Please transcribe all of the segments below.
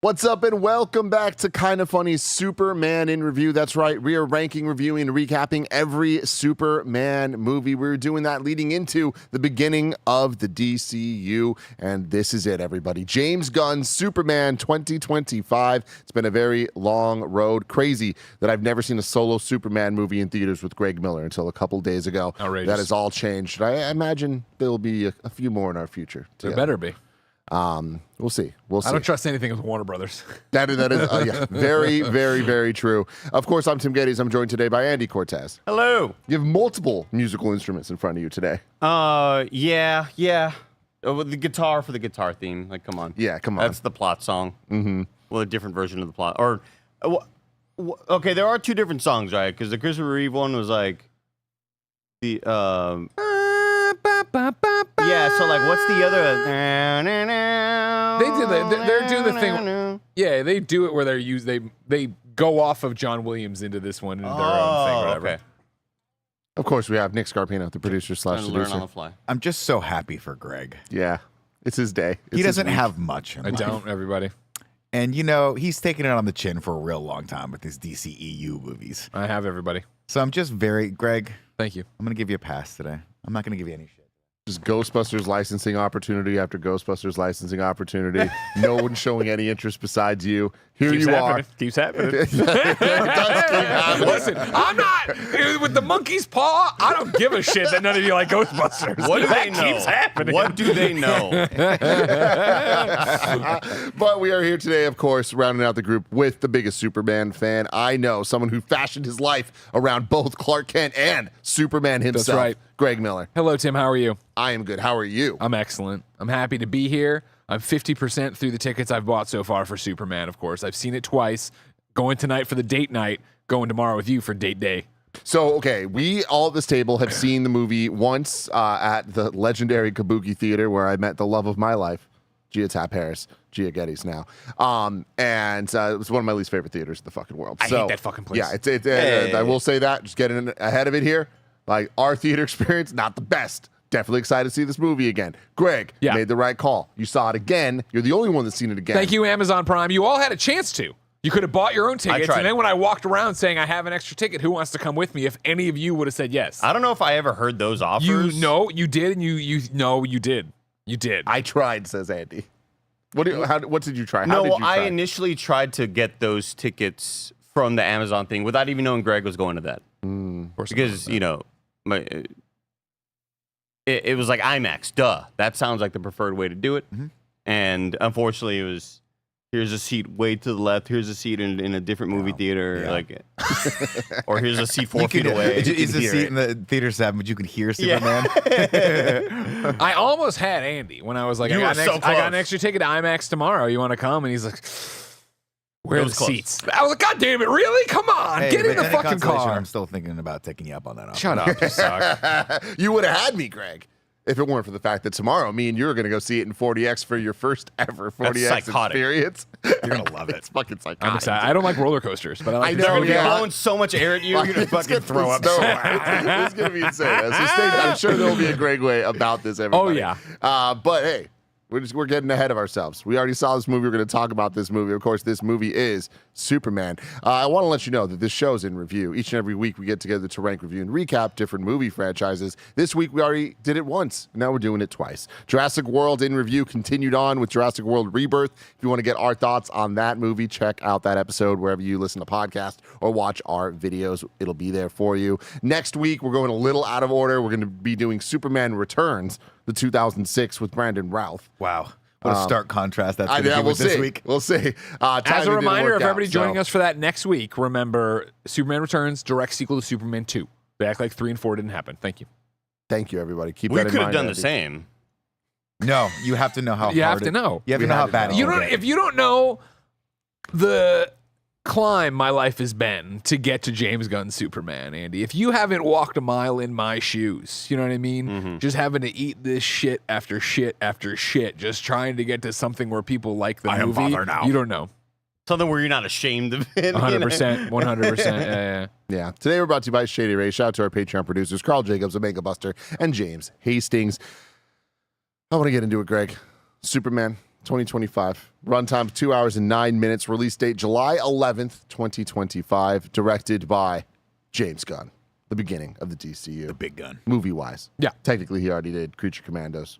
What's up and welcome back to Kinda Funny Superman in Review. That's right, we are ranking, reviewing, and recapping every Superman movie. We're doing that leading into the beginning of the DCU, and this is it, everybody. James Gunn's Superman 2025. It's been a very long road. Crazy that I've never seen a solo Superman movie in theaters with Greg Miller until a couple days ago. Outrageous. That has all changed. I imagine there will be a few more in our future. There better be. We'll see. We'll see. I don't trust anything with Warner Brothers. That is yeah, very, very, very true. Of course, I'm Tim Geddes. I'm joined today by Andy Cortez. Hello. You have multiple musical instruments in front of you today. Yeah. Oh, the guitar for the guitar theme. Like, come on. Yeah, come on. That's the plot song. Mm-hmm. Well, a different version of the plot. Or, okay, there are two different songs, right? Because the Christopher Reeve one was like the yeah. So like, what's the other? They're doing the thing. Yeah, they do it where they go off of John Williams into this one into their own thing, or whatever. Okay. Of course, we have Nick Scarpino, the producer slash Learn on seducer. the fly. I'm just so happy for Greg. Yeah, it's his day. He doesn't have much in I life. don't, everybody. And, you know, he's taken it on the chin for a real long time with his DCEU movies. I have everybody. So I'm just Greg, Thank you. I'm going to give you a pass today. I'm not going to give you any shit. Just Ghostbusters licensing opportunity after Ghostbusters licensing opportunity. No one showing any interest besides you. Here Keeps you happening. are. Keeps happening. It does keep happening. Listen, I'm not with the monkey's paw. I don't give a shit that none of you like Ghostbusters. What do that they know? keeps happening. What do they know? But we are here today, of course, rounding out the group with the biggest Superman fan I know, someone who fashioned his life around both Clark Kent and Superman himself. That's right. Greg Miller. Hello, Tim. How are you? I am good. How are you? I'm excellent. I'm happy to be here. I'm 50% through the tickets I've bought so far for Superman, of course. I've seen it twice. Going tonight for the date night. Going tomorrow with you for date day. So, okay, we all at this table have seen the movie once at the legendary Kabuki Theater where I met the love of my life, Gia Tap Harris, Gia Geddes now. And it was one of my least favorite theaters in the fucking world. I hate that fucking place. Yeah, I will say that. Just getting ahead of it here. Like, our theater experience, not the best. Definitely excited to see this movie again. Greg made the right call. You saw it again. You're the only one that's seen it again. Thank you, Amazon Prime. You all had a chance to. You could have bought your own tickets, tried. and then when I walked around saying I have an extra ticket, who wants to come with me? If any of you would have said yes. I don't know if I ever heard those offers. You did, and you did. You did. I tried, says Andy. What did you try? How No, did you try? I initially tried to get those tickets from the Amazon thing without even knowing Greg was going to that. Because, you know, it was like IMAX, duh. That sounds like the preferred way to do it. Mm-hmm. And unfortunately, it was, here's a seat way to the left. Here's a seat in a different movie theater. Yeah. Like, or here's a seat 4 feet away. Is the seat in the theater 7, but you can hear Superman? Yeah. I almost had Andy when I was like, You I were so got an close. extra ticket to IMAX tomorrow. You want to come? And he's like, where are the Those close. seats? I was like, God damn it, really? Come on, Hey, get in but the any fucking consolation, car. I'm still thinking about taking you up on that offer. Shut up, you suck. You would have had me, Greg, if it weren't for the fact that tomorrow me and you are going to go see it in 40X for your first ever 40X psychotic. experience. You're going to love it. It's fucking I'm psychotic. excited. I don't like roller coasters, but I like I this know, movie. yeah. Blowing so much air at you, you're going to It's fucking gonna throw up. be it's going to be insane. So I'm sure there will be a Greg way about this, everybody. Oh, yeah. But hey, we're getting ahead of ourselves. We already saw this movie. We're going to talk about this movie. Of course, this movie is Superman. I want to let you know that this show's in review. Each and every week, we get together to rank, review, and recap different movie franchises. This week, we already did it once. Now we're doing it twice. Jurassic World in review continued on with Jurassic World Rebirth. If you want to get our thoughts on that movie, check out that episode wherever you listen to podcasts or watch our videos. It'll be there for you. Next week, we're going a little out of order. We're going to be doing Superman Returns, the 2006 with Brandon Routh. Wow. What a stark contrast that's going to Yeah, be we'll with this see. week. We'll see. As a reminder of everybody joining us for that next week, remember, Superman Returns, direct sequel to Superman 2. They act like 3 and 4 didn't happen. Thank you. Thank you, everybody. Keep We that in could mind. have done the Andy. same. No, you have to know how You hard have to know. You have We to know had how to bad know. it You will don't. get. If you don't know the climb my life has been to get to James Gunn's Superman, Andy, if you haven't walked a mile in my shoes, you know what I mean? Just having to eat this shit after shit after shit, just trying to get to something where people like the I am movie, father now. you don't know. Something where you're not ashamed of it. 100%, 100%. Yeah. Yeah. Today we're brought to you by Shady Ray. Shout out to our Patreon producers, Carl Jacobs, Omega Buster, and James Hastings. I want to get into it, Greg. Superman 2025. Runtime 2 hours and 9 minutes. Release date July 11th, 2025. Directed by James Gunn. The beginning of the DCU. The big gun. Movie-wise. Yeah. Technically, he already did Creature Commandos.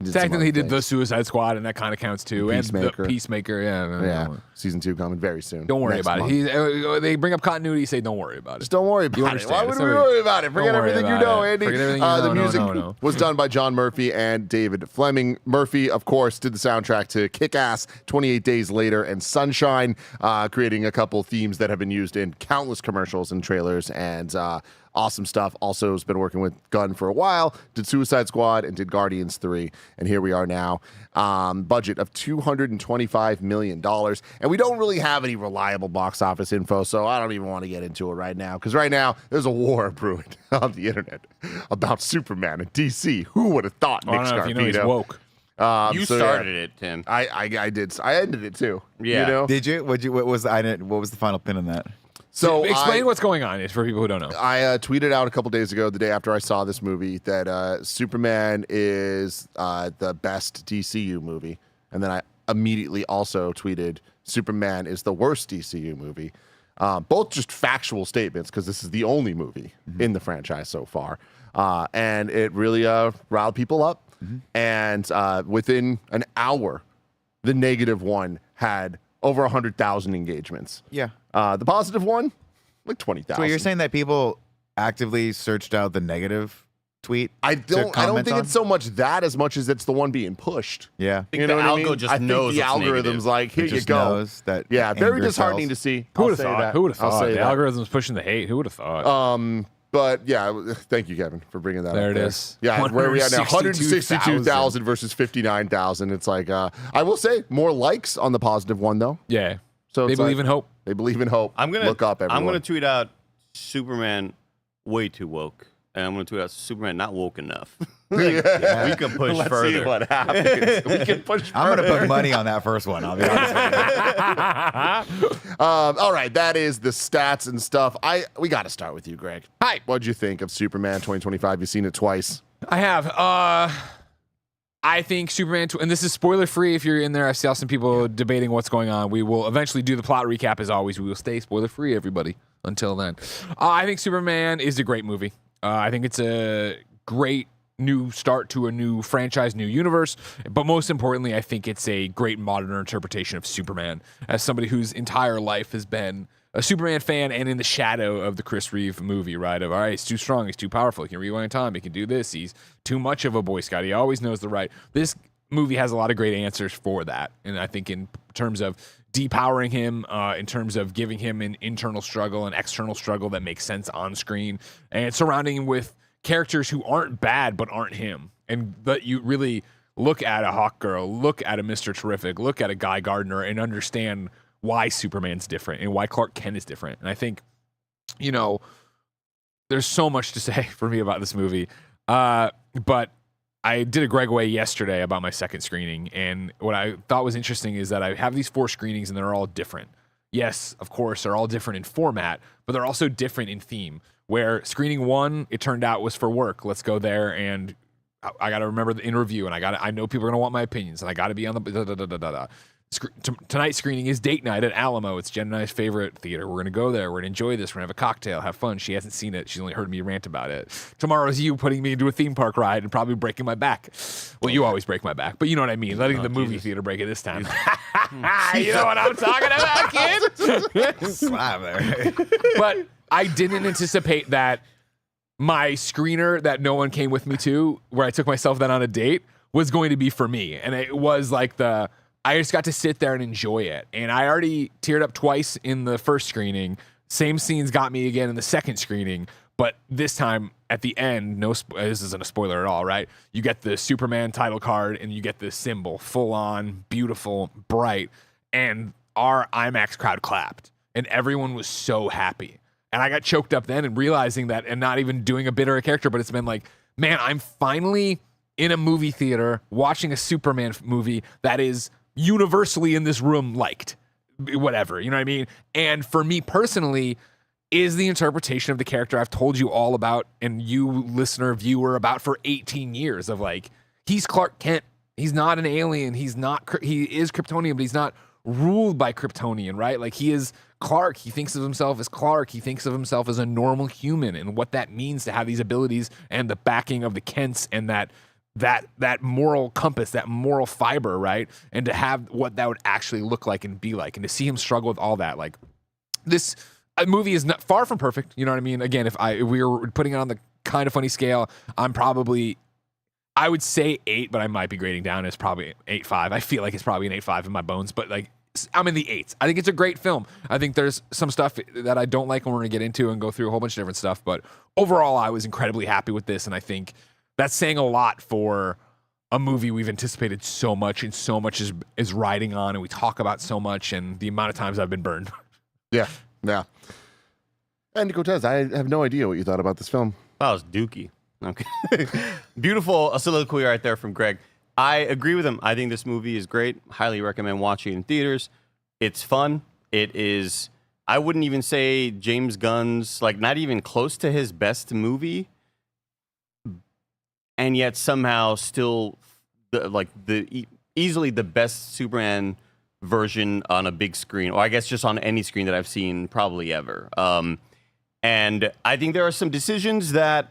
He some Technically, he other did the things. Suicide Squad, and that kind of counts too. Peacemaker. And the Peacemaker, yeah. Yeah. Season 2 coming very soon. Don't worry Next about month. it. They bring up continuity. Say, don't worry about it. Just don't worry about it. understand. Why would It's we not worry about it? Forget Don't worry everything you about know, it. Andy. Forget everything you The know. music No. was done by John Murphy and David Fleming. Murphy, of course, did the soundtrack to Kick-Ass, 28 Days Later, and Sunshine, creating a couple themes that have been used in countless commercials and trailers, and awesome stuff. Also has been working with Gunn for a while, did Suicide Squad, and did Guardians 3, and here we are now. Budget of $225 million, and we don't really have any reliable box office info, so I don't even want to get into it right now, because right now there's a war brewing on the internet about Superman and DC. Who would have thought? I Nick don't know if you know he's Scarpino. woke. You So, started it, Tim. I did. I ended it too. Yeah. You know? Did you? What was the final pin on that? So Explain what's going on for people who don't know. I tweeted out a couple days ago, the day after I saw this movie, that Superman is the best DCU movie. And then I immediately also tweeted Superman is the worst DCU movie. Both just factual statements, because this is the only movie in the franchise so far. And it really riled people up. And within an hour, the negative one had over 100,000 engagements. Yeah. The positive one, like 20,000. So you're saying that people actively searched out the negative tweet? I don't comment think on? it's so much that as much as it's the one being pushed. Yeah. think You know the what I mean? algo just I think knows the what's algorithm's negative. like, here It you just go. knows that Yeah, very anger disheartening sells. to see. Who would I'll have say thought? that. Who would have I'll thought? say The that. algorithm's pushing the hate. Who would have thought? But yeah, thank you, Kevin, for bringing that There up. it is. Yeah, where are we at now? 162,000 162,000 versus 59,000. It's like, I will say more likes on the positive one, though. Yeah. So They it's believe like, in hope. They believe in hope. I'm gonna look up everyone. I'm gonna tweet out Superman way too woke, and I'm gonna tweet out Superman not woke enough. We can push Let's further. see what happens. We can push I'm further. going to put money on that first one. I'll be honest with you. All right, that is the stats and stuff. We got to start with you, Greg. Hi. What'd you think of Superman 2025? You've seen it twice. I have. I think Superman, and this is spoiler free if you're in there. I saw some people debating what's going on. We will eventually do the plot recap as always. We will stay spoiler free, everybody, until then. I think Superman is a great movie. I think it's a great new start to a new franchise, new universe. But most importantly, I think it's a great modern interpretation of Superman. As somebody whose entire life has been a Superman fan and in the shadow of the Chris Reeve movie, right? Of, all right, he's too strong, he's too powerful, he can rewind time, he can do this, he's too much of a Boy Scout, he always knows the right. This movie has a lot of great answers for that. And I think in terms of depowering him, in terms of giving him an internal struggle, an external struggle that makes sense on screen, and surrounding him with characters who aren't bad but aren't him. And that you really look at a Hawkgirl, look at a Mr. Terrific, look at a Guy Gardner, and understand why Superman's different and why Clark Kent is different. And I think, you know, there's so much to say for me about this movie. But I did a Greg Way yesterday about my second screening. And what I thought was interesting is that I have these 4 screenings and they're all different. Yes, of course, they're all different in format, but they're also different in theme. Where screening 1, it turned out, was for work. Let's go there, and I got to remember the interview, and I know people are going to want my opinions, and I got to be on the Tonight's screening is date night at Alamo. It's Jen and I's favorite theater. We're going to go there. We're going to enjoy this. We're going to have a cocktail, have fun. She hasn't seen it. She's only heard me rant about it. Tomorrow's you putting me into a theme park ride and probably breaking my back. Well, you always break my back, but you know what I mean. Letting the movie theater break it this time. You know what I'm talking about, kid? Slap there. But I didn't anticipate that my screener that no one came with me to, where I took myself then on a date, was going to be for me. And it was like I just got to sit there and enjoy it. And I already teared up twice in the first screening. Same scenes got me again in the second screening. But this time at the end, this isn't a spoiler at all, right? You get the Superman title card and you get the symbol, full on, beautiful, bright. And our IMAX crowd clapped. And everyone was so happy. And I got choked up then and realizing that, and not even doing a bit or a character, but it's been like, man, I'm finally in a movie theater watching a Superman movie that is universally in this room liked. Whatever, you know what I mean? And for me personally, is the interpretation of the character I've told you all about, and you, listener, viewer, about for 18 years of like, he's Clark Kent He's not an alien. He is Kryptonian, but he's not ruled by Kryptonian, right? Like he is Clark. He thinks of himself as Clark. He thinks of himself as a normal human, and what that means to have these abilities and the backing of the Kents and that moral compass, that moral fiber, right? And to have what that would actually look like and be like, and to see him struggle with all that, like this movie is not far from perfect. You know what I mean? Again, if we were putting it on the kind of funny scale, I would say 8, but I might be grading down as probably 8.5. I feel like it's probably an 8.5 in my bones, but like I'm in the 8s. I think it's a great film. I think there's some stuff that I don't like, and we're going to get into and go through a whole bunch of different stuff. But overall, I was incredibly happy with this, and I think that's saying a lot for a movie we've anticipated so much, and so much is riding on, and we talk about so much, and the amount of times I've been burned. Yeah. And Cortez, I have no idea what you thought about this film. That was dookie. Okay. Beautiful soliloquy right there from Greg. I agree with him. I think this movie is great. Highly recommend watching it in theaters. It's fun. It is, I wouldn't even say James Gunn's, like, not even close to his best movie, and yet somehow still easily the best Superman version on a big screen, or I guess just on any screen that I've seen probably ever. And I think there are some decisions that,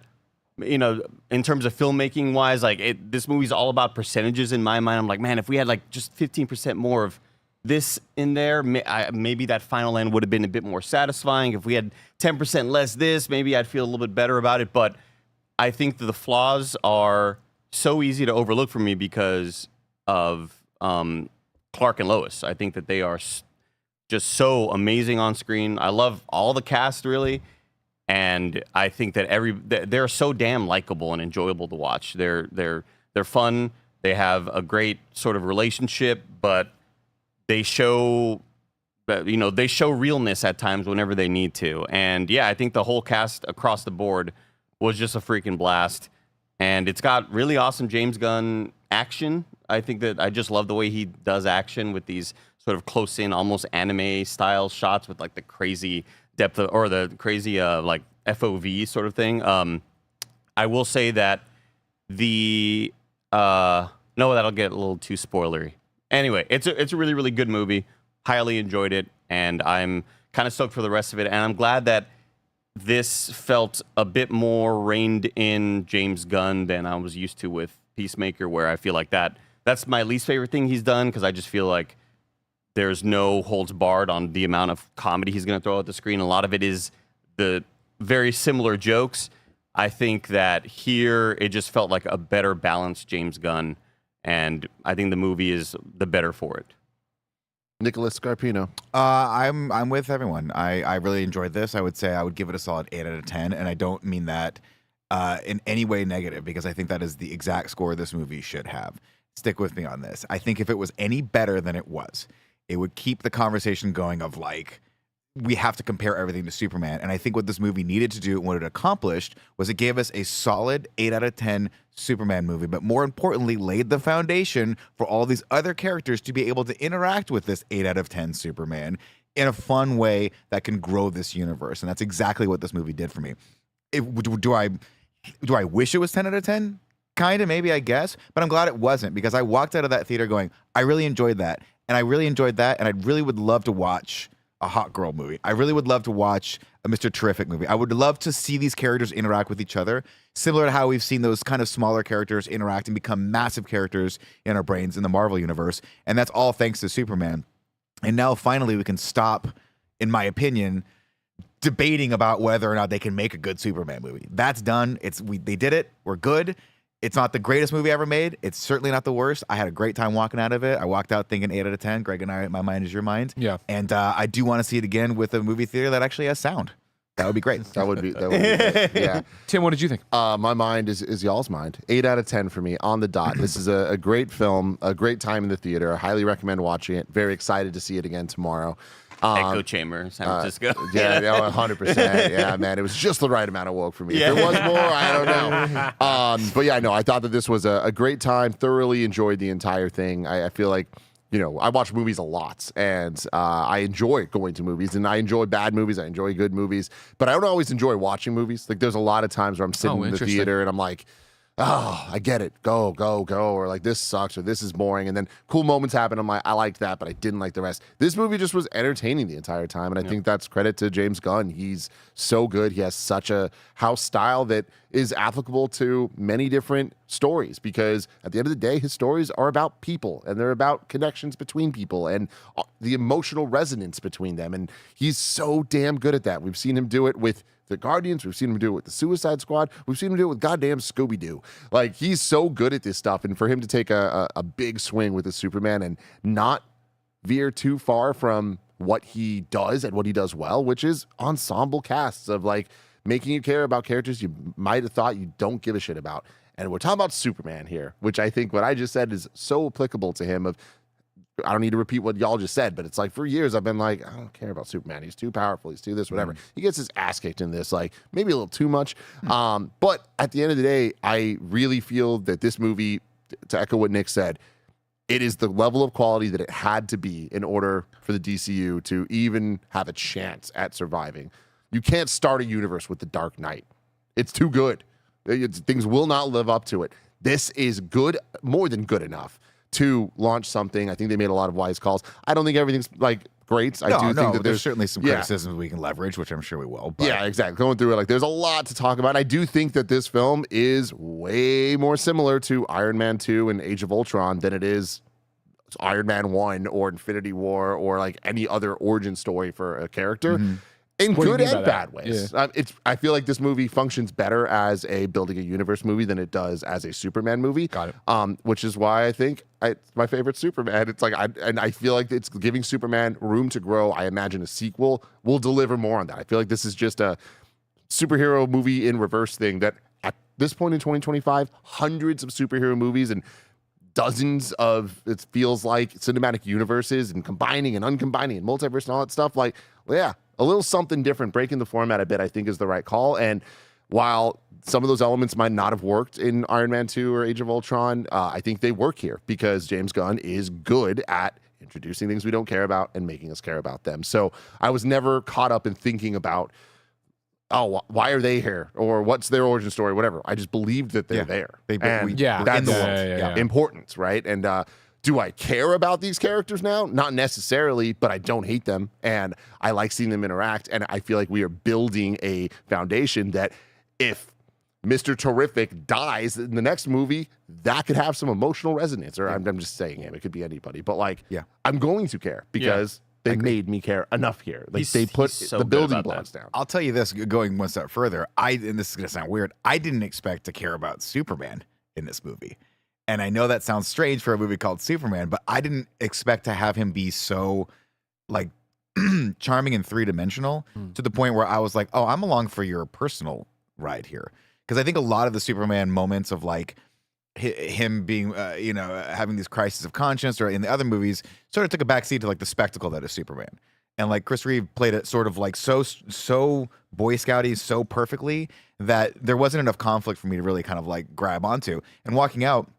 you know, in terms of filmmaking wise, like this movie's all about percentages in my mind. I'm like, man, if we had like just 15% more of this in there, maybe that final end would have been a bit more satisfying. If we had 10% less this, maybe I'd feel a little bit better about it. But I think that the flaws are so easy to overlook for me because of Clark and Lois. I think that they are just so amazing on screen. I love all the cast, really. And I think that they're so damn likable and enjoyable to watch. They're fun. They have a great sort of relationship, but they show realness at times whenever they need to. And yeah, I think the whole cast across the board was just a freaking blast. And it's got really awesome James Gunn action. I think that I just love the way he does action with these sort of close in, almost anime style shots with like the crazy depth of, or the crazy like FOV sort of thing. I will say that that'll get a little too spoilery. Anyway, it's a really, really good movie. Highly enjoyed it, and I'm kind of stoked for the rest of it. And I'm glad that this felt a bit more reined in James Gunn than I was used to with Peacemaker, where I feel like that's my least favorite thing he's done, because I just feel like there's no holds barred on the amount of comedy he's going to throw at the screen. A lot of it is the very similar jokes. I think that here it just felt like a better balanced James Gunn, and I think the movie is the better for it. Nicholas Scarpino. I'm with everyone. I really enjoyed this. I would say I would give it a solid 8 out of 10, and I don't mean that in any way negative, because I think that is the exact score this movie should have. Stick with me on this. I think if it was any better than it was, it would keep the conversation going of like, we have to compare everything to Superman. And I think what this movie needed to do and what it accomplished was it gave us a solid 8 out of 10 Superman movie, but more importantly, laid the foundation for all these other characters to be able to interact with this 8 out of 10 Superman in a fun way that can grow this universe. And that's exactly what this movie did for me. Do I wish it was 10 out of 10? Kind of, maybe, I guess. But I'm glad it wasn't, because I walked out of that theater going, I really enjoyed that. And I really enjoyed that. And I really would love to watch a Hot Girl movie. I really would love to watch a Mr. Terrific movie. I would love to see these characters interact with each other, similar to how we've seen those kind of smaller characters interact and become massive characters in our brains in the Marvel universe. And that's all thanks to Superman. And now finally we can stop, in my opinion, debating about whether or not they can make a good Superman movie. That's done. They did it. We're good. It's not the greatest movie ever made. It's certainly not the worst. I had a great time walking out of it. I walked out thinking 8 out of 10. Greg and I, my mind is your mind. Yeah. And I do want to see it again with a movie theater that actually has sound. That would be great. That would be great. Yeah. Tim, what did you think? My mind is y'all's mind. 8 out of 10 for me on the dot. This is a great film, a great time in the theater. I highly recommend watching it. Very excited to see it again tomorrow. Echo Chamber, San Francisco. Yeah, 100%. Yeah, man, it was just the right amount of woke for me. If there was more, I don't know. But yeah, no, I thought that this was a great time. Thoroughly enjoyed the entire thing. I feel like, I watch movies a lot, and I enjoy going to movies, and I enjoy bad movies. I enjoy good movies, but I don't always enjoy watching movies. Like, there's a lot of times where I'm sitting in the theater and I'm like, oh, I get it. Go, go, go. Or like, this sucks or this is boring. And then cool moments happen. I'm like, I liked that, but I didn't like the rest. This movie just was entertaining the entire time. And I think that's credit to James Gunn. He's so good. He has such a house style that is applicable to many different stories, because at the end of the day, his stories are about people and they're about connections between people and the emotional resonance between them. And he's so damn good at that. We've seen him do it with the Guardians. We've seen him do it with the Suicide Squad. We've seen him do it with goddamn Scooby-Doo. Like, he's so good at this stuff. And for him to take a big swing with the Superman and not veer too far from what he does and what he does well, which is ensemble casts of like making you care about characters you might have thought you don't give a shit about. And we're talking about Superman here, which I think what I just said is so applicable to him. I don't need to repeat what y'all just said, but it's like for years I've been like, I don't care about Superman. He's too powerful. He's too this, whatever. He gets his ass kicked in this, like maybe a little too much. But at the end of the day, I really feel that this movie, to echo what Nick said, it is the level of quality that it had to be in order for the DCU to even have a chance at surviving. You can't start a universe with the Dark Knight. It's too good. Things will not live up to it. This is good, more than good enough to launch something. I think they made a lot of wise calls. I don't think everything's like great. I do think that there's certainly some criticisms we can leverage, which I'm sure we will. But. Yeah, exactly. Going through it, like there's a lot to talk about. I do think that this film is way more similar to Iron Man 2 and Age of Ultron than it is Iron Man 1 or Infinity War or like any other origin story for a character. In What do you good mean by and that? bad ways. I feel like this movie functions better as a building a universe movie than it does as a Superman movie. Got it. Which is why I think it's my favorite Superman. It's like, I feel like it's giving Superman room to grow. I imagine a sequel will deliver more on that. I feel like this is just a superhero movie in reverse thing that at this point in 2025, hundreds of superhero movies and dozens of, it feels like, cinematic universes and combining and uncombining and multiverse and all that stuff. Like, yeah, a little something different, breaking the format a bit, I think is the right call. And while some of those elements might not have worked in Iron Man 2 or Age of Ultron, I think they work here because James Gunn is good at introducing things we don't care about and making us care about them. So I was never caught up in thinking about, oh, why are they here? Or what's their origin story? Whatever. I just believed that they're there. That's important, right? And do I care about these characters now? Not necessarily, but I don't hate them. And I like seeing them interact. And I feel like we are building a foundation that if Mr. Terrific dies in the next movie, that could have some emotional resonance. Or I'm just saying him. It could be anybody. But like, I'm going to care because they made me care enough here. Like they put the building blocks down. I'll tell you this, going one step further, and this is going to sound weird, I didn't expect to care about Superman in this movie. And I know that sounds strange for a movie called Superman, but I didn't expect to have him be so like charming and three-dimensional to the point where I was like, oh, I'm along for your personal ride here. Because I think a lot of the Superman moments of like him being, having these crises of conscience or in the other movies sort of took a backseat to like the spectacle that is Superman. And like Chris Reeve played it sort of like so Boy Scouty so perfectly that there wasn't enough conflict for me to really kind of like grab onto. And walking out,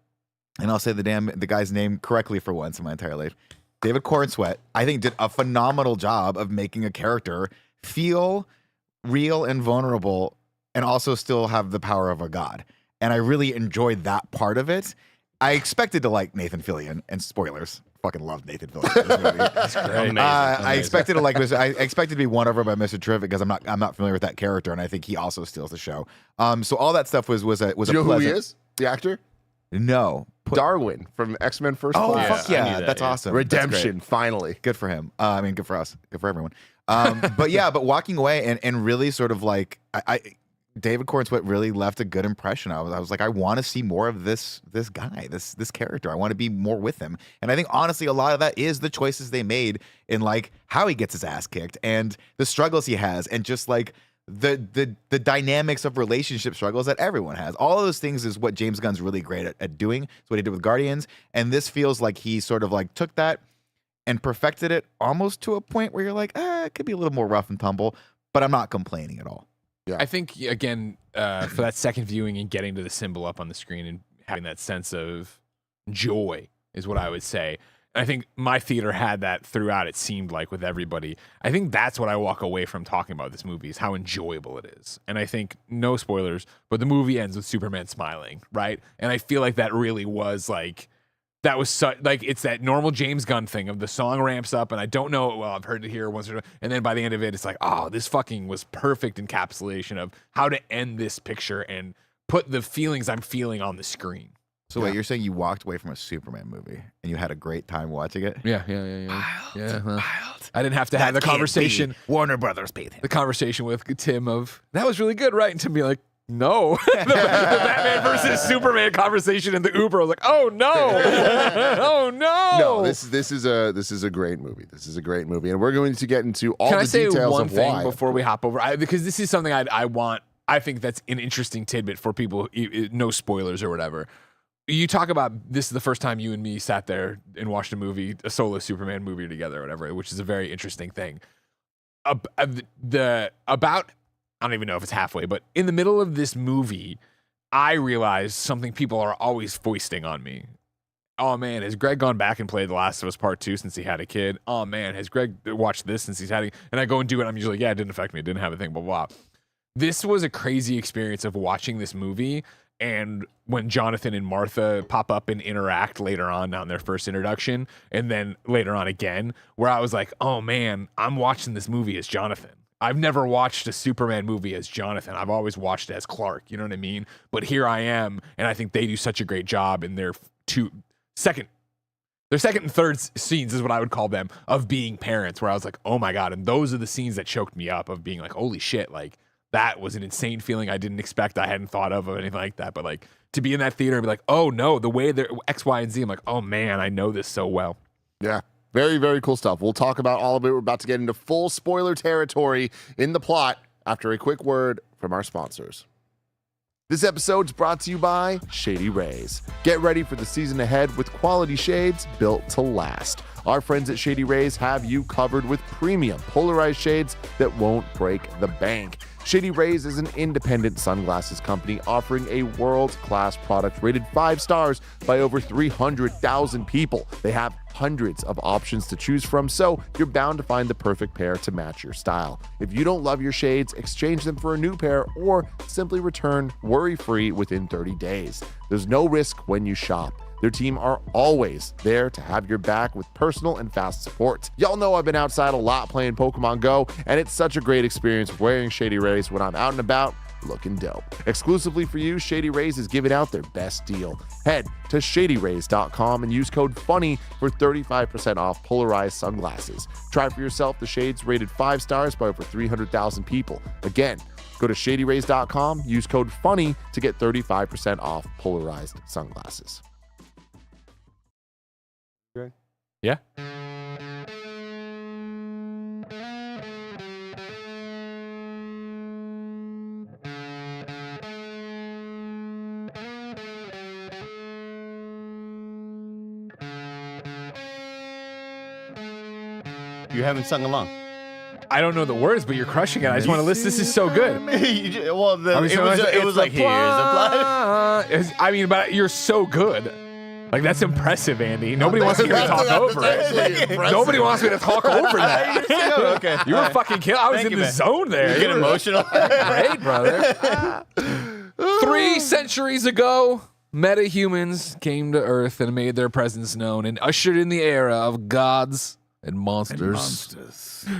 and I'll say the guy's name correctly for once in my entire life, David Cornsweet, I think did a phenomenal job of making a character feel real and vulnerable and also still have the power of a god. And I really enjoyed that part of it. I expected to like Nathan Fillion, and spoilers, fucking loved Nathan Fillion in this movie. That's great. I expected to like I expected to be won over by Mr. Terrific because I'm not familiar with that character, and I think he also steals the show. So all that stuff was a Do you know who he is? The actor? No. Darwin from X-Men First Oh, Class. fuck yeah. That's awesome. Redemption, That's finally. good for him. I mean, good for us. Good for everyone. But walking away and really sort of like, David Cornsweet really left a good impression. I was like, I want to see more of this guy, this character. I want to be more with him. And I think honestly, a lot of that is the choices they made in like how he gets his ass kicked and the struggles he has and just like the dynamics of relationship struggles that everyone has. All of those things is what James Gunn's really great at doing. It's what he did with Guardians. And this feels like he sort of like took that and perfected it almost to a point where you're like, it could be a little more rough and tumble, but I'm not complaining at all. Yeah. I think, again, for that second viewing and getting to the symbol up on the screen and having that sense of joy is what I would say. And I think my theater had that throughout, it seemed like, with everybody. I think that's what I walk away from talking about this movie, is how enjoyable it is. And I think, no spoilers, but the movie ends with Superman smiling, right? And I feel like that really was like, that was such, like, it's that normal James Gunn thing of the song ramps up and I don't know, well, I've heard it here once or twice, and then by the end of it, it's like, oh, this fucking was perfect encapsulation of how to end this picture and put the feelings I'm feeling on the screen. So wait, you're saying you walked away from a Superman movie and you had a great time watching it? Yeah. Wild. I didn't have to have the conversation. Warner Brothers paid him. The conversation with Tim of, that was really good, right? And Tim be like, no. the Batman versus Superman conversation in the Uber. I was like, oh no. Oh no. No, this is a great movie. This is a great movie. And we're going to get into all Can the I say details one of thing why. before we hop over? Because this is something I think that's an interesting tidbit for people, no spoilers or whatever. You talk about, this is the first time you and me sat there and watched a movie, a solo Superman movie together or whatever, which is a very interesting thing. I don't even know if it's halfway, but in the middle of this movie, I realized something people are always foisting on me. Oh man, has Greg gone back and played The Last of Us Part 2 since he had a kid? Oh man, has Greg watched this since he's had a... And I go and do it, I'm usually like, yeah, it didn't affect me, it didn't have a thing, blah, blah. This was a crazy experience of watching this movie, and when Jonathan and Martha pop up and interact later on their first introduction, and then later on again, where I was like, oh man, I'm watching this movie as Jonathan. I've never watched a Superman movie as Jonathan. I've always watched it as Clark. You know what I mean? But here I am, and I think they do such a great job in their second and third scenes is what I would call them, of being parents, where I was like, oh my God. And those are the scenes that choked me up, of being like, holy shit, like that was an insane feeling I didn't expect, I hadn't thought of or anything like that. But like to be in that theater and be like, oh no, the way they're X, Y, and Z, I'm like, oh man, I know this so well. Yeah. Very, very cool stuff. We'll talk about all of it. We're about to get into full spoiler territory in the plot after a quick word from our sponsors. This episode's brought to you by Shady Rays. Get ready for the season ahead with quality shades built to last. Our friends at Shady Rays have you covered with premium polarized shades that won't break the bank. Shady Rays is an independent sunglasses company offering a world-class product rated 5 stars by over 300,000 people. They have hundreds of options to choose from, so you're bound to find the perfect pair to match your style. If you don't love your shades, exchange them for a new pair or simply return worry-free within 30 days. There's no risk when you shop. Their team are always there to have your back with personal and fast support. Y'all know I've been outside a lot playing Pokemon Go, and it's such a great experience wearing Shady Rays when I'm out and about looking dope. Exclusively for you, Shady Rays is giving out their best deal. Head to shadyrays.com and use code FUNNY for 35% off polarized sunglasses. Try for yourself the shades rated 5 stars by over 300,000 people. Again, go to shadyrays.com, use code FUNNY to get 35% off polarized sunglasses. Yeah. You haven't sung along. I don't know the words, but you're crushing it. I just want to listen. This is so good. It was like, here's a plot. I mean, but you're so good. Like, that's impressive, Andy. Nobody wants to hear me talk over it. Nobody wants me to talk over that. Okay. You were fucking killing. I was in the zone there. You get emotional. Great, brother. 3 centuries ago, metahumans came to Earth and made their presence known and ushered in the era of gods and monsters.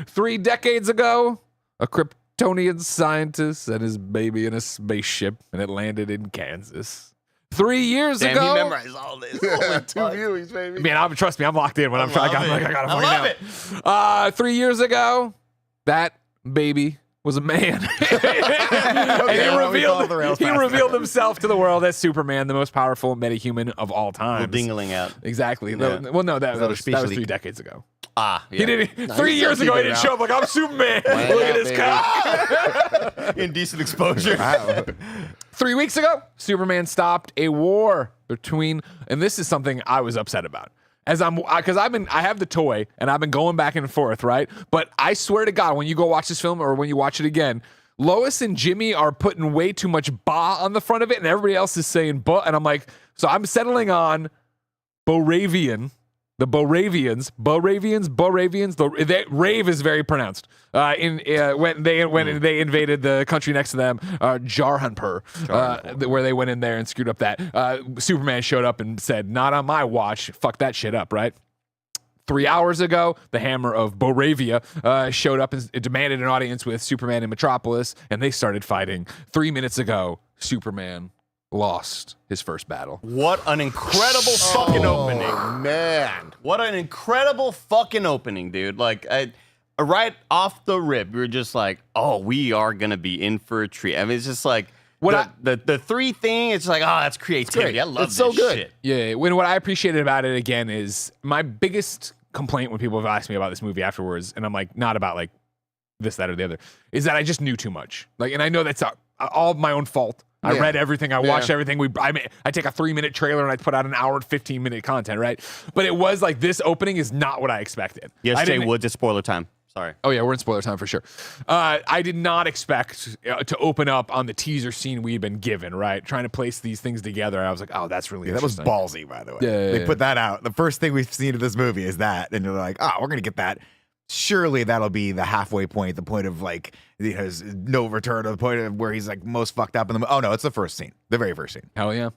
3 decades ago, a Kryptonian scientist and his baby in a spaceship, and it landed in Kansas. 3 years Damn, ago, he memorized all this. 2 viewings, baby. man, trust me, I'm locked in when I'm trying. I'm like, I gotta fucking love it. 3 years ago, that baby was a man. And he revealed himself to the world as Superman, the most powerful metahuman of all time. Dingling out. Exactly. Yeah. Well, no, that was speech 3 leak. decades ago. Yeah. He didn't. No, 3 he's years still ago, he keeping didn't it show up like, I'm Superman. Why Look not, at his baby? cock. Indecent exposure. Wow. 3 weeks ago, Superman stopped a war between, and this is something I was upset about. Because I have the toy and I've been going back and forth, right? But I swear to God, when you go watch this film or when you watch it again, Lois and Jimmy are putting way too much ba on the front of it, and everybody else is saying but, and I'm like, so I'm settling on Boravian, the Boravians, Rave is very pronounced. When they invaded the country next to them, Jarhanpur, where they went in there and screwed up that. Superman showed up and said, "Not on my watch. Fuck that shit up," right? 3 hours ago, the Hammer of Boravia showed up and demanded an audience with Superman in Metropolis, and they started fighting. 3 minutes ago, Superman lost his first battle. What an incredible fucking opening. Man. What an incredible fucking opening, dude. Like, right off the rip, we were just like, oh, we are going to be in for a treat. I mean, it's just like, the three thing, it's like, oh, that's creativity. I love it's this so good. shit. Yeah, what I appreciated about it, again, is my biggest complaint when people have asked me about this movie afterwards, and I'm like, not about like this, that, or the other, is that I just knew too much. Like, and I know that's all my own fault. I read everything. I watched everything. I take a 3-minute trailer and I put out an hour and 15-minute content, right? But it was like, this opening is not what I expected. Yes, Jay Woods, it's spoiler time. Sorry. Oh, yeah, we're in spoiler time for sure. I did not expect to open up on the teaser scene we'd been given, right? Trying to place these things together. I was like, oh, that's really that was interesting. ballsy, by the way. Yeah, they put that out. The first thing we've seen of this movie is that. And you're like, oh, we're going to get that. Surely that'll be the halfway point, the point of like, his no return, to the point of where he's like most fucked up in the movie. Oh, no, it's the first scene. The very first scene. Hell yeah.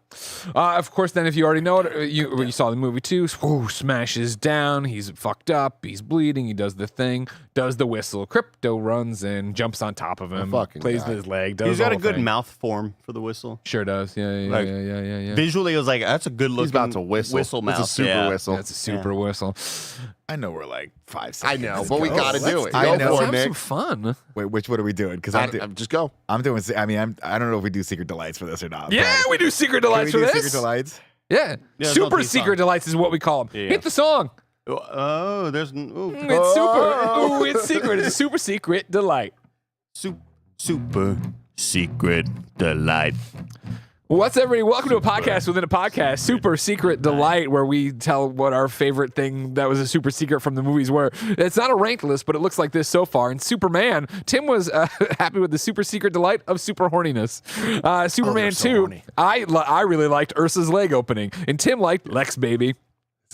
Of course, then if you already know it, you saw the movie too, smashes down, he's fucked up, he's bleeding, he does the thing, does the whistle, Crypto runs and jumps on top of him, plays with his leg, does He's got the a whole good thing. mouth form for the whistle. Sure does. Yeah. Visually, it was like, that's a good looking He's about to whistle. mouth. It's a super whistle. That's a super whistle. I know we're like 5 I seconds. know, but we ago. got to do it. I Go know. for Let's it, have Nick. some fun. Wait, which one are we doing? Because Just go. I'm doing. I mean, I don't know if we do Secret Delights for this or not. Yeah, we do Secret Can we Delights for do this. Secret Delights? Yeah. Yeah, Super these Secret songs. Delights is what we call them. Yeah. Hit the song. Oh, there's It's super. Ooh, it's secret. It's a super secret delight. super secret delight. What's everybody? Welcome to a podcast within a podcast, Super Secret Delight, where we tell what our favorite thing that was a super secret from the movies were. It's not a ranked list, but it looks like this so far. And Superman, Tim was happy with the Super Secret Delight of super horniness. Superman so 2, horny. I really liked Ursa's leg opening, and Tim liked Lex Baby.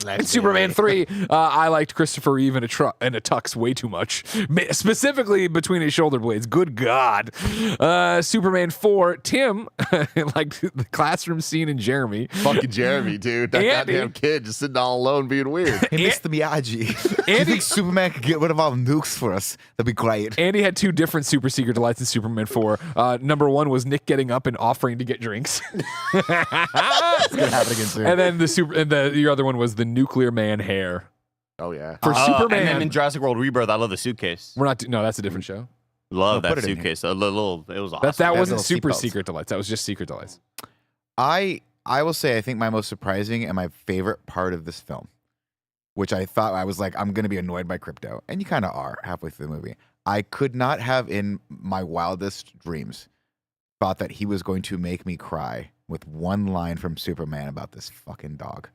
And Superman 3, I liked Christopher Reeve in a tux way too much, specifically between his shoulder blades. Good God. Superman 4, Tim liked the classroom scene in Jeremy. Fucking Jeremy, dude. That Andy. goddamn kid just sitting all alone being weird. Hey, Mr. Miyagi. Do you Andy- think Superman could get rid of all the nukes for us? That'd be great. Andy had two different super secret delights in Superman 4. Number one was Nick getting up and offering to get drinks. It's gonna happen again soon. And then the other one was the nuclear man hair. Oh, yeah. For And Superman, then in Jurassic World Rebirth, I love the suitcase. we're not, no, that's a different show. Love No, put that it in suitcase. A little, it was awesome. That wasn't little super seatbelts. secret delights. That was just secret delights. I will say I think my most surprising and my favorite part of this film, which I thought I was like, I'm gonna be annoyed by Crypto, and you kind of are halfway through the movie. I could not have in my wildest dreams thought that he was going to make me cry with one line from Superman about this fucking dog.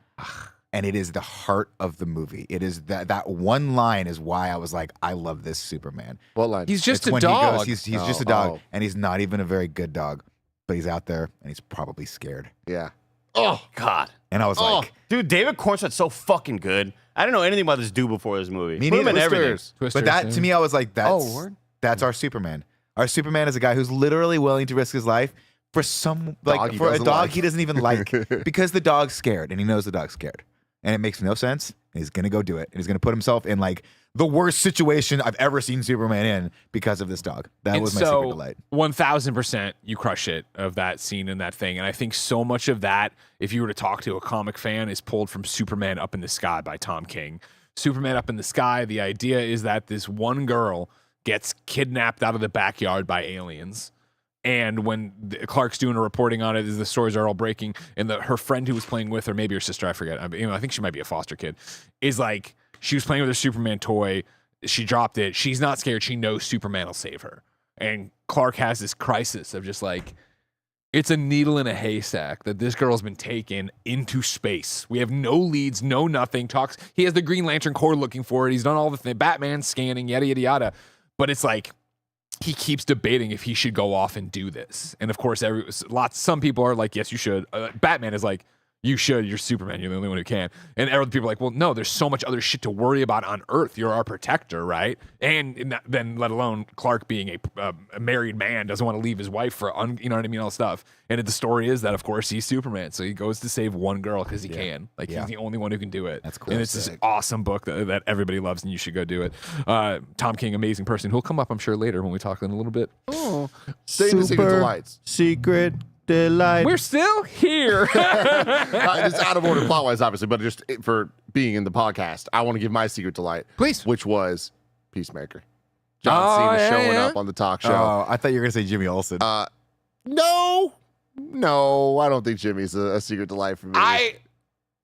And it is the heart of the movie. It is that one line is why I was like, I love this Superman. What line? He's just It's a when dog. He goes, he's just a dog, and he's not even a very good dog, but he's out there and he's probably scared. Yeah. Oh, God. And I was Oh, like, dude, David Cornsett's so fucking good. I didn't know anything about this dude before this movie. Me Put him in neither. everything. Twisters. Twisters, but that yeah. to me, I was like, word? that's our Superman. Our Superman is a guy who's literally willing to risk his life for some Dog he for a doesn't dog like. he doesn't even like because the dog's scared and he knows the dog's scared. And it makes no sense. And he's gonna go do it. And he's gonna put himself in like the worst situation I've ever seen Superman in because of this dog. That was my secret delight. 1000% you crush it of that scene and that thing. And I think so much of that, if you were to talk to a comic fan, is pulled from Superman Up in the Sky by Tom King. Superman Up in the Sky, the idea is that this one girl gets kidnapped out of the backyard by aliens. And when Clark's doing a reporting on it, as the stories are all breaking, and her friend who was playing with her, maybe her sister, I forget. I think she might be a foster kid, is like, she was playing with her Superman toy. She dropped it. She's not scared. She knows Superman will save her. And Clark has this crisis of just like, it's a needle in a haystack that this girl's been taken into space. We have no leads, no nothing. He has the Green Lantern Corps looking for it. He's done all the things. Batman scanning, yada, yada, yada. But it's like, he keeps debating if he should go off and do this. And of course, some people are like, yes, you should. Batman is like, You should. You're Superman. You're the only one who can. And other people are like, well, no, there's so much other shit to worry about on Earth. You're our protector, right? And then let alone Clark being a married man, doesn't want to leave his wife for, you know what I mean, all stuff. And the story is that, of course, he's Superman. So he goes to save one girl because he can. Like, he's the only one who can do it. That's cool. And it's this awesome book that everybody loves, and you should go do it. Tom King, amazing person. He'll come up, I'm sure, later when we talk in a little bit. Oh, stay in the Secret Delights. Secret Delight. We're still here. It's out of order plot-wise, obviously, but just for being in the podcast, I want to give my Secret Delight. Please. Which was Peacemaker. John Cena showing up on the talk show. Oh, I thought you were gonna say Jimmy Olsen. No, I don't think Jimmy's a Secret Delight for me.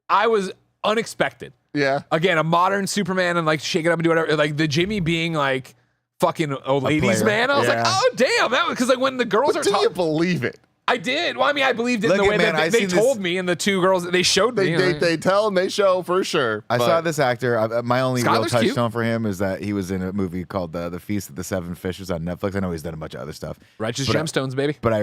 I was unexpected. Yeah. Again, a modern Superman and like shake it up and do whatever. Like the Jimmy being like fucking old ladies player. man. I was like, Yeah. oh damn, that was because like when the girls are Do you talking. believe it? I did. Well, I mean, I believed it in Look the way at, man, that they told me, and the two girls they showed me. They tell and they show for sure. I but- saw this actor. My only real Skylar's cute. touchstone for him is that he was in a movie called The Feast of the Seven Fishes on Netflix. I know he's done a bunch of other stuff. Righteous But Gemstones, baby. But I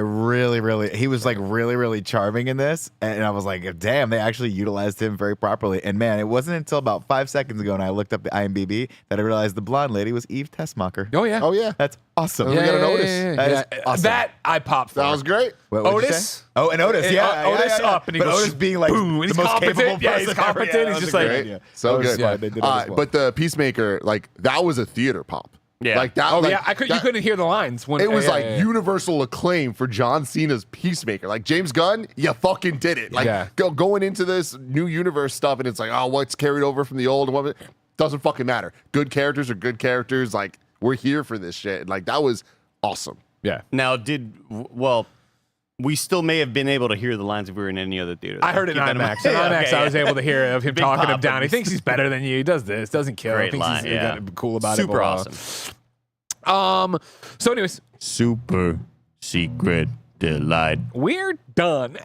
he was like really charming in this. And I was like, damn, they actually utilized him very properly. And man, it wasn't until about 5 seconds ago when I looked up the IMDb that I realized the blonde lady was Eve Tessmacher. Oh yeah. Oh yeah. That's awesome. We gotta notice. That is awesome. That I popped for. That was great. What'd you Otis? say? Oh, and Otis, yeah. Otis yeah. up, and he but goes, Otis being like boom, and the he's most competent. capable Yeah, person he's ever. competent. Yeah, He's that just was like- great. Great. So Otis, good. yeah, they did it as well. But the Peacemaker, like that was a theater pop. Yeah. Like that. Oh like, yeah, you couldn't hear the lines when It was yeah, like yeah. universal acclaim for John Cena's Peacemaker. Like James Gunn, you fucking did it. Like Yeah. going into this new universe stuff, and it's like, oh, what's carried over from the old? What doesn't fucking matter. Good characters are good characters. Like we're here for this shit. Like that was awesome. Yeah. Now, we still may have been able to hear the lines if we were in any other theater. I heard it in Keep that in IMAX. mind. In Yeah, IMAX, okay, I was yeah. able to hear of him Big talking him pop down. He and- thinks he's better than you. He does this. Doesn't kill. Great Thinks line, he's yeah. cool about it. Super blah, blah, blah. awesome. So, anyways, Super Secret Delight. we're done.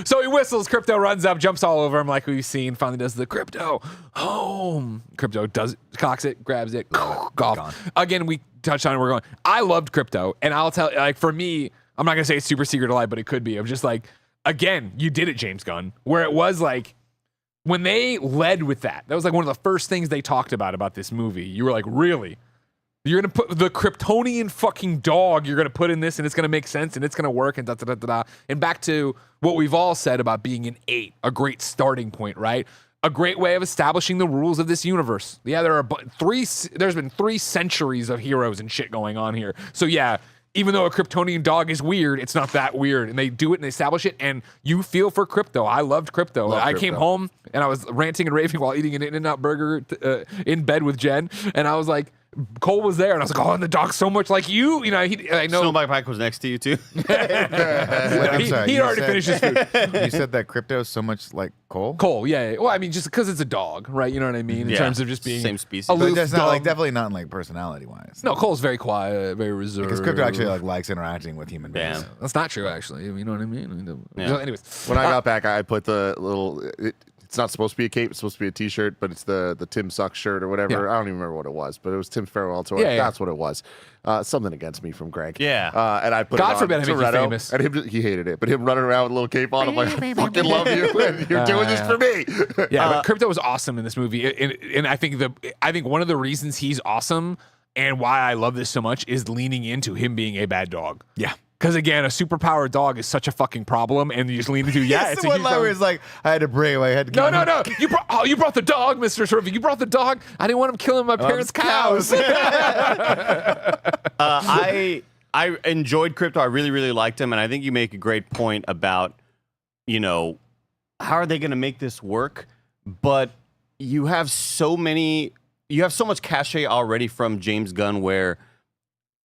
So he whistles. Crypto runs up, jumps all over him like we've seen. Finally does the crypto home. Crypto does cocks it, grabs it, golf. Gone. Again, we touched on it. We're going. I loved crypto, and I'll tell. Like for me, I'm not gonna say it's super secret delight, but it could be. I'm just like, again, you did it, James Gunn. Where it was like when they led with that. That was like one of the first things they talked about this movie. You were like, really? You're gonna put the Kryptonian fucking dog. You're gonna put in this, and it's gonna make sense, and it's gonna work, and da da da da da. And back to what we've all said about being an 8, a great starting point, right? A great way of establishing the rules of this universe. Yeah, there are there's been 3 centuries of heroes and shit going on here. So yeah, even though a Kryptonian dog is weird, it's not that weird, and they do it and they establish it, and you feel for crypto. I loved crypto. Love I crypto. came home and I was ranting and raving while eating an In-N-Out burger in bed with Jen, and I was like. Cole was there, and I was like, "Oh, and the dog's so much like you." You know, I know Snowbike Pike was next to you too. Wait, I'm sorry. he you already said- finished his food. You said that crypto is so much like Cole? Cole, yeah. Well, I mean, just because it's a dog, right? You know what I mean? In Yeah. terms of just being Same species. a But But aloof that's not like dog. definitely not like personality wise. No, Cole's very quiet, very reserved. Because crypto actually like likes interacting with human beings. Damn. That's not true, actually. You know what I mean? Yeah. So anyways, When I got back, I put the little. It's not supposed to be a cape. It's supposed to be a T-shirt, but it's the Tim Sucks shirt or whatever. Yeah. I don't even remember what it was, but it was Tim's farewell tour. Yeah, yeah. That's what it was. Something against me from Greg. Yeah. And I put God it on forbid I make you Toretto, famous. And he hated it, but him running around with a little cape on, I'm like, I fucking love you. And you're doing this for me. yeah, but crypto was awesome in this movie, and I think one of the reasons he's awesome and why I love this so much is leaning into him being a bad dog. Yeah. Because again, a superpowered dog is such a fucking problem, and you just lean into Yes, it's the a one huge line where problem. it's like, I had to bring him. I had to No, give him- no, no! You brought the dog, Mr. Terrific. You brought the dog. I didn't want him killing my parents' cows. I enjoyed crypto. I really liked him, and I think you make a great point about, how are they going to make this work? But you have so much cachet already from James Gunn where.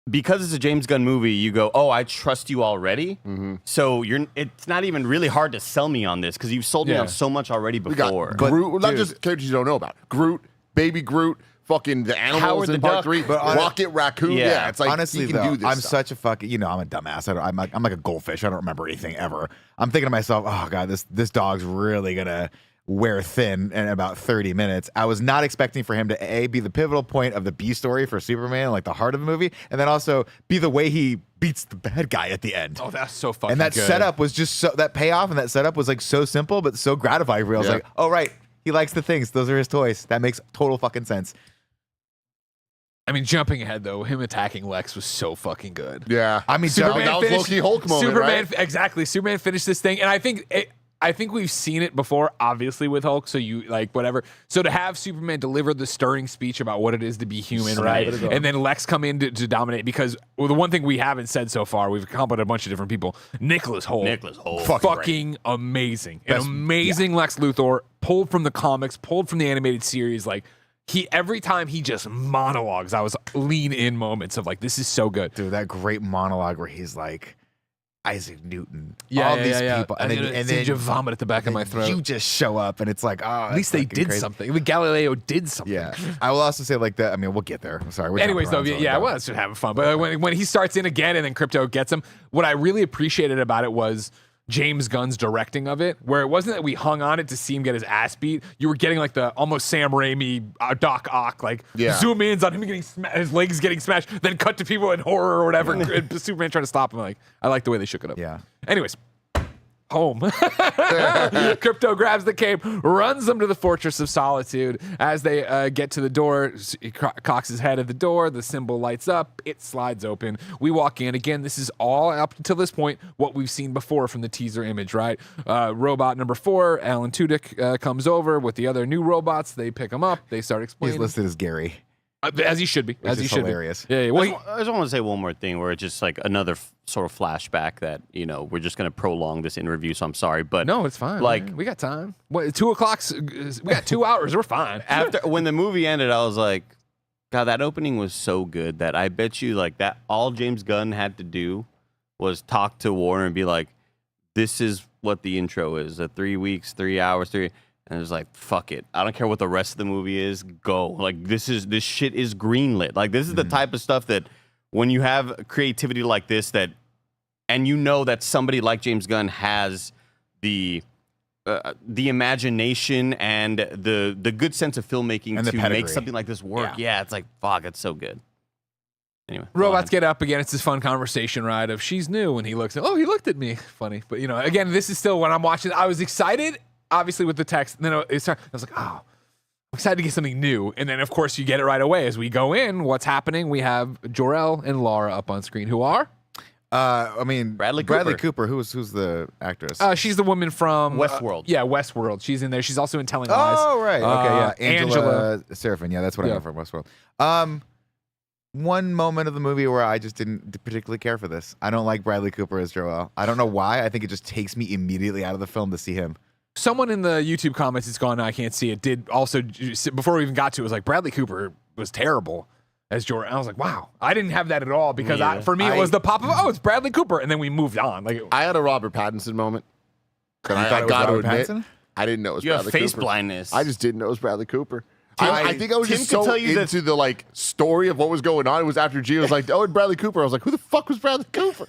Because it's a James Gunn movie, you go, oh, I trust you already. Mm-hmm. So it's not even really hard to sell me on this because you've sold me Yeah. on so much already We got before. Groot, not dude. just characters you don't know about. Groot, Baby Groot, fucking the animals Howard in the Part Duck. 3, But on- Rocket Raccoon. Yeah. Yeah, it's like Honestly, he can though, do this I'm stuff. such a fucking, I'm a dumbass. I'm like a goldfish. I don't remember anything ever. I'm thinking to myself, oh god, this dog's really gonna wear thin in about 30 minutes. I was not expecting for him to be the pivotal point of the B story for Superman, like the heart of the movie, and then also be the way he beats the bad guy at the end. Oh, that's so fucking And that good. setup was just that payoff and that setup was like so simple but so gratifying. I was like, oh right, he likes the things. Those are his toys. That makes total fucking sense. I mean, jumping ahead though, him attacking Lex was so fucking good. Yeah. I mean, Superman that was finished- Loki Hulk moment, Superman, right? exactly. Superman finished this thing, and I think we've seen it before, obviously with Hulk. So you like whatever. So to have Superman deliver the stirring speech about what it is to be human, right? And then Lex come in to dominate because the one thing we haven't said so far, we've complimented a bunch of different people. Nicholas Hoult, fucking amazing, an amazing Lex Luthor, pulled from the comics, pulled from the animated series, like. Every time he just monologues, I was lean in moments of like, this is so good. Dude, that great monologue where he's like, Isaac Newton, Yeah, all yeah, these yeah. people, And then you vomit at the back of my throat. You just show up, and it's like, oh, At least they did something. Galileo did something. Yeah, I will also say like that. I mean, we'll get there. I'm sorry. We're Anyways, though, jumping around, yeah, well, it's just having fun. But when he starts in again and then Crypto gets him, what I really appreciated about it was James Gunn's directing of it, where it wasn't that we hung on it to see him get his ass beat. You were getting like the almost Sam Raimi, Doc Ock, like zoom ins on him getting his legs getting smashed, then cut to people in horror or whatever, and Superman trying to stop him. Like, I like the way they shook it up. Yeah. Anyways. Home. Crypto grabs the cape, runs them to the Fortress of Solitude. As they get to the door, he cocks his head at the door. The symbol lights up. It slides open. We walk in. Again, this is all up until this point what we've seen before from the teaser image, right? Robot number 4, Alan Tudyk, comes over with the other new robots. They pick him up. They start explaining. He's listed as Gary. As he should be. As he should hilarious. be. Yeah. Well, I just want to say one more thing where it's just like another sort of flashback that, we're just going to prolong this in review, so I'm sorry. But no, it's fine. Like, man. We got time. What, 2 o'clock's, we got 2 hours. We're fine. when the movie ended, I was like, God, that opening was so good that I bet you like that all James Gunn had to do was talk to Warner and be like, this is what the intro is. 3 weeks, 3 hours, 3. And it was like, fuck it. I don't care what the rest of the movie is. Go. Like, this shit is greenlit. Like, this is the type of stuff that when you have creativity like this and you know that somebody like James Gunn has the imagination and the good sense of filmmaking And the to pedigree. make something like this work. Yeah, it's like, fuck, it's so good. Anyway. Robots get up again. It's this fun conversation, right? Of she's new, and he looks at, he looked at me. Funny. But, again, this is still when I'm watching. I was excited, obviously, with the text. And then I was like, I'm excited to get something new. And then, of course, you get it right away. As we go in, what's happening? We have Jor-El and Lara up on screen, who are? I mean, Bradley Cooper. Who's the actress? She's the woman from Westworld. Yeah, Westworld. She's in there. She's also in Telling Lies. Oh, right. Okay, yeah. Angela Serafin. Yeah, that's what I know from Westworld. One moment of the movie where I just didn't particularly care for this. I don't like Bradley Cooper as Jor-El. I don't know why. I think it just takes me immediately out of the film to see him. Someone in the YouTube comments, it's gone, I can't see it, did also, before we even got to it, was like, Bradley Cooper was terrible as Jordan. I was like, wow. I didn't have that at all because for me, it was the pop of, it's Bradley Cooper. And then we moved on. Like, I had a Robert Pattinson moment. But You thought it I was got to Robert admit, Pattinson? I didn't know it was You have Bradley face Cooper. blindness. I just didn't know it was Bradley Cooper. I think I was Tim just could so tell you that- into the like story of what was going on. It was after G was like, and Bradley Cooper. I was like, who the fuck was Bradley Cooper?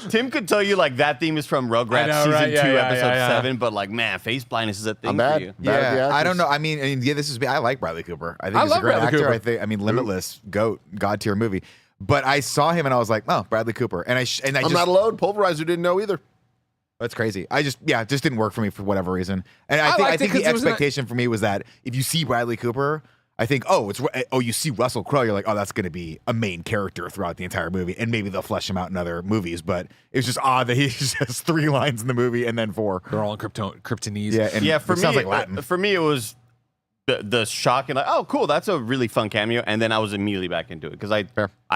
Tim could tell you like that theme is from Rugrats I know, season right? 2, Yeah, episode yeah. 7, but like, man, face blindness is a thing I'm for bad. you. Bad Yeah, I don't actress. know. I mean, this is. I like Bradley Cooper. I think I he's a love great Bradley actor. Cooper. Limitless, GOAT, God tier movie. But I saw him and I was like, oh, Bradley Cooper. And I'm not alone. Pulverizer didn't know either. That's crazy. It just didn't work for me for whatever reason. And I I liked it think 'cause the it was not- expectation for me was that if you see Bradley Cooper, I think, you see Russell Crowe, you're like, oh, that's going to be a main character throughout the entire movie, and maybe they'll flesh him out in other movies. But it was just odd that he just has 3 lines in the movie and then 4. they're all in Kryptonese. Yeah, and Yeah, for it me, sounds like Latin. for me, it was the shock and like, oh, cool, that's a really fun cameo, and then I was immediately back into it because I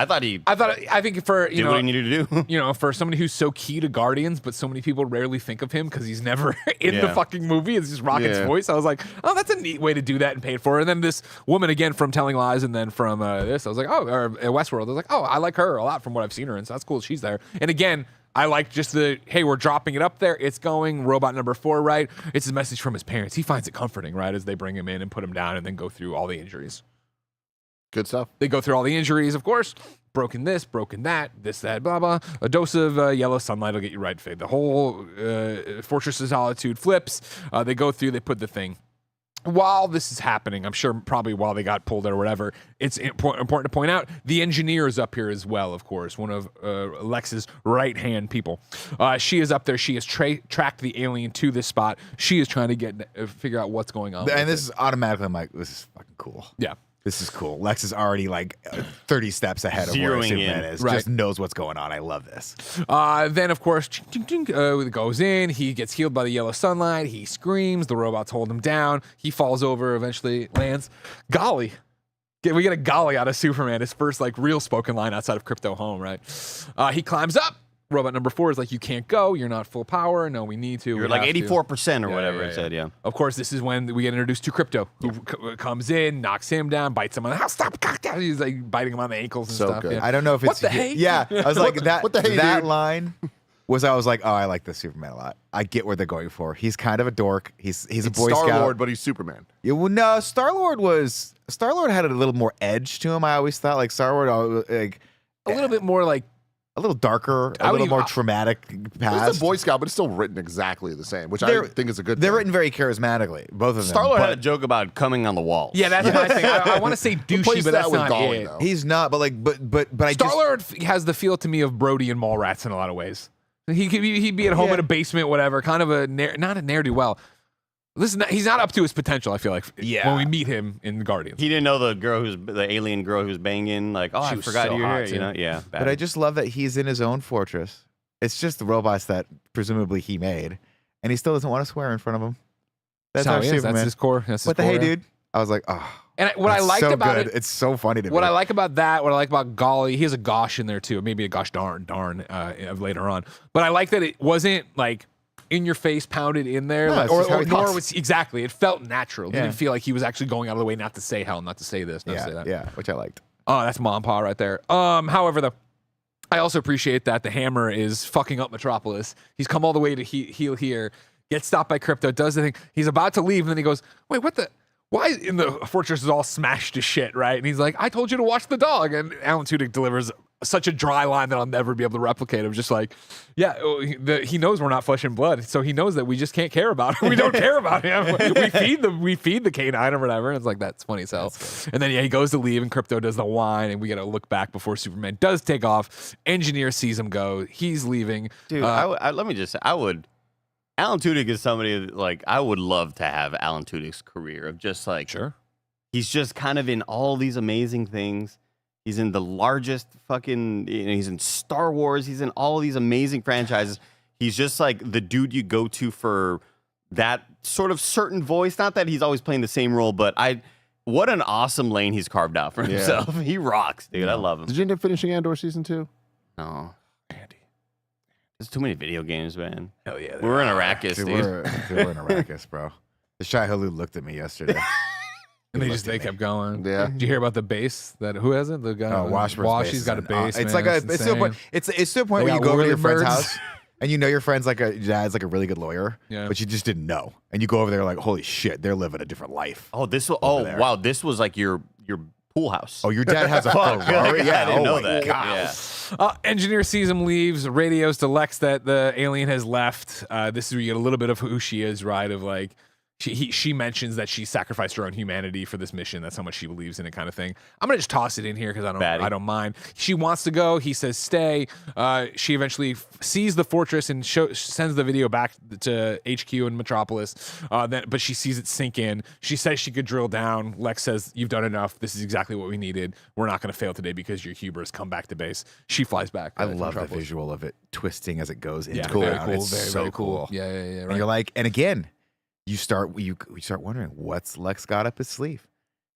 thought he I think for, did what he needed to do. For somebody who's so key to Guardians, but so many people rarely think of him because he's never in the Yeah. fucking movie. It's just Rocket's Yeah. voice. I was like, oh, that's a neat way to do that and pay it for. And then this woman again from Telling Lies, and then from this, I was like, or Westworld. I was like, oh, I like her a lot from what I've seen her in. So that's cool. She's there. And again, I like just hey, we're dropping it up there. It's going. Robot number 4, right? It's a message from his parents. He finds it comforting, right, as they bring him in and put him down and then go through all the injuries. Good stuff. They go through all the injuries, of course. Broken this, broken that, this, that, blah, blah. A dose of yellow sunlight will get you right fit. The whole Fortress of Solitude flips. They go through, they put the thing. While this is happening, I'm sure probably while they got pulled or whatever, it's important to point out the engineer is up here as well, of course, one of Lex's right-hand people. She is up there. She has tracked the alien to this spot. She is trying to figure out what's going on. And this is automatically, I'm like, this is fucking cool. Yeah. This is cool. Lex is already like 30 steps ahead of where Zeroing Superman in. is. Right. Just knows what's going on. I love this. Then, of course, goes in. He gets healed by the yellow sunlight. He screams. The robots hold him down. He falls over, eventually lands. Golly. We get a golly out of Superman. His first like real spoken line outside of Crypto Home, right? He climbs up. Robot number 4 is like, you can't go. You're not full power. No, we need to. You're We like have to. 84% or Yeah, whatever yeah, it said, yeah. Of course, this is when we get introduced to Crypto, who comes in, knocks him down, bites him on the house. Stop! He's like biting him on the ankles and So stuff. good. Yeah. I don't know if What it's the hey? Yeah, I was like that. what the hey, that dude? line was I was like, oh, I like this Superman a lot. I get what they're going for. He's kind of a dork. He's a Boy Scout. Star-Lord, but he's Superman. Yeah, well, no, Star-Lord had a little more edge to him. I always thought like Star-Lord, like A little bit more like a little darker, I a would little even- more traumatic It's past. a Boy Scout, but it's still written exactly the same, which I They're- think is a good They're thing. written very charismatically, both of them. Star-Lord but had a joke about coming on the wall. yeah, that's my thing. I want to say douchey, Replace but that that's with not Golly, it. though. He's not, but like, but I just Star-Lord has the feel to me of Brody and Mallrats in a lot of ways. He'd be at home Yeah. in a basement, whatever, kind of not a ne'er-do-well. Listen, he's not up to his potential, I feel like, Yeah. when we meet him in Guardians. He didn't know the alien girl who's banging. Like, oh, She I was forgot so you're hot, here. too. You know, yeah. But I just love that he's in his own fortress. It's just the robots that presumably he made, and he still doesn't want to swear in front of them. That's how our he is. Superman. That's his core. That's his What the hey, core. dude? I was like, oh. And what I that's liked so about good. it, It's so funny to me. what I like about that, what I like about Golly, he has a gosh in there too, maybe a gosh darn later on. But I like that it wasn't like in your face, pounded in there, No, like, it's just how he nor talks. was exactly. It felt natural. It Yeah. didn't feel like he was actually going out of the way not to say hell, not to say this, not to say that. yeah, which I liked. Oh, that's mom and pa right there. However, though, I also appreciate that the Hammer is fucking up Metropolis. He's come all the way to heal here, gets stopped by Crypto, does the thing. He's about to leave, and then he goes, "Wait, what the? Why in the fortress is all smashed to shit?" Right? And he's like, "I told you to watch the dog." And Alan Tudyk delivers such a dry line that I'll never be able to replicate. I'm just like, yeah, he knows we're not flesh and blood, so he knows that we just can't care about him. We don't care about him. We feed the canine or whatever. And it's like, that's funny as hell. And then yeah, he goes to leave, and Crypto does the whine, and we got to look back before Superman does take off. Engineer sees him go. He's leaving. Dude, let me just say, Alan Tudyk is somebody that, like, I would love to have Alan Tudyk's career of just like, Sure. he's just kind of in all these amazing things. He's in the largest fucking, he's in Star Wars. He's in all these amazing franchises. He's just like the dude you go to for that sort of certain voice. Not that he's always playing the same role, but what an awesome lane he's carved out for himself. He rocks, dude. I love him. Did you end up finishing Andor season 2? No. There's too many video games, man. Hell yeah. We're in Arrakis, Dude, dude. we're in Arrakis, bro. The Shai Hulud looked at me yesterday. And they kept going. Yeah. Did you hear about the base? Who has it? The guy. Oh, Washburn's base He's is got a an- base. It's man. like It's it's to a point. insane. It's to a point They where you got go over to your friend's whirly birds. house and you know your friend's like dad's like a really good lawyer, Yeah. but you just didn't know, and you go over there like, holy shit, they're living a different life. Oh, there. wow. This was like your pool house. Oh, your dad has a Fuck, Ferrari. I Yeah, didn't know my that. God. Yeah. Engineer sees him, leaves, radios to Lex that the alien has left. This is where you get a little bit of who she is, right? Of like, she mentions that she sacrificed her own humanity for this mission. That's how much she believes in it, kind of thing. I'm gonna just toss it in here because Batty. I don't mind. She wants to go. He says stay. She eventually sees the fortress and sends the video back to HQ in Metropolis. But she sees it sink in. She says she could drill down. Lex says, "You've done enough. This is exactly what we needed. We're not gonna fail today because your hubris. Come back to base." She flies back. I to love the Metropolis. visual of it twisting as it goes into Yeah, the very ground. cool. It's Very, so very cool. cool. Yeah. And Right. you're like, and again, you start wondering what's Lex got up his sleeve.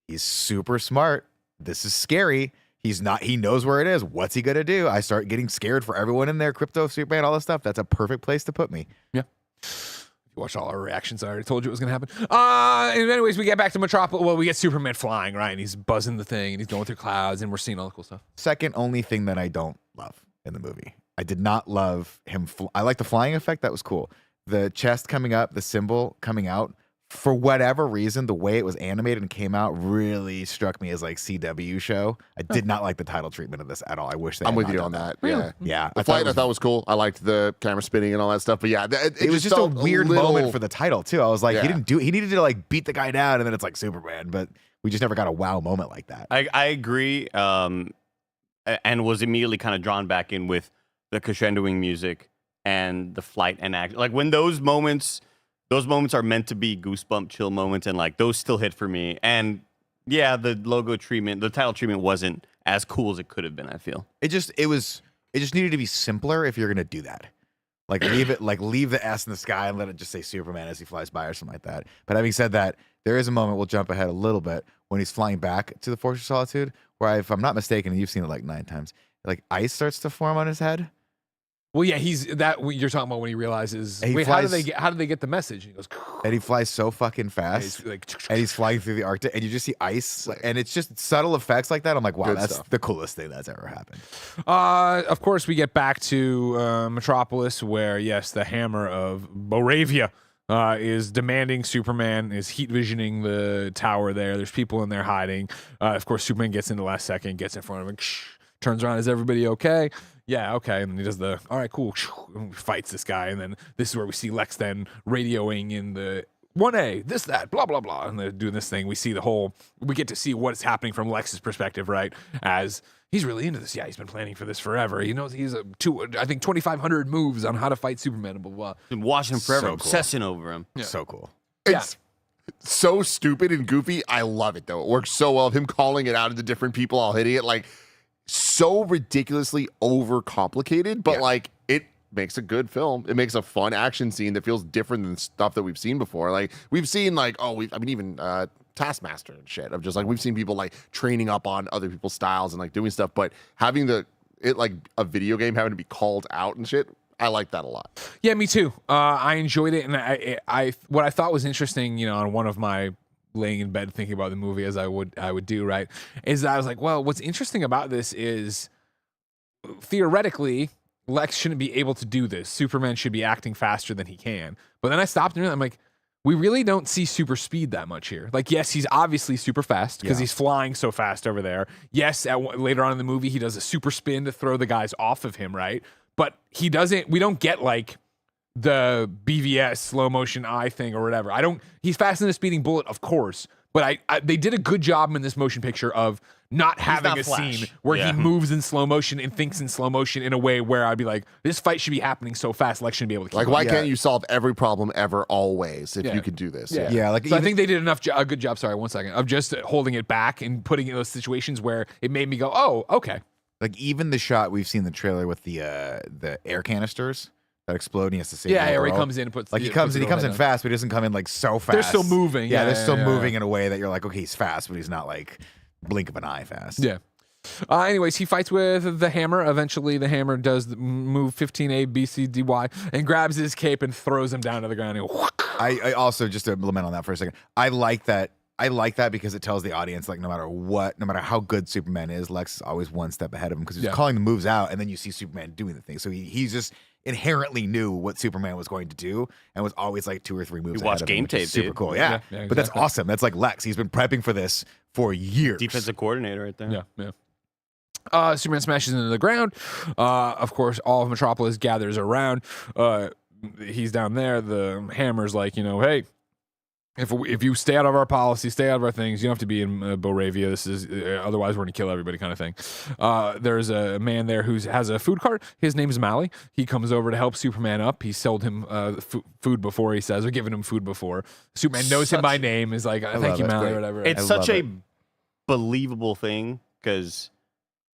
He's super smart. This is scary. He knows where it is. What's he gonna do? I start getting scared for everyone in there, Crypto, Superman, all this stuff. That's a perfect place to put me. Yeah. If you watch all our reactions, I already told you it was going to happen. And anyways, we get back to Metropolis. Well, we get Superman flying, right? And he's buzzing the thing, and he's going through clouds, and we're seeing all the cool stuff. Second only thing that I don't love in the movie. I did not love him. I like the flying effect. That was cool. The chest coming up, the symbol coming out, for whatever reason, the way it was animated and came out really struck me as like CW show. I did not like the title treatment of this at all. I wish they I'm had with not you done on that. Really? Yeah. Yeah, The flight I thought was cool. I liked the camera spinning and all that stuff. But yeah, it was just a felt weird little- moment for the title too. I was like, Yeah. he needed to like beat the guy down, and then it's like Superman, but we just never got a wow moment like that. I agree, and was immediately kind of drawn back in with the crescendoing music and the flight and act. Like when those moments are meant to be goosebump chill moments, and like those still hit for me. And yeah, the logo treatment, the title treatment wasn't as cool as it could have been, I feel. It just needed to be simpler if you're gonna do that. Like leave the S in the sky and let it just say Superman as he flies by or something like that. But having said that, there is a moment, we'll jump ahead a little bit, when he's flying back to the Fortress of Solitude, where if I'm not mistaken, and you've seen it like 9 times, like ice starts to form on his head. Well, yeah, you're talking about when he realizes. He Wait, flies- how do they get the message? And he goes. And he flies so fucking fast. He's like, And he's flying through the Arctic, and you just see ice, and it's just subtle effects like that. I'm like, wow, Good that's stuff. the coolest thing that's ever happened. Of course, we get back to Metropolis, where yes, the Hammer of Boravia is demanding Superman, is heat visioning the tower there. There's people in there hiding. Of course, Superman gets in the last second, gets in front of him, turns around, is everybody okay? Yeah, okay. And then he does the, all right, cool, and fights this guy. And then this is where we see Lex then radioing in the 1A, this, that, blah, blah, blah. And they're doing this thing. We get to see what's happening from Lex's perspective, right? As he's really into this. Yeah, he's been planning for this forever. He knows he's 2,500 moves on how to fight Superman, blah, blah, blah. Been watching him forever, So cool. obsessing over him. So cool. It's so stupid and goofy. I love it though. It works so well. Him calling it out into different people, all hitting it, like so ridiculously overcomplicated, but like it makes a good film. It makes a fun action scene that feels different than stuff that we've seen before. Like we've seen like even Taskmaster and shit of just like we've seen people like training up on other people's styles and like doing stuff, but having like a video game having to be called out and shit, I like that a lot. Yeah, me too. I enjoyed it, and I what I thought was interesting, on one of my laying in bed thinking about the movie as I would do, right, is that I was like, well, what's interesting about this is theoretically Lex shouldn't be able to do this. Superman should be acting faster than he can. But then I stopped and I'm like, we really don't see super speed that much here. Like, yes, he's obviously super fast because he's flying so fast over there. Yes, later on in the movie, he does a super spin to throw the guys off of him, right? But we don't get like the BVS slow motion eye thing or whatever. He's faster than a speeding bullet, of course. But they did a good job in this motion picture of not having not a Flash. scene where Yeah. he moves in slow motion and thinks in slow motion in a way where I'd be like, this fight should be happening so fast, Lex shouldn't be able to keep Like up. why can't you solve every problem ever always if Yeah. you could do this? Yeah, like So I think they did a good job. Sorry, 1 second, of just holding it back and putting it in those situations where it made me go, oh, okay. like even the shot we've seen in the trailer with the air canisters that explode and he has to save the Where he girl. comes in and puts Like he comes in fast, but he doesn't come in like so fast. They're still moving. Yeah, they're Yeah, still yeah, moving in a way that you're like, okay, he's fast, but he's not like blink of an eye fast. Yeah. Anyways, he fights with the hammer. Eventually, the hammer does the move 15A, B, C, D, Y, and grabs his cape and throws him down to the ground. And I also, just to lament on that for a second, I like that because it tells the audience, like, no matter how good Superman is, Lex is always one step ahead of him because he's calling the moves out, and then you see Superman doing the thing. So he's just inherently knew what Superman was going to do and was always like 2 or 3 moves You ahead watch of him, game which is tape, super dude. cool. Yeah, But that's exactly. awesome. That's like Lex. He's been prepping for this for years. Defensive coordinator right there. Yeah. Superman smashes into the ground. Of course, all of Metropolis gathers around. He's down there. The hammer's like, hey, if you stay out of our policy, stay out of our things, you don't have to be in Boravia. This is otherwise we're gonna kill everybody, kind of thing. There's a man there who has a food cart. His name is Mally. He comes over to help Superman up. He sold him food before. He says, or given him food before. Superman knows him by name. Is like, thank love you, it. Mally, or Great. whatever. It's I such love a it. believable thing because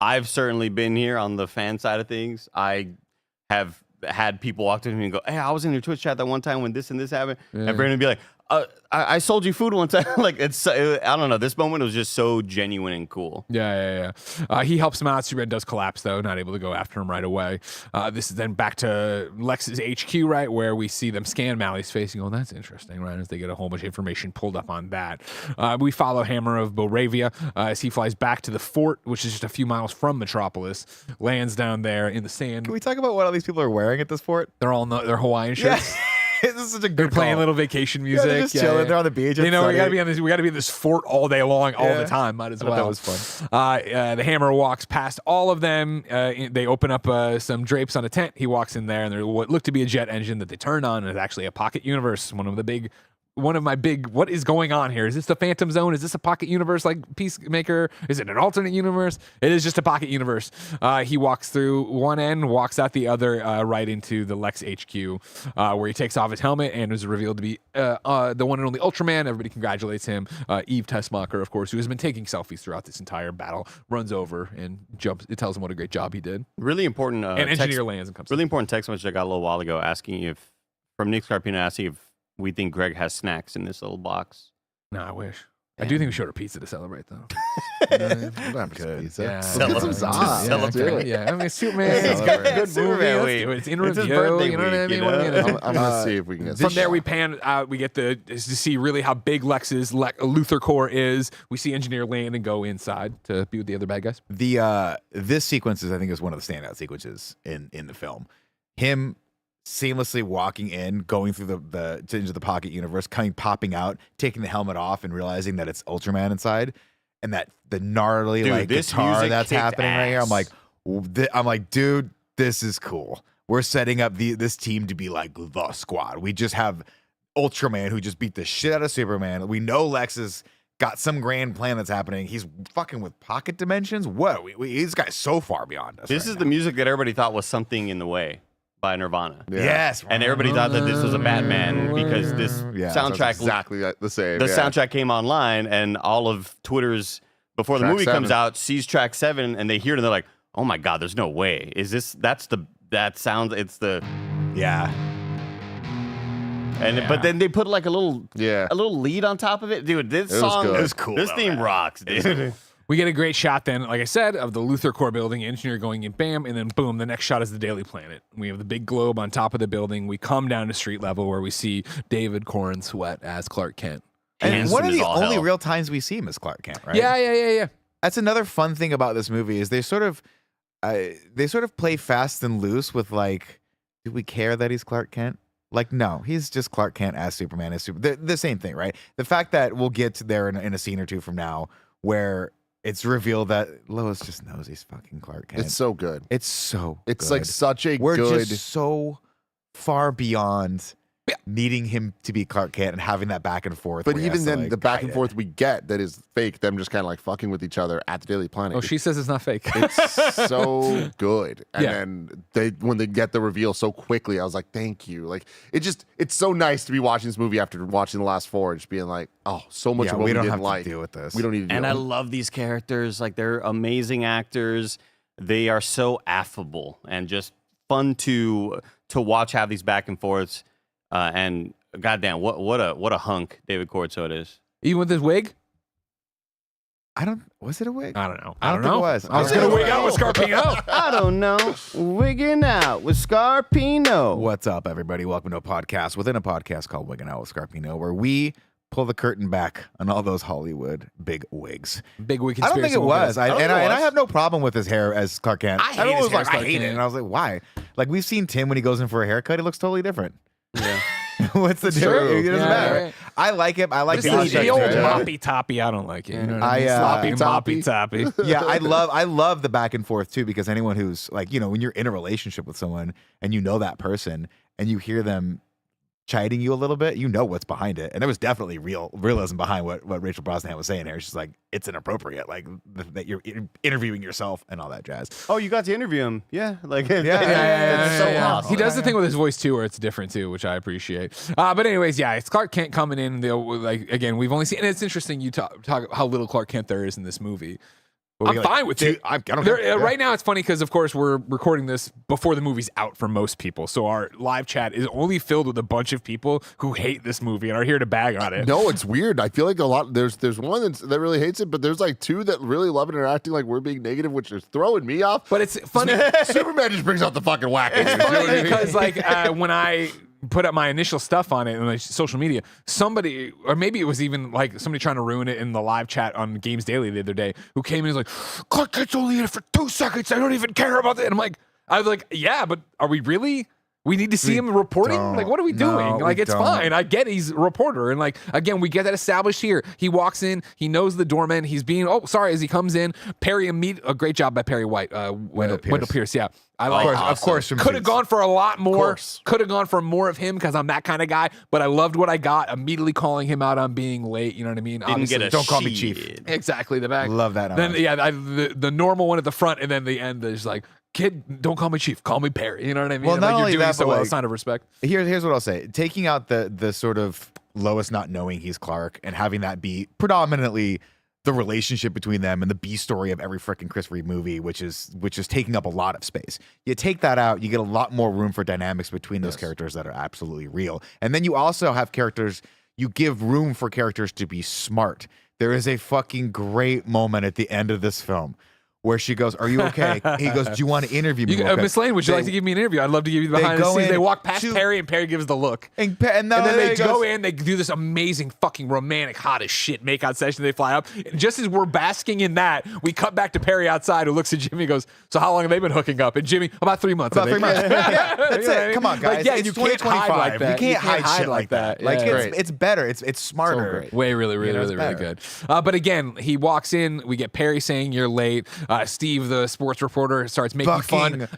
I've certainly been here on the fan side of things. I have had people walk to me and go, hey, I was in your Twitch chat that one time when this and this happened. And Brandon would be like, I sold you food one time. Like, I don't know. This moment was just so genuine and cool. Yeah. He helps him out. Superman does collapse, though, not able to go after him right away. This is then back to Lex's HQ, right, where we see them scan Mally's face and go, that's interesting, right, as they get a whole bunch of information pulled up on that. We follow Hammer of Boravia as he flies back to the fort, which is just a few miles from Metropolis, lands down there in the sand. Can we talk about what all these people are wearing at this fort? They're Hawaiian shirts. This is such a They're good playing call. little vacation Yeah, music. they're just chilling. They're on the beach. You know, we It's gotta sunny. be on this. We gotta be in this fort all day long, all the time. Might as I thought well. that was fun. The Hammer walks past all of them. They open up some drapes on a tent. He walks in there, and there's what looked to be a jet engine that they turn on, and it's actually a pocket universe. One of my big, what is going on here? Is this the Phantom Zone? Is this a pocket universe like Peacemaker? Is it an alternate universe? It is just a pocket universe. He walks through one end, walks out the other, right into the Lex HQ, where he takes off his helmet and is revealed to be the one and only Ultraman. Everybody congratulates him. Eve Tessmacher, of course, who has been taking selfies throughout this entire battle, runs over and jumps. It tells him what a great job he did. Really important. And Engineer lands and comes. Really important text message I got a little while ago asking if, from Nick Scarpino, asking if we think Greg has snacks in this little box. No, I wish. I do think we showed her pizza to celebrate, though. Good. Yeah. Let's get some Celebrate. Zod. Celebrate. Yeah, I mean, Superman. It's Celebrate. got a good Superman movie. Let's week. do it. It's in It's his review. birthday You know what I week, mean? you What are we know? gonna do? I'm gonna see if we can get From some there, we shot. pan. We get to see really how big Lex's Luthor core is. We see Engineer land and go inside to be with the other bad guys. This sequence is, I think, is one of the standout sequences in the film. Him seamlessly walking in, going through into the pocket universe, popping out, taking the helmet off, and realizing that it's Ultraman inside, and that the gnarly Dude, like this guitar music that's kicked happening right here. I'm like, dude, this is cool. We're setting up this team to be like the squad. We just have Ultraman who just beat the shit out of Superman. We know Lex has got some grand plan that's happening. He's fucking with pocket dimensions. Whoa, this guy's so far beyond us. This is the music that everybody thought was Something in the Way by Nirvana. Yeah. Yes, And everybody thought that this was a Batman because this Yeah, That's soundtrack exactly the same. the yeah. soundtrack came online and all of Twitter's before the Track movie comes 7. out sees track 7 and they hear it and they're like, oh my god, there's no way. Is this that sounds it's the Yeah. and but then they put like a little lead on top of it. Dude, this was song good. It's cool, This though, theme man. rocks, dude. We get a great shot then, like I said, of the Luthor core building, Engineer going in, bam, and then boom, the next shot is the Daily Planet. We have the big globe on top of the building. We come down to street level where we see David Corn Sweat as Clark Kent. And Handsome one of as the all only hell. real times we see him is Clark Kent, right? Yeah. That's another fun thing about this movie is they sort of play fast and loose with like, do we care that he's Clark Kent? Like, no, he's just Clark Kent as Superman as the same thing, right? The fact that we'll get to there in a scene or two from now where it's revealed that Lois just knows he's fucking Clark Kent. It's so good. It's so It's good. like such a We're good. just so far beyond needing him to be Clark Kent and having that back and forth. But where he even has to, then, like, the back and hide forth it. we get that is fake. Them just kind of like fucking with each other at the Daily Planet. Oh, she says it's not fake. It's so good. And Yeah. then when they get the reveal so quickly, I was like, thank you. Like it's so nice to be watching this movie after watching the last four and just being like, oh, so much Yeah, of what we we don't didn't have like. to deal with this. We don't need to deal And I with it. love these characters. Like they're amazing actors. They are so affable and just fun to watch have these back and forths. And goddamn, what a hunk David Cornswet is. Even with his wig? Was it a wig? I don't know. I don't think it was. I was I going to don't wig out with Scarpino. I don't know. Wigging out with Scarpino. What's up, everybody? Welcome to a podcast within a podcast called Wiggin' Out with Scarpino, where we pull the curtain back on all those Hollywood big wigs. Big wig I don't think conspiracy it one, guys. was. don't think it I was. have no problem with his hair as Clark Kent. I hate Everyone his was hair like, as Clark I hate it. Kent. And I was like, why? Like, we've seen Tim when he goes in for a haircut. He looks totally different. Yeah. What's the It's difference? true. It doesn't Yeah, matter. right. I like him. I like Just the the old aesthetic. moppy toppy, I don't like it. You know what I mean? I, Sloppy moppy toppy. Yeah, I love the back and forth too, because anyone who's like, when you're in a relationship with someone and you know that person and you hear them chiding you a little bit, you know what's behind it. And there was definitely realism behind what Rachel Brosnahan was saying here. She's like, it's inappropriate, like that you're interviewing yourself and all that jazz. Oh, you got to interview him. Yeah. Like, Yeah, it's so yeah. awesome. He does the thing with his voice too, where it's different too, which I appreciate. But anyways, yeah, it's Clark Kent coming in. Like again, we've only seen, and it's interesting you talk how little Clark Kent there is in this movie. Well, I'm fine with it. I don't There- care. Right now, it's funny because, of course, we're recording this before the movie's out for most people. So our live chat is only filled with a bunch of people who hate this movie and are here to bag on it. No, it's weird. I feel like a lot. There's one that really hates it, but there's like two that really love it and are acting like we're being negative, which is throwing me off. But it's funny. Superman just brings out the fucking whack. in you, It's you know what I funny mean? because, like, when I put up my initial stuff on it on like social media, somebody, or maybe it was even like somebody trying to ruin it in the live chat on Games Daily the other day, who came in and was like, Clark Kent's only in it for 2 seconds. I don't even care about it. And I was like, yeah, but are we really? We need to see him reporting. don't. Like, what are we No, doing? we Like, it's don't. fine. I get he's a reporter. And, like, again, we get that established here. He walks in. He knows the doorman. He's being, as he comes in, Perry a great job by Perry White. Wendell Pierce, yeah. I like Of course. Could have gone for a lot more. course. Could have gone for more of him because I'm that kind of guy. But I loved what I got. Immediately calling him out on being late. You know what I mean? Didn't get a don't call me shit. chief. Exactly. The back. Love that. Then the normal one at the front, and then the end is like, kid, don't call me chief. Call me Perry. You know what I mean? Well, And, not like, only you're doing that, so but, well. like, Sign of respect. Here's what I'll say. Taking out the sort of Lois not knowing he's Clark and having that be predominantly the relationship between them and the B story of every freaking Chris Reeve movie, which is taking up a lot of space. You take that out, you get a lot more room for dynamics between those characters that are absolutely real. And then you also have characters, you give room for characters to be smart. There is a fucking great moment at the end of this film where she goes, "Are you okay?" He goes, "Do you want to interview me?" real quick?" Miss Lane, would you like to give me an interview? I'd love to give you the behind the go scenes. in They walk past to- Perry, and Perry gives the look. And And then they goes- go in, they do this amazing, fucking romantic, hot as shit makeout session. They fly up. And just as we're basking in that, we cut back to Perry outside who looks at Jimmy and goes, "So how long have they been hooking up?" And Jimmy, about 3 months. About I 3 think. months. Yeah, that's You know what I it. mean? Come on, guys. Like, yeah, it's you can't hide 2025. like that. You can't hide shit like that. Like Yeah. it's better. It's smarter. great. Way, really, really, know, it's really, really better. good. But again, he walks in. We get Perry saying, "You're late." Steve, the sports reporter, starts making Fucking fun.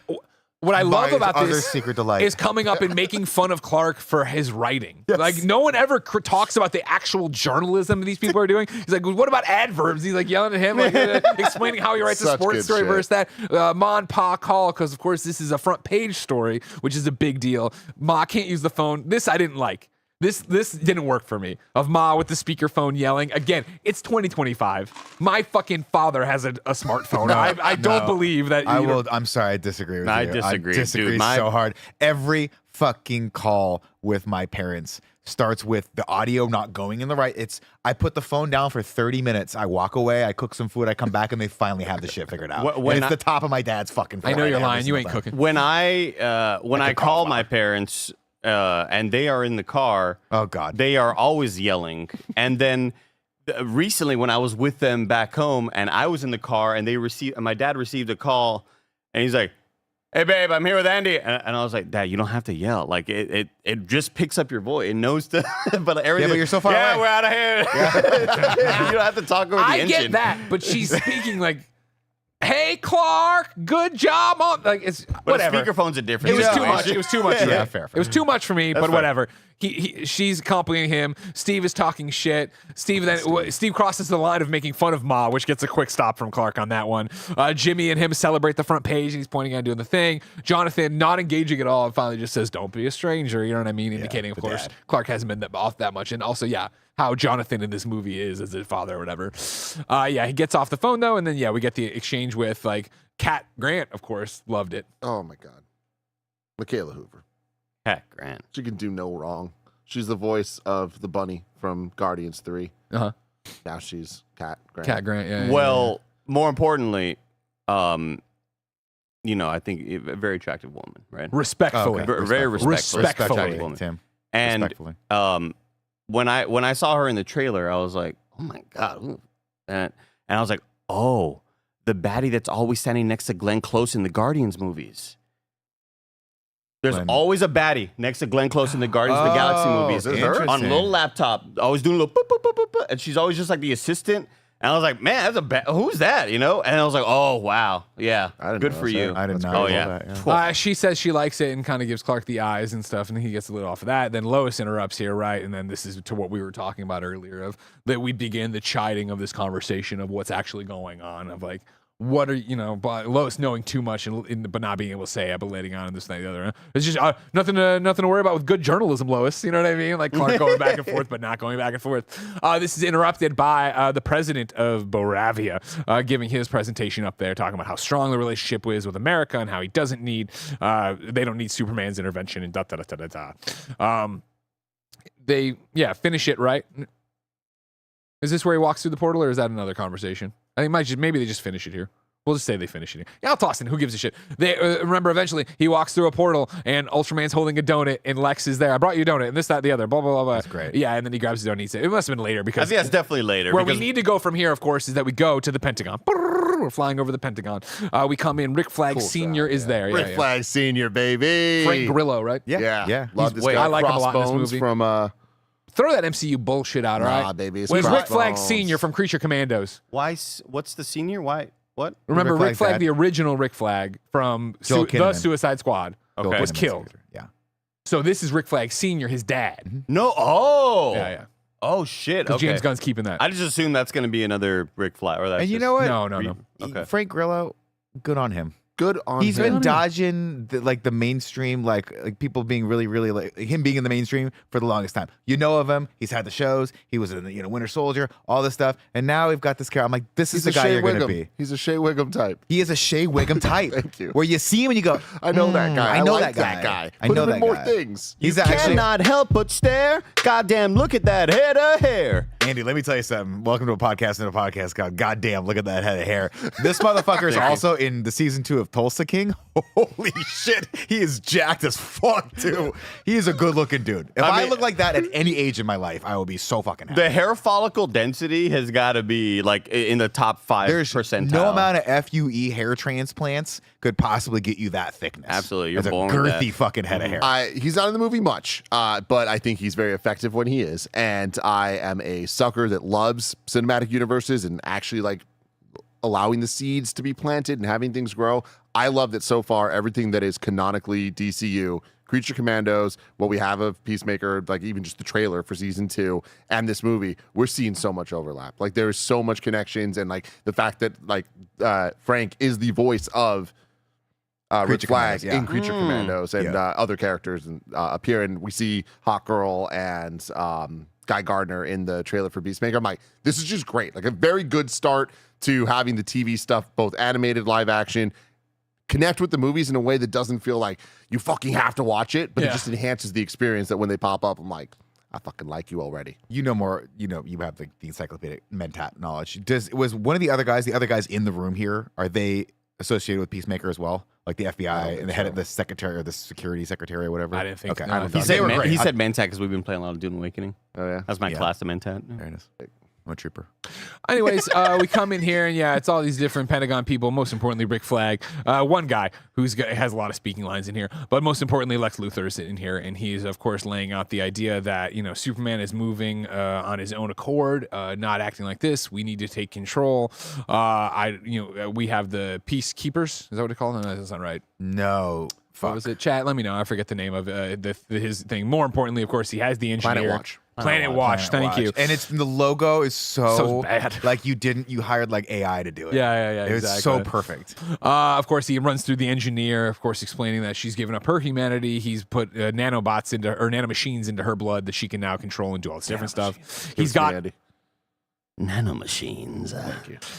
What I love my about other this secret delight. is coming up and making fun of Clark for his writing. Like, no one ever talks about the actual journalism these people are doing. He's like, "What about adverbs?" He's like yelling at him, like, explaining how he writes a Such sports good story shit. versus that. Ma and Pa call because, of course, this is a front page story, which is a big deal. Ma can't use the phone. This I didn't like. This didn't work for me. Of Ma with the speakerphone yelling. Again, it's 2025. My fucking father has a smartphone. I don't believe that. I will. I'm sorry. I disagree with you. I disagree, dude. disagree so hard. Every fucking call with my parents starts with the audio not going in the right. I put the phone down for 30 minutes. I walk away. I cook some food. I come back and they finally have the shit figured out. When And it's I- the top of my dad's fucking phone. I know you're every lying. You ain't single time. cooking. When I the call call my parents and they are in the car, Oh, God. they are always yelling. And then recently, when I was with them back home, and I was in the car, and my dad received a call, and he's like, "Hey, babe, I'm here with Andy," and I was like, "Dad, you don't have to yell. Like it just picks up your voice. It knows to." But everything. but you're so far Yeah, away. we're out of here. You don't have to talk over the I engine. get that, but she's speaking like, "Hey, Clark, good job on." Like, it's But whatever. a speakerphone's a different It was too situation. much. It was too much. for me. Yeah, fair. It was too much for me, but fair. whatever. She's complimenting him. Steve is talking shit. Steve crosses the line of making fun of Ma, which gets a quick stop from Clark on that one. Jimmy and him celebrate the front page. He's pointing out doing the thing. Jonathan not engaging at all and finally just says, "Don't be a stranger." You know what I mean? Indicating, of the course, dad. Clark hasn't been off that much, and also, yeah, how Jonathan in this movie is as his father or whatever. He gets off the phone though, and then we get the exchange with like Cat Grant. Of course, loved it. Oh my God, Michaela Hoover. Heck, Grant. She can do no wrong. She's the voice of the bunny from Guardians 3. Uh-huh. Now she's Cat Grant. Cat Grant. Yeah. Well, more importantly, I think a very attractive woman, right? Respectfully. Okay. Very respectful, Respectfully. attractive woman. Tim. And Respectfully. when I saw her in the trailer, I was like, "Oh my God!" Ooh. And I was like, "Oh, the baddie that's always standing next to Glenn Close in the Guardians movies." There's Glenn- always a baddie next to Glenn Close in the Guardians of the Galaxy Oh, movies. is it her? On a interesting. little laptop, always doing a little boop, boop, boop, boop, boop, and she's always just like the assistant. And I was like, "Man, that's who's that?" And I was like, "Oh wow, yeah, I didn't good know for that. you." I did That's not Oh know yeah. that, yeah. She says she likes it and kind of gives Clark the eyes and stuff, and then he gets a little off of that. Then Lois interrupts here, right? And then this is to what we were talking about earlier of that we begin the chiding of this conversation of what's actually going on of like, what are but Lois knowing too much but not being able to say it, but letting on and this and that, the other. It's just nothing to worry about with good journalism, Lois. You know what I mean? Like Clark going back and forth, but not going back and forth. This is interrupted by the president of Boravia giving his presentation up there, talking about how strong the relationship is with America and how he doesn't need, they don't need Superman's intervention and da da da da da da. They finish it right. Is this where he walks through the portal, or is that another conversation? I think maybe they just finish it here. We'll just say they finish it here. Yeah, I'll toss in. Who gives a shit? They remember eventually he walks through a portal and Ultraman's holding a donut and Lex is there. I brought you a donut and this, that, the other. Blah blah blah blah. That's great. Yeah, and then he grabs the donut and eats it. It must have been later I because think that's definitely later. where we because need to go from here, of course, is that we go to the Pentagon. we're flying over the Pentagon. We come in. Rick Flag Cool Sr. shot, is there. Yeah, Rick yeah. Flag Senior, baby. Frank Grillo, right? Yeah. Love this wait, guy. I like him a lot in this Crossbones movie. from Throw that MCU bullshit out, all right? Nah, baby, it's Where's Rick Flag Crossbones. Sr. from Creature Commandos? What's the senior? Why? What? Remember Rick Rick Flag, Flag, the original Rick Flag from Joel the Kinnaman. Suicide Squad, Okay. was killed. Yeah. So this is Rick Flag Sr., his dad. No. Oh. Yeah. Oh shit. Because Okay. James Gunn's keeping that. I just assume that's going to be another Rick Flag. Or that's And you just- know what? No. Okay. Frank Grillo, good on him. Good on He's him. been dodging the mainstream, like people being really, really like him being in the mainstream for the longest time. You know of him. He's had the shows. He was in the Winter Soldier, all this stuff, and now we've got this character. I'm like, this is He's the a guy Shea you're going to Wiggum. be. He's a Shea Wiggum type. He is a Shea Wiggum type. Thank you. Where you see him and you go, I know that guy. I know like that guy. I Put know him in that more guy. things. He's You actually cannot help but stare. Goddamn, look at that head of hair. Andy, let me tell you something. Welcome to a podcast called Goddamn, Look at That Head of Hair. This motherfucker is also in the season 2 of Tulsa King. Holy shit. He is jacked as fuck, too. He is a good looking dude. If I mean- look like that at any age in my life, I will be so fucking happy. The hair follicle density has got to be like in the top 5 There's percentile. no amount of FUE hair transplants could possibly get you that thickness. Absolutely, you're It's a born with that. girthy fucking head of hair. He's not in the movie much, but I think he's very effective when he is. And I am a sucker that loves cinematic universes and actually like allowing the seeds to be planted and having things grow. I love that so far everything that is canonically DCU, Creature Commandos, what we have of Peacemaker, like even just the trailer for season 2 and this movie, we're seeing so much overlap. Like there is so much connections, and like the fact that like Frank is the voice of Rick Creature Flag Commandos, yeah. in Creature Commandos, and other characters and appear, and we see Hawk Girl and Guy Gardner in the trailer for Peacemaker. I'm like, this is just great. Like a very good start to having the TV stuff, both animated, live action, connect with the movies in a way that doesn't feel like you fucking have to watch it, but it just enhances the experience that when they pop up, I'm like, I fucking like you already. You know more. You have the encyclopedic mentat knowledge. Was one of the other guys in the room here? Are they associated with Peacemaker as well? Like the FBI and the head of the secretary or the security secretary or whatever? I didn't think Okay. no, I He thought said, They were great. he said Mentat because we've been playing a lot of Dune Awakening. Oh yeah. That's my Yeah. class of Mentat. There it is. I'm a trooper. Anyways, we come in here and it's all these different Pentagon people. Most importantly, Rick Flag. One guy has a lot of speaking lines in here, but most importantly, Lex Luthor is in here, and he's of course laying out the idea that Superman is moving on his own accord, not acting like this. We need to take control. We have the peacekeepers. Is that what they call them? No, that's not right. No. What was it? Chat. Let me know. I forget the name of his thing. More importantly, of course, he has the engineer. Planet Watch. Planet Watch. Thank you. And the logo is So bad. Like you hired like AI to do it. Yeah. It was exactly. so perfect. Of course, he runs through the engineer, of course, explaining that she's given up her humanity. He's put nanomachines into her blood that she can now control and do all this different stuff. He's got Nanomachines.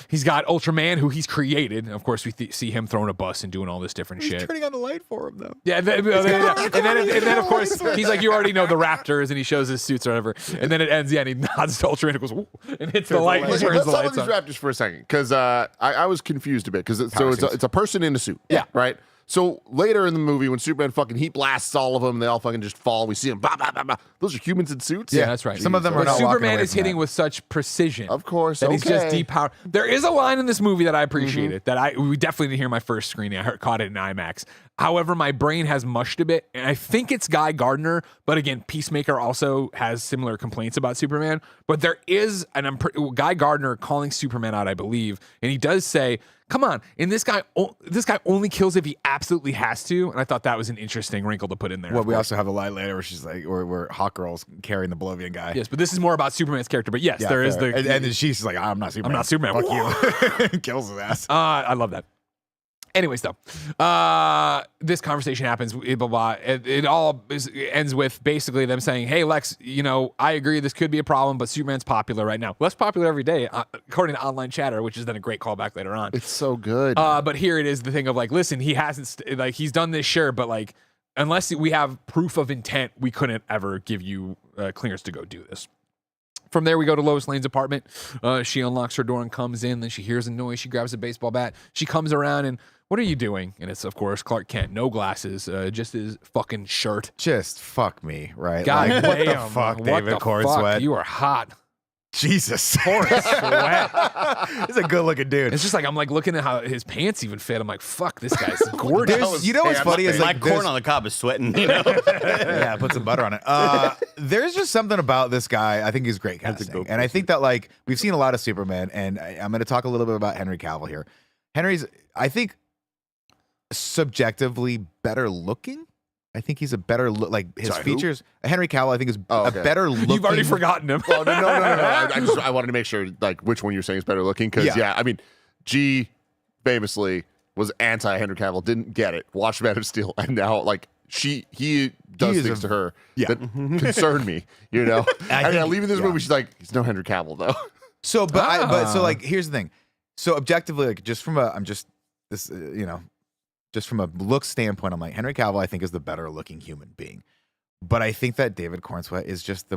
He's got Ultraman, who he's created. Of course, we see him throwing a bus and doing all this different shit. Turning on the light for him though. Yeah, and then of course he's like, you already know the Raptors, and he shows his suits or whatever. And then it ends, and he nods to Ultraman and goes, "Ooh," and hits the light and Let's turns the talk about lights these on. Raptors for a second, because I was confused a bit, because it's a person in a suit. Yeah. Right? So later in the movie, when Superman fucking heat blasts all of them, they all fucking just fall. We see them. Bah, bah, bah, bah. Those are humans in suits. Yeah, that's right. Some of them are But not walking Superman away is from hitting that. with such precision. Of course. That he's just okay. depowered. There is a line in this movie that I appreciated that we definitely didn't hear my first screening. I caught it in IMAX. However, my brain has mushed a bit, and I think it's Guy Gardner. But again, Peacemaker also has similar complaints about Superman. But there is, Guy Gardner calling Superman out, I believe, and he does say, "Come on, and this guy only kills if he absolutely has to." And I thought that was an interesting wrinkle to put in there. Well, of we course. also have a line later where she's like, where Hawk Girl's carrying the Bolivian guy. Yes, but this is more about Superman's character. But yes, Yeah, there is fair. the. and then she's like, I'm not Superman. I'm not Superman. Fuck you. Kills his ass. I love that. Anyways, though, this conversation happens. Blah, blah, blah. It all ends with basically them saying, "Hey, Lex, I agree this could be a problem, but Superman's popular right now. Less popular every day, according to online chatter, which is then a great callback later on. It's so good. But here it is, the thing of like, listen, he hasn't he's done this, sure, but like, unless we have proof of intent, we couldn't ever give you clearance to go do this." From there, we go to Lois Lane's apartment. She unlocks her door and comes in. Then she hears a noise. She grabs a baseball bat. She comes around and, "What are you doing?" And it's, of course, Clark Kent. No glasses, just his fucking shirt. Just fuck me, right? God Like, what the damn, fuck, what David the Cornsweat? fuck? You are hot. Jesus. Pouring sweat. He's a good looking dude. It's just like I'm like looking at how his pants even fit. I'm like, fuck, this guy's gorgeous. You know what's funny is My like corn on the cob is sweating. You know. yeah, put some butter on it. There's just something about this guy. I think he's great casting, and I think that like we've seen a lot of Superman, and I'm going to talk a little bit about Henry Cavill here. Henry's, I think, subjectively better looking. I think he's a better look. Like his features, Henry Cavill, I think is a better looking. You've already forgotten him. Oh, no. I wanted to make sure like which one you're saying is better looking because I mean, G famously was anti Henry Cavill, didn't get it, watched Man of Steel, and now like he does things to her that concern me. You know, and leaving this movie, she's like, he's no Henry Cavill though. So, so like here's the thing. So objectively, like just from a, just from a look standpoint, I'm like, Henry Cavill, I think, is the better looking human being. But I think that David Cornsweet is just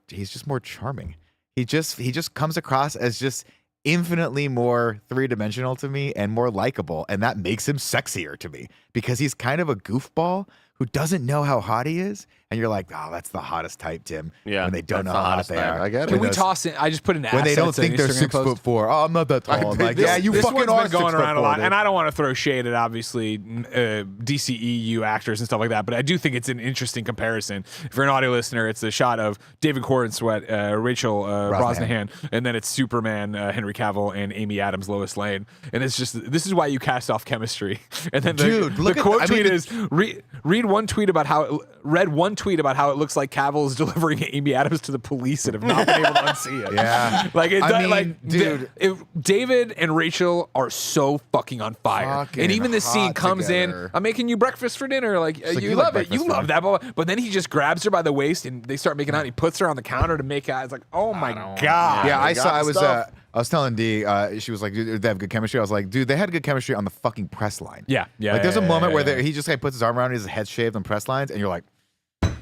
he's just more charming. He just comes across as just infinitely more three-dimensional to me and more likable. And that makes him sexier to me because he's kind of a goofball who doesn't know how hot he is. And you're like, oh, that's the hottest type, Tim. Yeah, when they don't know how hot they are. I get it. Can we toss in? I just put an when they don't think they're 6'4". Oh, I'm not that tall. I'm like, yeah, you this fucking one's are been going around a 6'4", lot, dude. and I don't want to throw shade at obviously DCEU actors and stuff like that, but I do think it's an interesting comparison. If you're an audio listener, it's a shot of David Cornsweet, Rachel Brosnahan, and then it's Superman, Henry Cavill, and Amy Adams, Lois Lane, and it's just this is why you cast off chemistry. And then the quote tweet is read one tweet about how it looks like Cavill is delivering Amy Adams to the police and have not been able to unsee it. Yeah, like it, I mean, like dude, David and Rachel are so fucking on fire, and even this scene comes together. in. I'm making you breakfast for dinner. Like you you love like it, you love that. But then he just grabs her by the waist and they start making out. And he puts her on the counter to make out. It's like, oh my god. Yeah, I was telling D, she was like, dude, they have good chemistry. I was like, dude, they had good chemistry on the fucking press line. Yeah. Like, there's a moment where he just like puts his arm around his head shaved on press lines, and you're like,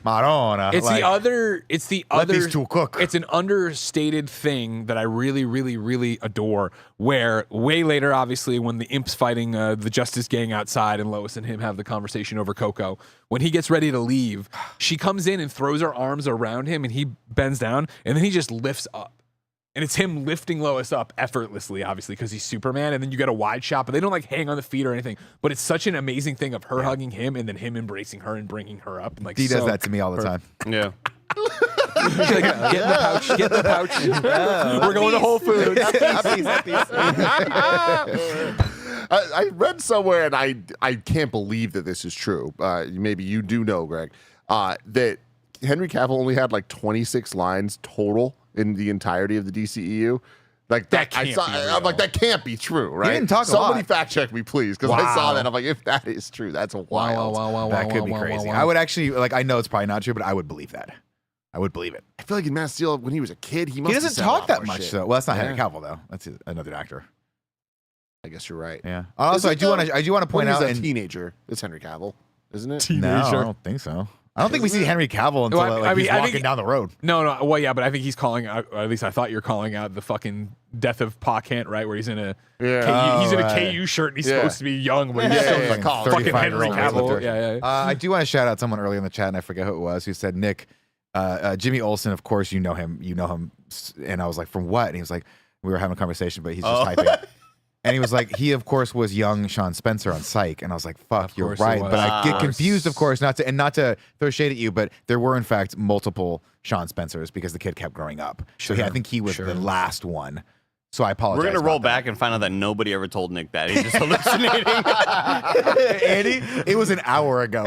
Madonna. It's like, the let other. these two cook. It's an understated thing that I really, really, really adore. Where way later, obviously, when the imp's fighting the Justice Gang outside, and Lois and him have the conversation over Coco, when he gets ready to leave, she comes in and throws her arms around him, and he bends down, and then he just lifts up. And it's him lifting Lois up effortlessly, obviously, because he's Superman. And then you get a wide shot, but they don't like hang on the feet or anything. But it's such an amazing thing of her hugging him and then him embracing her and bringing her up. And like D does that to me all the time. Yeah. She's like, get in the pouch. We're going to Whole Foods. I read somewhere, and I can't believe that this is true. Maybe you do know, Greg, that Henry Cavill only had like 26 lines total in the entirety of the DCEU. Like that, I'm like, that can't be true, right? He didn't talk a Somebody lot. fact check me, please, because I saw that. I'm like, if that is true, that's wild. That could be crazy. I would actually, like, I know it's probably not true, but I would believe that. I would believe it. I feel like in Man of Steel, when he was a kid, he doesn't talk that much, though. Well, that's not Henry Cavill, though. That's another actor. I guess you're right. Yeah. Also, I do want to point out, a teenager. It's Henry Cavill, isn't it? No, I don't think so. I don't think we see Henry Cavill until he's walking down the road. No. Well, yeah, but I think he's calling out, or at least I thought you're calling out the fucking death of Pa Kent, right? Where he's in a he's in a KU shirt and he's supposed to be young, but he's still like fucking Henry Cavill. Yeah. I do want to shout out someone earlier in the chat, and I forget who it was, who said, Nick, Jimmy Olsen, of course you know him. And I was like, from what? And he was like, we were having a conversation, but he's just typing. And he was like, he of course was young Sean Spencer on Psych, and I was like, "Fuck, you're right." But I get confused, of course, not to throw shade at you, but there were in fact multiple Sean Spencers because the kid kept growing up. So I think he was the last one. So I apologize. We're gonna roll back and find out that nobody ever told Nick that. He's just hallucinating. Andy, it was an hour ago.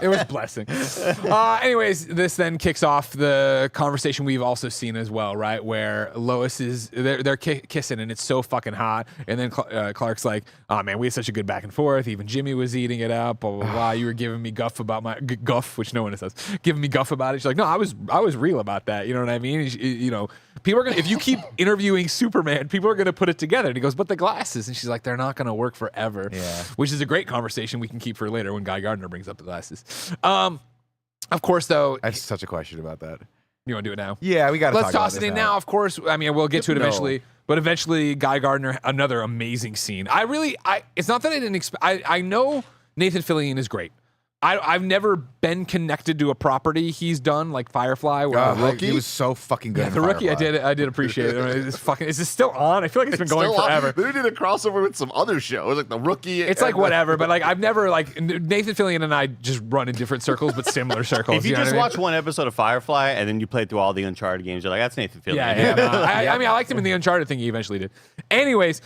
It was blessing. Anyways, this then kicks off the conversation we've also seen as well, right? Where Lois is they're kissing and it's so fucking hot, and then Clark's like, "Oh man, we had such a good back and forth. Even Jimmy was eating it up. Blah blah blah. You were giving me guff about my guff, which no one says. Giving me guff about it." She's like, "No, I was real about that. You know what I mean? You know, people are gonna if you keep interviewing Superman, people are gonna put it together." And he goes, "But the glasses," and she's like, "They're not gonna work forever." Yeah, which is a great conversation we can keep for later when Guy Gardner brings up the glasses. Of course, though, I have such a question about that. You want to do it now? Yeah, we got to. Let's toss it in now. Of course, I mean we'll get to it eventually, but eventually, Guy Gardner, another amazing scene. It's not that I didn't expect. I know Nathan Fillion is great. I've never been connected to a property he's done like Firefly. Where Rookie? He was so fucking good. Yeah, in the Rookie, Firefly. I did appreciate it. It's fucking. Is this still on? I feel like it's been going Still on. forever. They did a crossover with some other shows, like The Rookie. It's like whatever, but like I've never like Nathan Fillion and I just run in different circles, but similar circles. If you know just what I mean? watch one episode of Firefly and then you play through all the Uncharted games, you're like, that's Nathan Fillion. Yeah. I mean, I liked him in the Uncharted thing he eventually did. Anyways,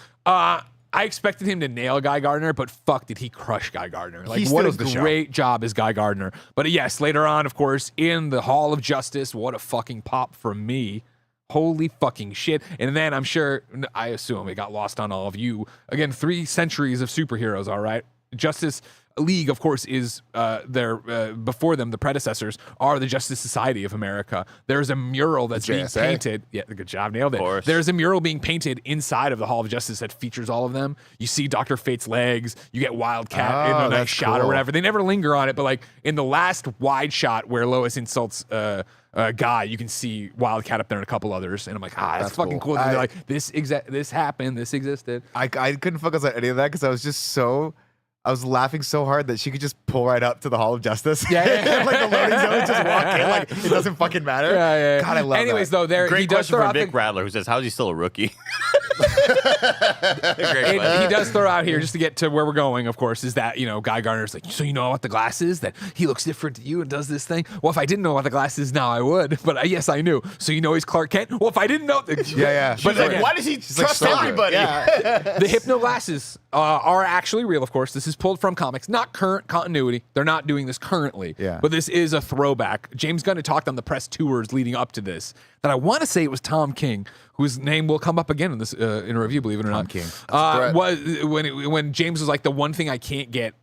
I expected him to nail Guy Gardner, but fuck, did he crush Guy Gardner? Like, He what a steals the show. great job as Guy Gardner. But yes, later on, of course, in the Hall of Justice, what a fucking pop from me. Holy fucking shit. And then I'm sure, I assume it got lost on all of you. Again, 3 centuries of superheroes, all right? Justice League, of course, is before them, the predecessors are the Justice Society of America. There's a mural that's being JSA. painted. Yeah, good job, nailed it. course. There's a mural being painted inside of the Hall of Justice that features all of them. You see Dr. Fate's legs. You get Wildcat in a nice that's shot or cool. whatever. They never linger on it, but like in the last wide shot where Lois insults Guy, you can see Wildcat up there and a couple others, and I'm like, that's fucking cool. They're like, this happened, this existed. I couldn't focus on any of that because I was laughing so hard that she could just pull right up to the Hall of Justice. Yeah. Like the loading zone, just walk in. Like it doesn't fucking matter. Yeah. God, I love Anyways, that. though, there Great he does question throw from out Vic Rattler, who says, how's he still a rookie? he does throw out here just to get to where we're going, of course, is that, Guy Gardner's like, so you know about the glasses, that he looks different to you and does this thing? Well, if I didn't know about the glasses now, I would. But yes, I knew. So you know he's Clark Kent? Well, if I didn't know. Yeah. But But like, again, why does he trust sorry. everybody? Yeah. the hypno glasses are actually real, of course. This is pulled from comics, not current continuity. They're not doing this currently. Yeah. But this is a throwback. James Gunn had talked on the press tours leading up to this that I want to say it was Tom King, whose name will come up again in this in a review, believe it or not. King. Was when James was like, the one thing I can't get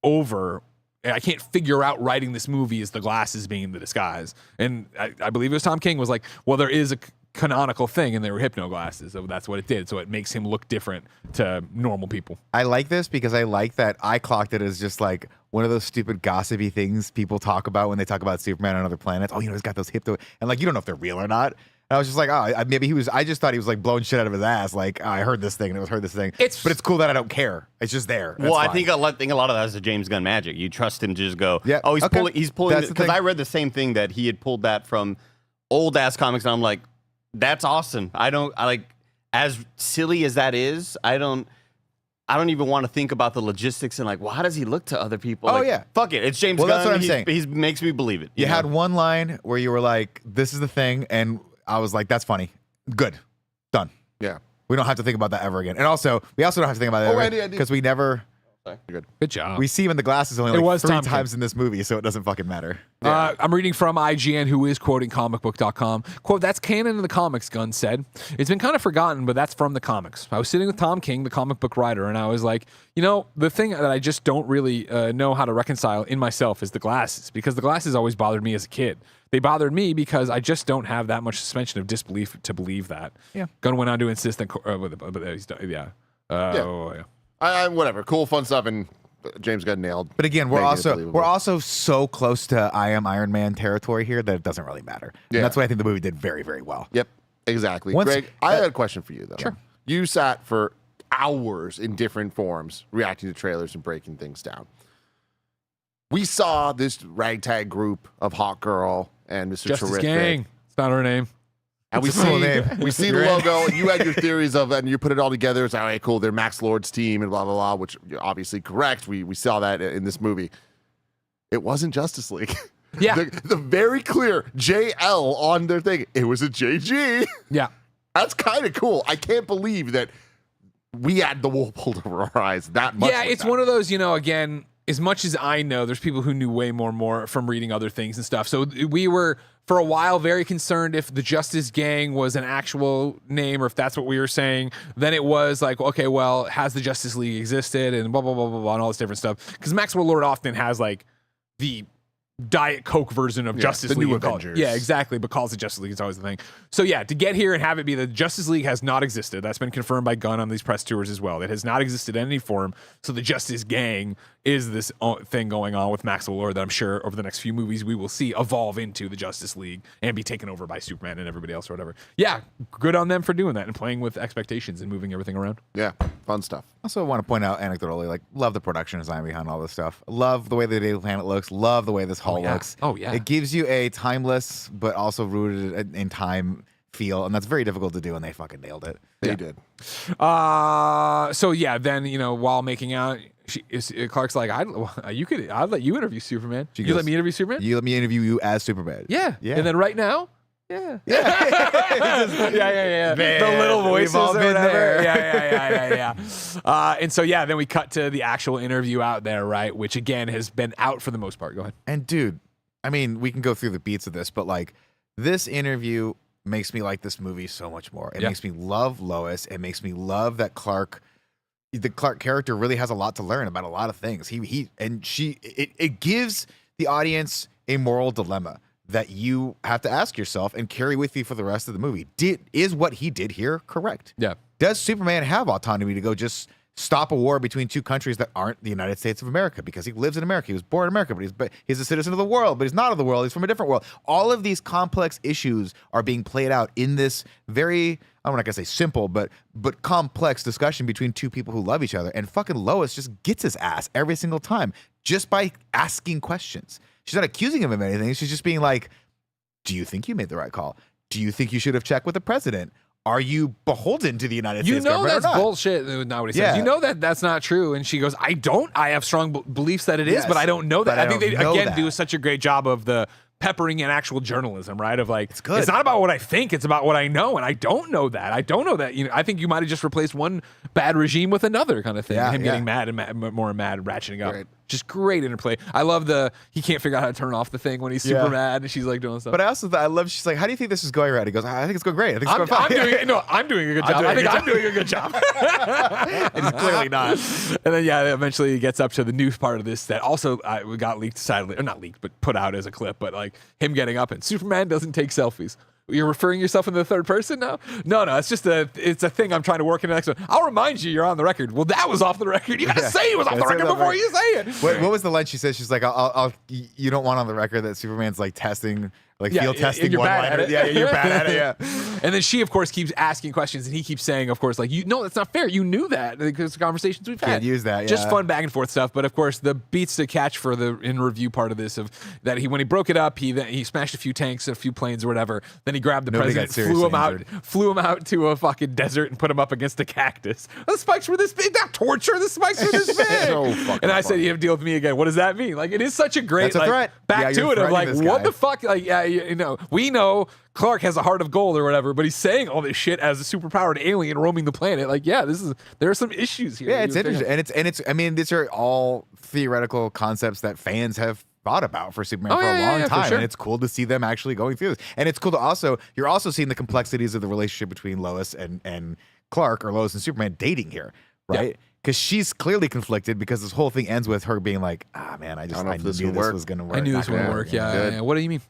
over, I can't figure out writing this movie is the glasses being the disguise. And I believe it was Tom King was like, well, there is a canonical thing and they were hypno glasses, so that's what it did. So it makes him look different to normal people. I like this because I like that I clocked it as just like one of those stupid gossipy things people talk about when they talk about Superman on other planets. Oh, he's got those hypno, and like you don't know if they're real or not. And I was just like, maybe he was. I just thought he was like blowing shit out of his ass. Like I heard this thing and it was heard this thing. But it's cool that I don't care. It's just there. That's Well, I fine. think a lot of that is the James Gunn magic. You trust him to just go, Yeah, oh, he's okay. pulling, That's the because thing. I read the same thing that he had pulled that from old ass comics, and I'm like, that's awesome. I like, as silly as that is, I don't even want to think about the logistics and like, well, how does he look to other people? Oh, Like, yeah. fuck it, it's James Well, Gunn. that's what I'm saying. He makes me believe it. You know? had one line where you were like, "This is the thing," and I was like, "That's funny, good, done." Yeah. We don't have to think about that ever again. And we also don't have to think about that Oh, ever Andy, because we never. Good job. We see him in the glasses only It like was 3 Tom times King. in this movie, so it doesn't fucking matter. I'm reading from IGN, who is quoting comicbook.com. Quote, that's canon in the comics, Gunn said. It's been kind of forgotten, but that's from the comics. I was sitting with Tom King, the comic book writer, and I was like, the thing that I just don't really know how to reconcile in myself is the glasses, because the glasses always bothered me as a kid. They bothered me because I just don't have that much suspension of disbelief to believe that. Yeah. Gunn went on to insist that, Whatever. Cool, fun stuff, and James Gunn nailed. But again, making it believable. we're also so close to I Am Iron Man territory here that it doesn't really matter. Yeah. And that's what I think the movie did very, very well. Yep, exactly. Once- Greg, I had a question for you though. Sure. You sat for hours in different forms reacting to trailers and breaking things down. We saw this ragtag group of Hawk Girl and Mr. Justice Terrific. Gang. It's not her name. And we It's a cool name. see the logo, and you had your theories of, and you put it all together. It's like, all right, cool, they're Max Lord's team, and blah, blah, blah, which you're obviously correct. We saw that in this movie. It wasn't Justice League. Yeah. the very clear JL on their thing, it was a JG. Yeah. That's kind of cool. I can't believe that we had the wool pulled over our eyes that much. Yeah, it's one of those, again, as much as I know, there's people who knew way more from reading other things and stuff. So we were, for a while, very concerned if the Justice Gang was an actual name or if that's what we were saying. Then it was like, okay, well, has the Justice League existed and blah, blah, blah, blah, blah, and all this different stuff. Because Maxwell Lord often has like the Diet Coke version of Justice the League. new and call it- Avengers. Yeah, exactly. But calls it Justice League is always the thing. So yeah, to get here and have it be the Justice League has not existed. That's been confirmed by Gunn on these press tours as well. It has not existed in any form. So the Justice Gang is this thing going on with Max Lord that I'm sure over the next few movies we will see evolve into the Justice League and be taken over by Superman and everybody else or whatever. Yeah, good on them for doing that and playing with expectations and moving everything around. Yeah, fun stuff. Also want to point out anecdotally, like, love the production design behind all this stuff. Love the way the Daily Planet looks. Love the way this hall looks. Oh, yeah. It gives you a timeless but also rooted in time feel, and that's very difficult to do, and they fucking nailed it. They did. So yeah, then while making out, Clark's like, I'd let you interview Superman. She You goes, let me interview Superman? You let me interview you as Superman. Yeah. Yeah. And then right now, yeah. Yeah. The little voices We've all or been whatever. there. Yeah. And so yeah, then we cut to the actual interview out there, right? Which again has been out for the most part. Go ahead. And dude, I mean, we can go through the beats of this, but like, this interview makes me like this movie so much more. It makes me love Lois. It makes me love that the Clark character really has a lot to learn about a lot of things. It gives the audience a moral dilemma that you have to ask yourself and carry with you for the rest of the movie. Is what he did here correct? Yeah. Does Superman have autonomy to go just stop a war between two countries that aren't the United States of America? Because he lives in America. He was born in America, but he's a citizen of the world, but he's not of the world. He's from a different world. All of these complex issues are being played out in this very, I'm not gonna say simple, but complex discussion between two people who love each other. And fucking Lois just gets his ass every single time just by asking questions. She's not accusing him of anything. She's just being like, do you think you made the right call? Do you think you should have checked with the president? Are you beholden to the United States government that's or not? bullshit. Not what he says. Yeah. You know that's not true. And she goes, I don't. I have strong beliefs that it is, Yes, but I don't know that. but I I think they don't know again that. do such a great job of the peppering in actual journalism, right? Of like, good. it's not about what I think, it's about what I know, and I don't know that. I don't know that. I think you might have just replaced one bad regime with another kind of thing. Yeah, Him yeah. getting mad and more mad, ratcheting up. Right. Just great interplay. I love he can't figure out how to turn off the thing when he's super Yeah. mad, and she's like doing stuff. But I also I love. She's like, "How do you think this is going right?" He goes, "I think it's going great. I think it's going fine." I'm doing a good job. I think I'm doing a good job. It's clearly not. And then eventually he gets up to the news part of this that also got leaked, sadly, or not leaked, but put out as a clip. But like him getting up and Superman doesn't take selfies. You're referring yourself in the third person now? No, it's just it's a thing I'm trying to work in the next one. I'll remind you, you're on the record. Well, that was off the record. You gotta say it was off the Gotta say record it was before off you say it. What was the line she said? She's like, you don't want on the record that Superman's like testing, like Yeah, field testing you're bad one-liner. at it. Yeah, you're bad at it. Yeah. And then she, of course, keeps asking questions, and he keeps saying, of course, like, no, that's not fair. You knew that because the conversations we've had. Can't use that, Just yeah. fun back and forth stuff. But of course, the beats to catch for the in review part of this of that when he broke it up, he smashed a few tanks, a few planes, or whatever. Then he grabbed the Nobody got president, seriously flew him out to a fucking desert, and put him up against a cactus. The spikes were this big. Not torture. The spikes were this big. So fucking and I said, funny. you have to deal with me again. What does that mean? Like, it is such a great That's a like, threat. back Yeah, to you're it of like, threatening this what guy. the fuck? Like, yeah, we know Clark has a heart of gold or whatever, but he's saying all this shit as a superpowered alien roaming the planet. Like, yeah, there are some issues here. Yeah, it's interesting, and it's. I mean, these are all theoretical concepts that fans have thought about for Superman for a long for time, sure. and it's cool to see them actually going through this. And it's cool to you're also seeing the complexities of the relationship between Lois and Clark, or Lois and Superman dating here, right? Because she's clearly conflicted because this whole thing ends with her being like, man, I don't know if knew this this would work. was going to work. I knew this Not wouldn't gonna work. Yeah, Good. yeah. What do you mean?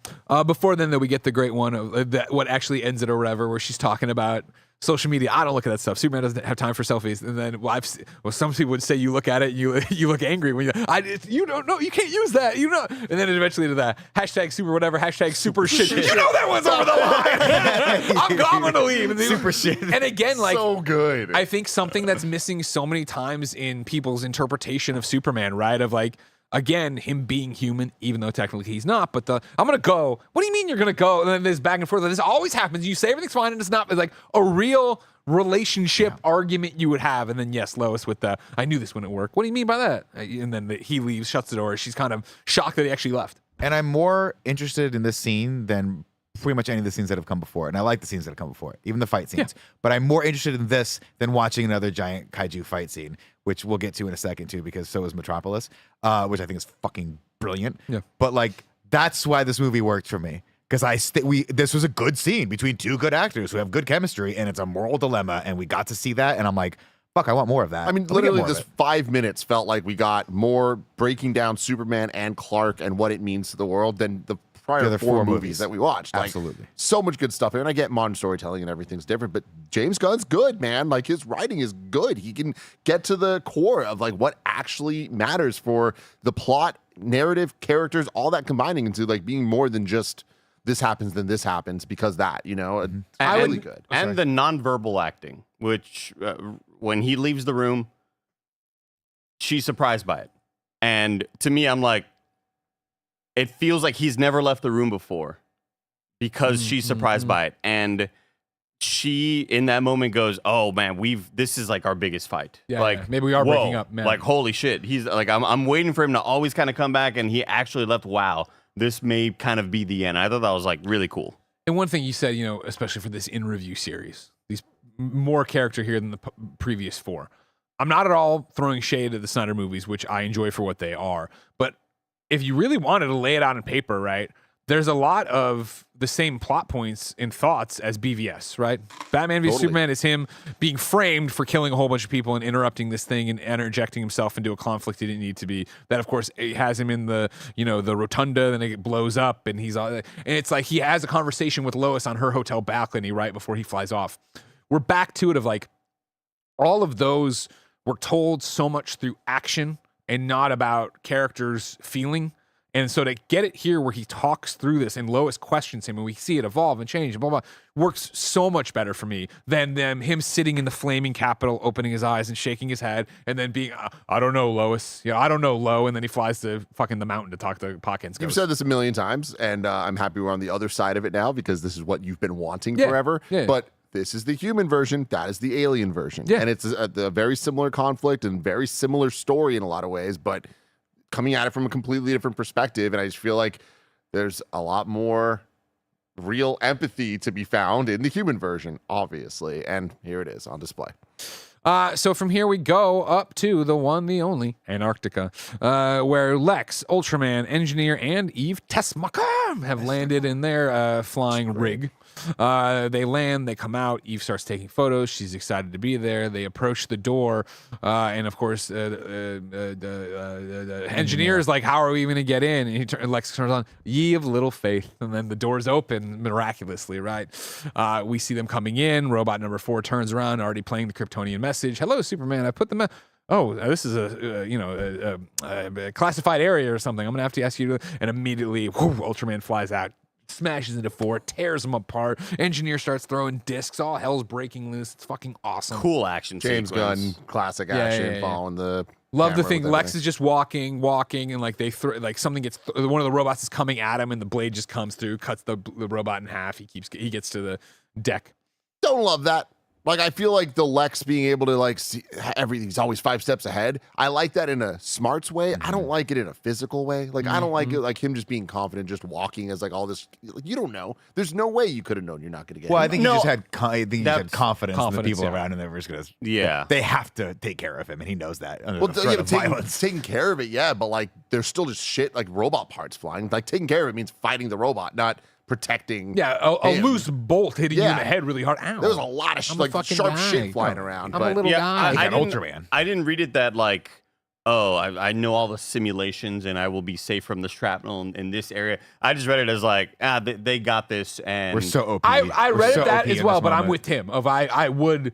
Before then, though, we get the great one of what actually ends it or whatever, where she's talking about social media. I don't look at that stuff. Superman doesn't have time for selfies. And then, some people would say you look at it, you look angry when you don't know, you can't use that. You know. And then eventually to that hashtag super whatever, hashtag super shit. You know that one's over the line. I'm gonna leave. And Super shit. And again, like so good. I think something that's missing so many times in people's interpretation of Superman, right? Of like, again, him being human, even though technically he's not, but I'm going to go. What do you mean you're going to go? And then there's back and forth. This always happens. You say everything's fine and it's not. It's like a real relationship argument you would have. And then, yes, Lois with I knew this wouldn't work. What do you mean by that? And then he leaves, shuts the door. She's kind of shocked that he actually left. And I'm more interested in this scene than pretty much any of the scenes that have come before. And I like the scenes that have come before, even the fight scenes. But I'm more interested in this than watching another giant kaiju fight scene, which we'll get to in a second too, because so is Metropolis, which I think is fucking brilliant. Yeah. But like, that's why this movie worked for me. Because this was a good scene between two good actors who have good chemistry, and it's a moral dilemma, and we got to see that, and I'm like, fuck, I want more of that. I mean, Let me get literally, more of this it. 5 minutes felt like we got more breaking down Superman and Clark and what it means to the world than the prior other four four movies movies. that we watched. Like, Absolutely. so much good stuff. And I get modern storytelling and everything's different, but James Gunn's good, man. Like his writing is good. He can get to the core of like what actually matters for the plot, narrative, characters, all that combining into like being more than just this happens, then this happens because that, you know, it's really good. And the nonverbal acting, which when he leaves the room, she's surprised by it. And to me, I'm like, it feels like he's never left the room before because she's surprised by it. And she, in that moment, goes, "Oh man, this is like our biggest fight. Yeah, like yeah. Maybe we are breaking up, man. Like holy shit, he's like, I'm waiting for him to always kind of come back, and he actually left. Wow, this may kind of be the end." I thought that was like really cool. And one thing you said, you know, especially for this in review series, these more character here than the previous four. I'm not at all throwing shade at the Snyder movies, which I enjoy for what they are. But if you really wanted to lay it out on paper, right, there's a lot of the same plot points and thoughts as BVS, right? Batman v Superman is him being framed for killing a whole bunch of people and interrupting this thing and interjecting himself into a conflict he didn't need to be. That, of course, it has him in the, you know, the rotunda, then it blows up, and he's all, and it's like he has a conversation with Lois on her hotel balcony right before he flies off. We're back to it of like all of those were told so much through action and not about characters feeling. And so to get it here where he talks through this and Lois questions him and we see it evolve and change, blah, blah, works so much better for me than him sitting in the flaming Capitol, opening his eyes and shaking his head and then being, I don't know, Lois. Yeah, I don't know, Lo. And then he flies to fucking the mountain to talk to Pockins. You've said this a million times, and I'm happy we're on the other side of it now because this is what you've been wanting forever. Yeah. But this is the human version. That is the alien version. Yeah. And it's a very similar conflict and very similar story in a lot of ways, but coming at it from a completely different perspective. And I just feel like there's a lot more real empathy to be found in the human version, obviously. And here it is on display. So from here we go up to the one, the only, Antarctica, where Lex, Ultraman, Engineer, and Eve Tessmacher have landed in their flying rig. They land, they come out, Eve starts taking photos, she's excited to be there, they approach the door, and of course the engineer is like, how are we even gonna get in? And Lex turns on, ye of little faith, and then the doors open miraculously, right? We see them coming in, robot number 4 turns around, already playing the Kryptonian message, hello Superman, I put them oh, this is a classified area or something, I'm gonna have to ask you to, and immediately Ultraman flies out, smashes into 4, tears them apart. Engineer starts throwing discs. All hell's breaking loose. It's fucking awesome. Cool action James sequence. Gunn, classic action, following the. Love the camera thing. with Lex everything. is just walking, and like they like something gets. One of the robots is coming at him, and the blade just comes through, cuts the robot in half. He gets to the deck. Don't love that. Like, I feel like the Lex being able to, like, see everything's always 5 steps ahead. I like that in a smarts way. I don't like it in a physical way. Like, I don't like it, like, him just being confident, just walking as, like, all this. Like, you don't know. There's no way you could have known you're not going to get Well, him. I think he just had confidence in the people yeah. around him that were just going to. Yeah. They have to take care of him, and he knows that. Under Well, the threat of violence. taking care of it, yeah, but, like, there's still just shit, like, robot parts flying. Like, taking care of it means fighting the robot, not protecting. Yeah, a him. loose bolt hitting you in Yeah. the head really hard. Ow. There was a lot of I'm a like fucking sharp guy. shit flying around. I'm but a little guy. I got didn't, Ultraman. I didn't read it that like, oh, I know all the simulations and I will be safe from the shrapnel in this area. I just read it as like, they got this, and We're so OP. I We're read so that OP as in well, this but I'm moment. with Tim. I would.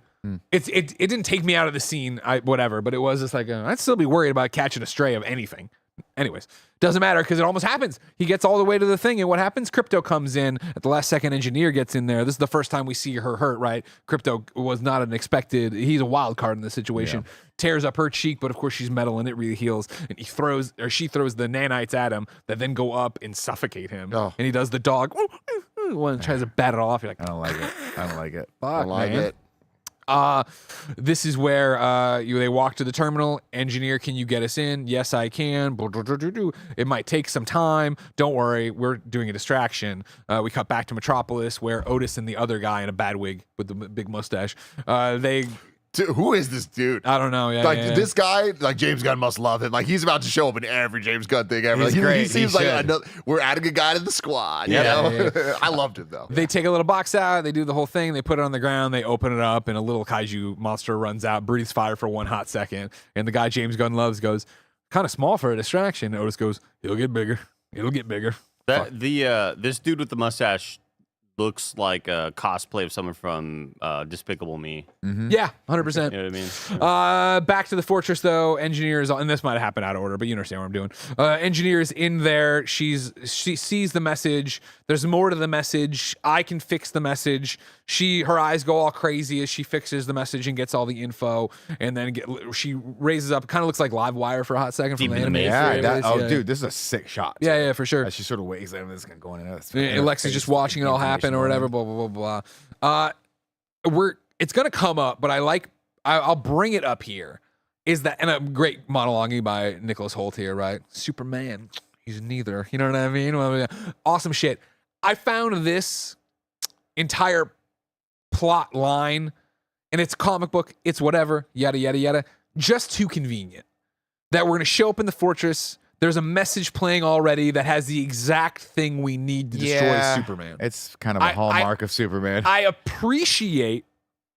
It didn't take me out of the scene. Whatever, but it was just like I'd still be worried about catching a stray of anything. Anyways, doesn't matter because it almost happens. He gets all the way to the thing, and what happens? Crypto comes in at the last second. Engineer gets in there. This is the first time we see her hurt. Right? Crypto was not an expected. He's a wild card in this situation. Yeah. Tears up her cheek, but of course she's metal and it really heals. And she throws the nanites at him that then go up and suffocate him. Oh. And he does the dog. One tries to bat it off. You're like, I don't like it. I don't like it. fuck, I like man. it. This is where they walk to the terminal. Engineer, can you get us in? Yes, I can. It might take some time. Don't worry, we're doing a distraction. We cut back to Metropolis, where Otis and the other guy in a bad wig with the big mustache. Dude, who is this dude? I don't know. Yeah, This guy, like James Gunn must love him. Like he's about to show up in every James Gunn thing ever. He's Like, great. He seems He like should. another. We're adding a guy to the squad. Yeah, You know? I loved him though. They take a little box out. They do the whole thing. They put it on the ground. They open it up, and a little kaiju monster runs out, breathes fire for one hot second. And the guy James Gunn loves goes, kind of small for a distraction. Otis goes, "It'll get bigger. It'll get bigger." This dude with the mustache looks like a cosplay of someone from Despicable Me. Yeah, 100%. You know what I mean? Back to the fortress, though. Engineers, and this might have happened out of order, but you understand what I'm doing. Engineers in there. She sees the message. There's more to the message. I can fix the message. Her eyes go all crazy as she fixes the message and gets all the info. And then she raises up. Kind of looks like Live Wire for a hot second Deep from the in the animated maze, series. Dude, this is a sick shot. Yeah, for sure. As she sort of waves at him, this is going in. And Alexa's just watching it all happen or whatever. Blah blah blah blah. It's gonna come up, but I'll bring it up here. Is that and a great monologuing by Nicholas Hoult here, right? Superman, he's neither. You know what I mean? Awesome shit. I found this entire plot line, and it's comic book, it's whatever, yada yada yada, just too convenient. That we're gonna show up in the fortress. There's a message playing already that has the exact thing we need to destroy Superman. It's kind of a hallmark of Superman. I appreciate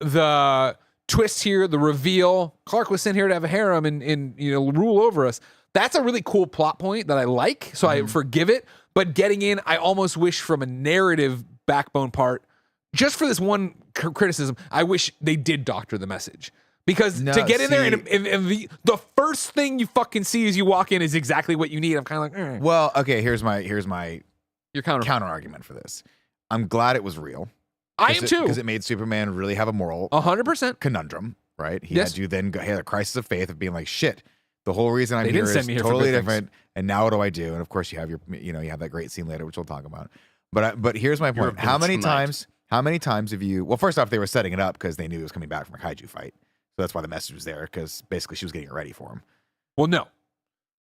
the twist here, the reveal. Clark was sent here to have a harem and rule over us. That's a really cool plot point that I like, so I forgive it. But getting in, I almost wish from a narrative backbone part, just for this one criticism, I wish they did doctor the message. Because to get in there and the first thing you fucking see as you walk in is exactly what you need. I'm kind of like, Well, okay, here's my your counter argument for this. I'm glad it was real. I am too. Because it made Superman really have a moral 100% conundrum, right? He Yes. had you then have a crisis of faith of being like, shit, the whole reason I'm They here didn't send is me here for totally good different. And now what do I do? And of course you have you have that great scene later, which we'll talk about. But here's my point. How many times have you, well, first off, they were setting it up because they knew he was coming back from a kaiju fight. So that's why the message was there, because basically she was getting it ready for him. Well, no.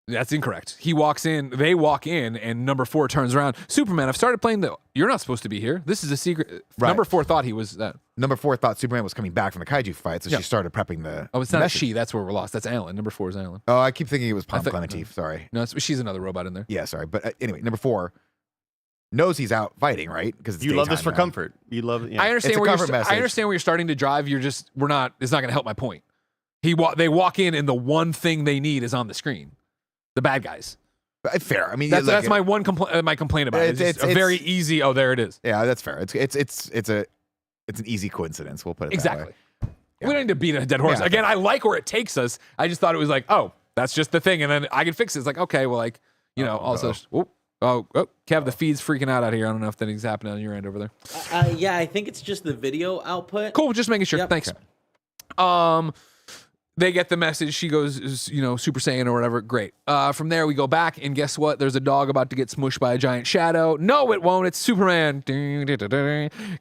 That's incorrect. He walks in, they walk in, and number 4 turns around. Superman, I've started playing you're not supposed to be here. This is a secret. Right. Number 4 thought he was that. Number 4 thought Superman was coming back from the kaiju fight, so she started prepping the Oh, it's not message. she. That's where we're lost. That's Alan. Number 4 is Alan. Oh, I keep thinking it was Palm thought- Clemente. Sorry. No, she's another robot in there. Yeah, sorry. But anyway, number 4 knows he's out fighting, right? Because You love this for comfort. You love it. Yeah. I understand It's a where comfort message. I understand where you're starting to drive. It's not going to help my point. They walk in and the one thing they need is on the screen. The bad guys. Fair. I mean, That's my one my complaint about it. It's a very easy. Oh, there it is. Yeah, that's fair. It's an easy coincidence. We'll put it Exactly. that way. We don't need to beat a dead horse. Yeah. Again, I like where it takes us. I just thought it was like, oh, that's just the thing, and then I can fix it. It's like, okay, well, like, also, Kev, the feed's freaking out here. I don't know if anything's happening on your end over there. Yeah, I think it's just the video output. Cool, just making sure. Yep. Thanks. They get the message. She goes, Super Saiyan or whatever. Great. From there, we go back, and guess what? There's a dog about to get smushed by a giant shadow. No, it won't. It's Superman.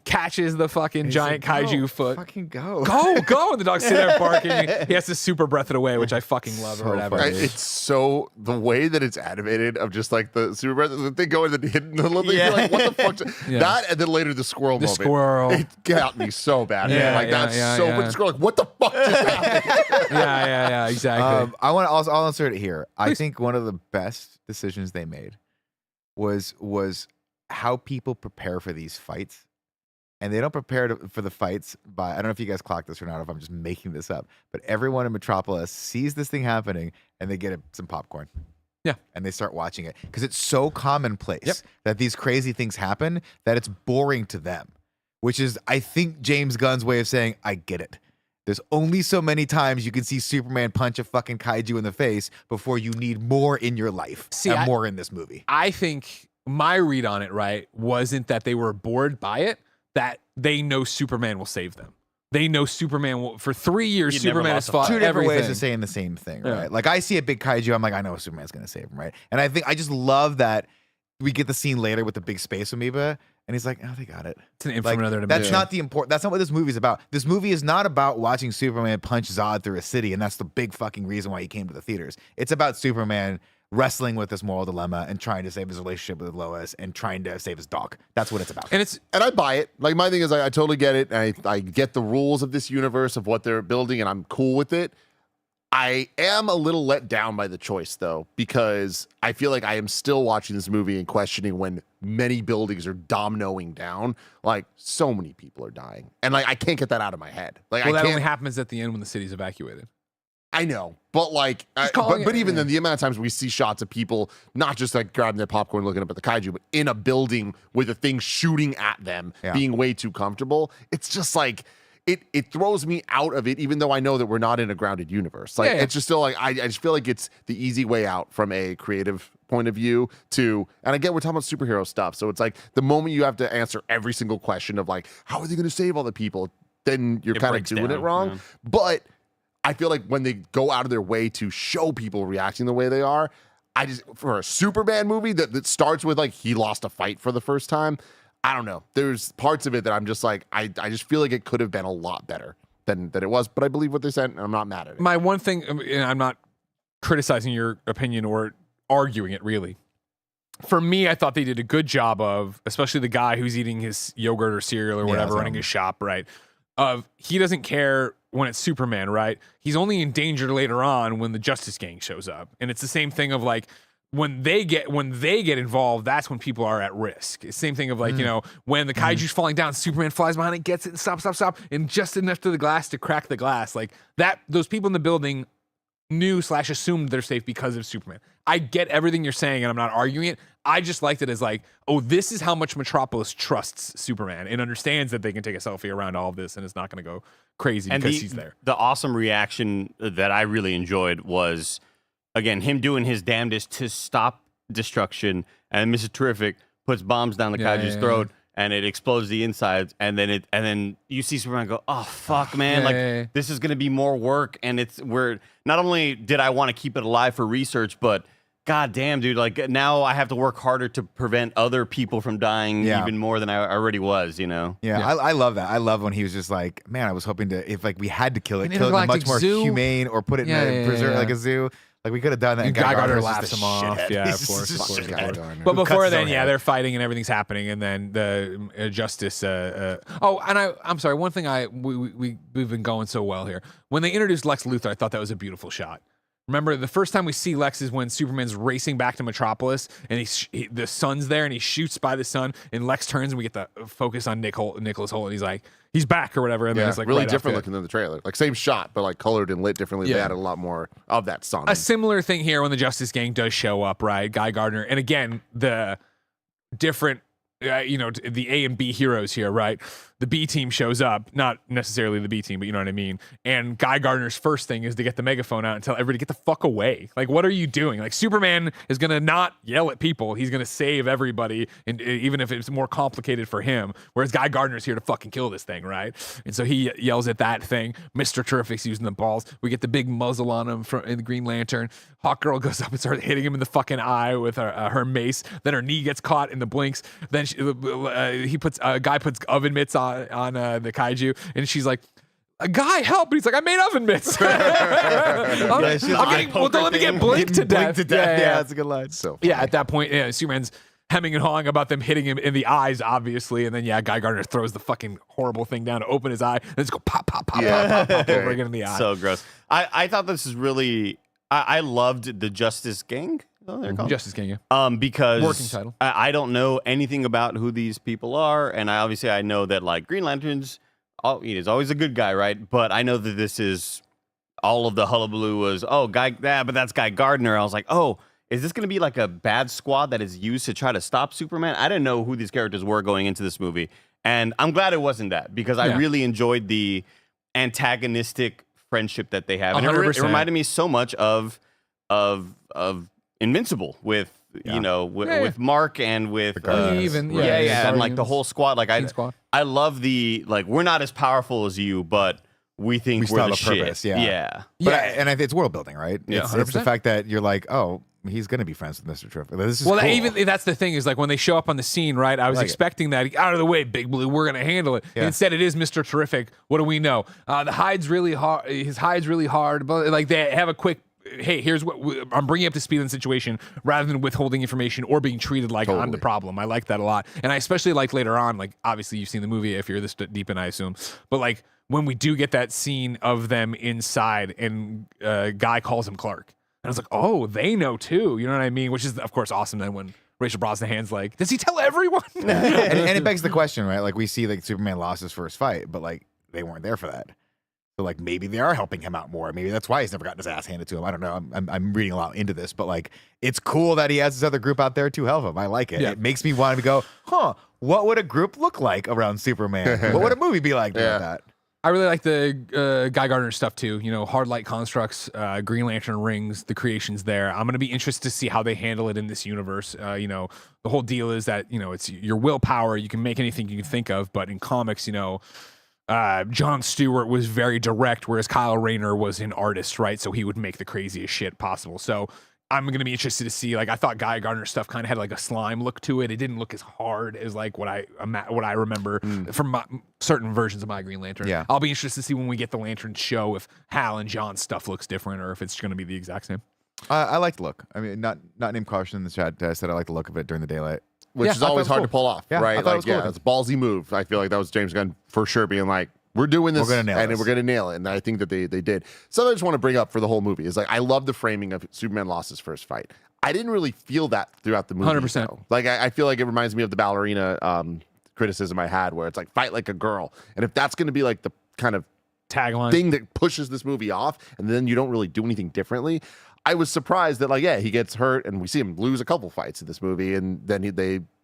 Catches the fucking giant kaiju foot. Fucking go. Go. And the dog's sitting there barking. He has to super breath it away, which I fucking love or whatever. Right, it's so the way that it's animated of just like the super breath. They go in the hidden little thing. You're like, what the fuck? Yeah. That and then later the squirrel moment. Squirrel. It got me so bad. Yeah, man. Like that's yeah. the squirrel. Like what the fuck just happened? Yeah, exactly. I'll insert it here. I think one of the best decisions they made was how people prepare for these fights. And they don't prepare for the fights by, I don't know if you guys clocked this or not, if I'm just making this up, but everyone in Metropolis sees this thing happening and they get some popcorn. Yeah. And they start watching it because it's so commonplace that these crazy things happen that it's boring to them, which is, I think, James Gunn's way of saying, I get it. There's only so many times you can see Superman punch a fucking kaiju in the face before you need more in your life. And more in this movie. I think my read on it, right, wasn't that they were bored by it, that they know Superman will save them. They know Superman will, for 3 years, You'd never Superman has lost a fought fight. Two different everything. ways of saying the same thing, Yeah. right? Like I see a big kaiju, I'm like, I know Superman's gonna save him, right? And I just love that we get the scene later with the big space amoeba, and he's like, oh, they got it. It's an info Like, from another that's dimension. not the important. That's not what this movie's about. This movie is not about watching Superman punch Zod through a city, and that's the big fucking reason why he came to the theaters. It's about Superman wrestling with this moral dilemma and trying to save his relationship with Lois and trying to save his dog. That's what it's about. And it's And I buy it. Like my thing is, I totally get it. And I get the rules of this universe of what they're building, and I'm cool with it. I am a little let down by the choice, though, because I feel like I am still watching this movie and questioning when many buildings are dominoing down. Like, so many people are dying. And, like, I can't get that out of my head. Like, well, I that can't. only happens at the end when the city's evacuated. I know, but like, calling but it, even then, the amount of times we see shots of people not just like grabbing their popcorn, looking up at the kaiju, but in a building with a thing shooting at them, being way too comfortable. It's just like it throws me out of it, even though I know that we're not in a grounded universe. Like it's just still like I just feel like it's the easy way out from a creative point of view to, and again, we're talking about superhero stuff, so it's like the moment you have to answer every single question of like, how are they going to save all the people? Then you're kind of doing it wrong. Yeah. But I feel like when they go out of their way to show people reacting the way they are, for a Superman movie that starts with like he lost a fight for the first time, I don't know. There's parts of it that I'm just like, I just feel like it could have been a lot better than it was, but I believe what they said, and I'm not mad at it. My one thing, and I'm not criticizing your opinion or arguing it really. For me, I thought they did a good job of, especially the guy who's eating his yogurt or cereal or whatever, running his shop, right? He doesn't care when it's Superman, right? He's only in danger later on when the Justice Gang shows up. And it's the same thing of like, when they get involved, that's when people are at risk. It's the same thing of like, you know, when the kaiju's falling down, Superman flies behind it, gets it, and stop, and just enough to the glass to crack the glass. Like that, those people in the building knew/assumed they're safe because of Superman. I get everything you're saying, and I'm not arguing it. I just liked it as like, oh, this is how much Metropolis trusts Superman and understands that they can take a selfie around all of this, and it's not going to go crazy because he's there. The awesome reaction that I really enjoyed was, again, him doing his damnedest to stop destruction, and Mr. Terrific puts bombs down the kaiju's throat, and it explodes the insides, and then you see Superman go, oh fuck, man, this is gonna be more work, and we're not only did I want to keep it alive for research, but god damn, dude, like now I have to work harder to prevent other people from dying even more than I already was, you know? Yeah. I love that. I love when he was just like, man, I was hoping to, if like we had to kill it in a much more humane or put it in a preserve like a zoo. Like we could have done that. And Guy Gardner laughs him off. Yeah, of course. But before then, they're fighting and everything's happening, and then the Justice. And I'm sorry. One thing we've been going so well here. When they introduced Lex Luthor, I thought that was a beautiful shot. Remember, the first time we see Lex is when Superman's racing back to Metropolis, and the sun's there, and he shoots by the sun, and Lex turns, and we get the focus on Nicholas Hoult, and he's like, he's back or whatever, and then it's like really different looking than the trailer. Like same shot, but like colored and lit differently. They added a lot more of that sun. A similar thing here when the Justice Gang does show up, right? Guy Gardner, and again, the different, the A and B heroes here, right? The B team shows up, not necessarily the B team, but you know what I mean? And Guy Gardner's first thing is to get the megaphone out and tell everybody, get the fuck away. Like, what are you doing? Like, Superman is going to not yell at people. He's going to save everybody, and even if it's more complicated for him. Whereas Guy Gardner's here to fucking kill this thing, right? And so he yells at that thing. Mr. Terrific's using the balls. We get the big muzzle on him in the Green Lantern. Hawkgirl goes up and starts hitting him in the fucking eye with her mace. Then her knee gets caught in the blinks. Then Guy puts oven mitts on the kaiju, and she's like, "A guy, help!" And he's like, "I made oven mitts." Don't let me get blinked to death. Yeah, that's a good line. So funny. At that point, Superman's hemming and hawing about them hitting him in the eyes, obviously, and then Guy Gardner throws the fucking horrible thing down to open his eye, and it's go pop, pop, pop, pop, pop, pop over again in the eye. So gross. I thought this is really. I loved the Justice Gang. Oh, they're called Justice Gang, yeah. Because working title. I don't know anything about who these people are, and I know that like Green Lantern's, he's always a good guy, right? But I know that this is all of the hullabaloo was but that's Guy Gardner. I was like, oh, is this going to be like a bad squad that is used to try to stop Superman? I didn't know who these characters were going into this movie, and I'm glad it wasn't that because I really enjoyed the antagonistic friendship that they have, and it reminded me so much of Invincible with with Mark and with and like the whole squad. Like I love the like we're not as powerful as you, but we think we're the shit. Purpose, and it's world building, right? Yeah, it's the fact that you're like, oh, he's gonna be friends with Mr. Terrific. This is cool. Even that's the thing is like when they show up on the scene, right? I was expecting that out of the way, Big Blue, we're gonna handle it. And instead, it is Mr. Terrific. What do we know? The hide's really hard. His hide's really hard, but like they have a quick. Hey, here's what I'm bringing up to speed in the situation rather than withholding information or being treated like I'm the problem. I like that a lot. And I especially like later on, like obviously you've seen the movie if you're this deep in, I assume. But like when we do get that scene of them inside and Guy calls him Clark. And I was like, oh, they know too. You know what I mean? Which is, of course, awesome then when Rachel Brosnahan's like, does he tell everyone? and it begs the question, right? Like we see like Superman lost his first fight, but like they weren't there for that. So like maybe they are helping him out more. Maybe that's why he's never gotten his ass handed to him. I don't know. I'm reading a lot into this, but like it's cool that he has this other group out there to help him. I like it. Yeah. It makes me want to go, what would a group look like around Superman? What would a movie be like doing that? I really like the Guy Gardner stuff too. You know, hard light constructs, Green Lantern rings, the creations there. I'm gonna be interested to see how they handle it in this universe. You know, the whole deal is that it's your willpower. You can make anything you can think of, but in comics, Jon Stewart was very direct, whereas Kyle Rayner was an artist, right? So he would make the craziest shit possible. So I'm going to be interested to see. Like, I thought Guy Gardner stuff kind of had like a slime look to it. It didn't look as hard as like what I remember from certain versions of my Green Lantern. Yeah. I'll be interested to see when we get the Lantern show if Hal and John's stuff looks different or if it's going to be the exact same. I like the look. I mean, not named Caution in the chat said I like the look of it during the daylight. Which is always hard to pull off, Yeah, I right? thought it Like, was cool. it's a ballsy move. I feel like that was James Gunn for sure being like, we're doing this, We're gonna nail and this. we're gonna nail it. And I think that they did. Something I just want to bring up for the whole movie is like, I love the framing of Superman lost his first fight. I didn't really feel that throughout the movie. 100%. though. Like, I feel like it reminds me of the ballerina criticism I had, where it's like, fight like a girl. And if that's gonna be like the kind of Tagline. thing that pushes this movie off, and then you don't really do anything differently. I was surprised that he gets hurt, and we see him lose a couple fights in this movie, and then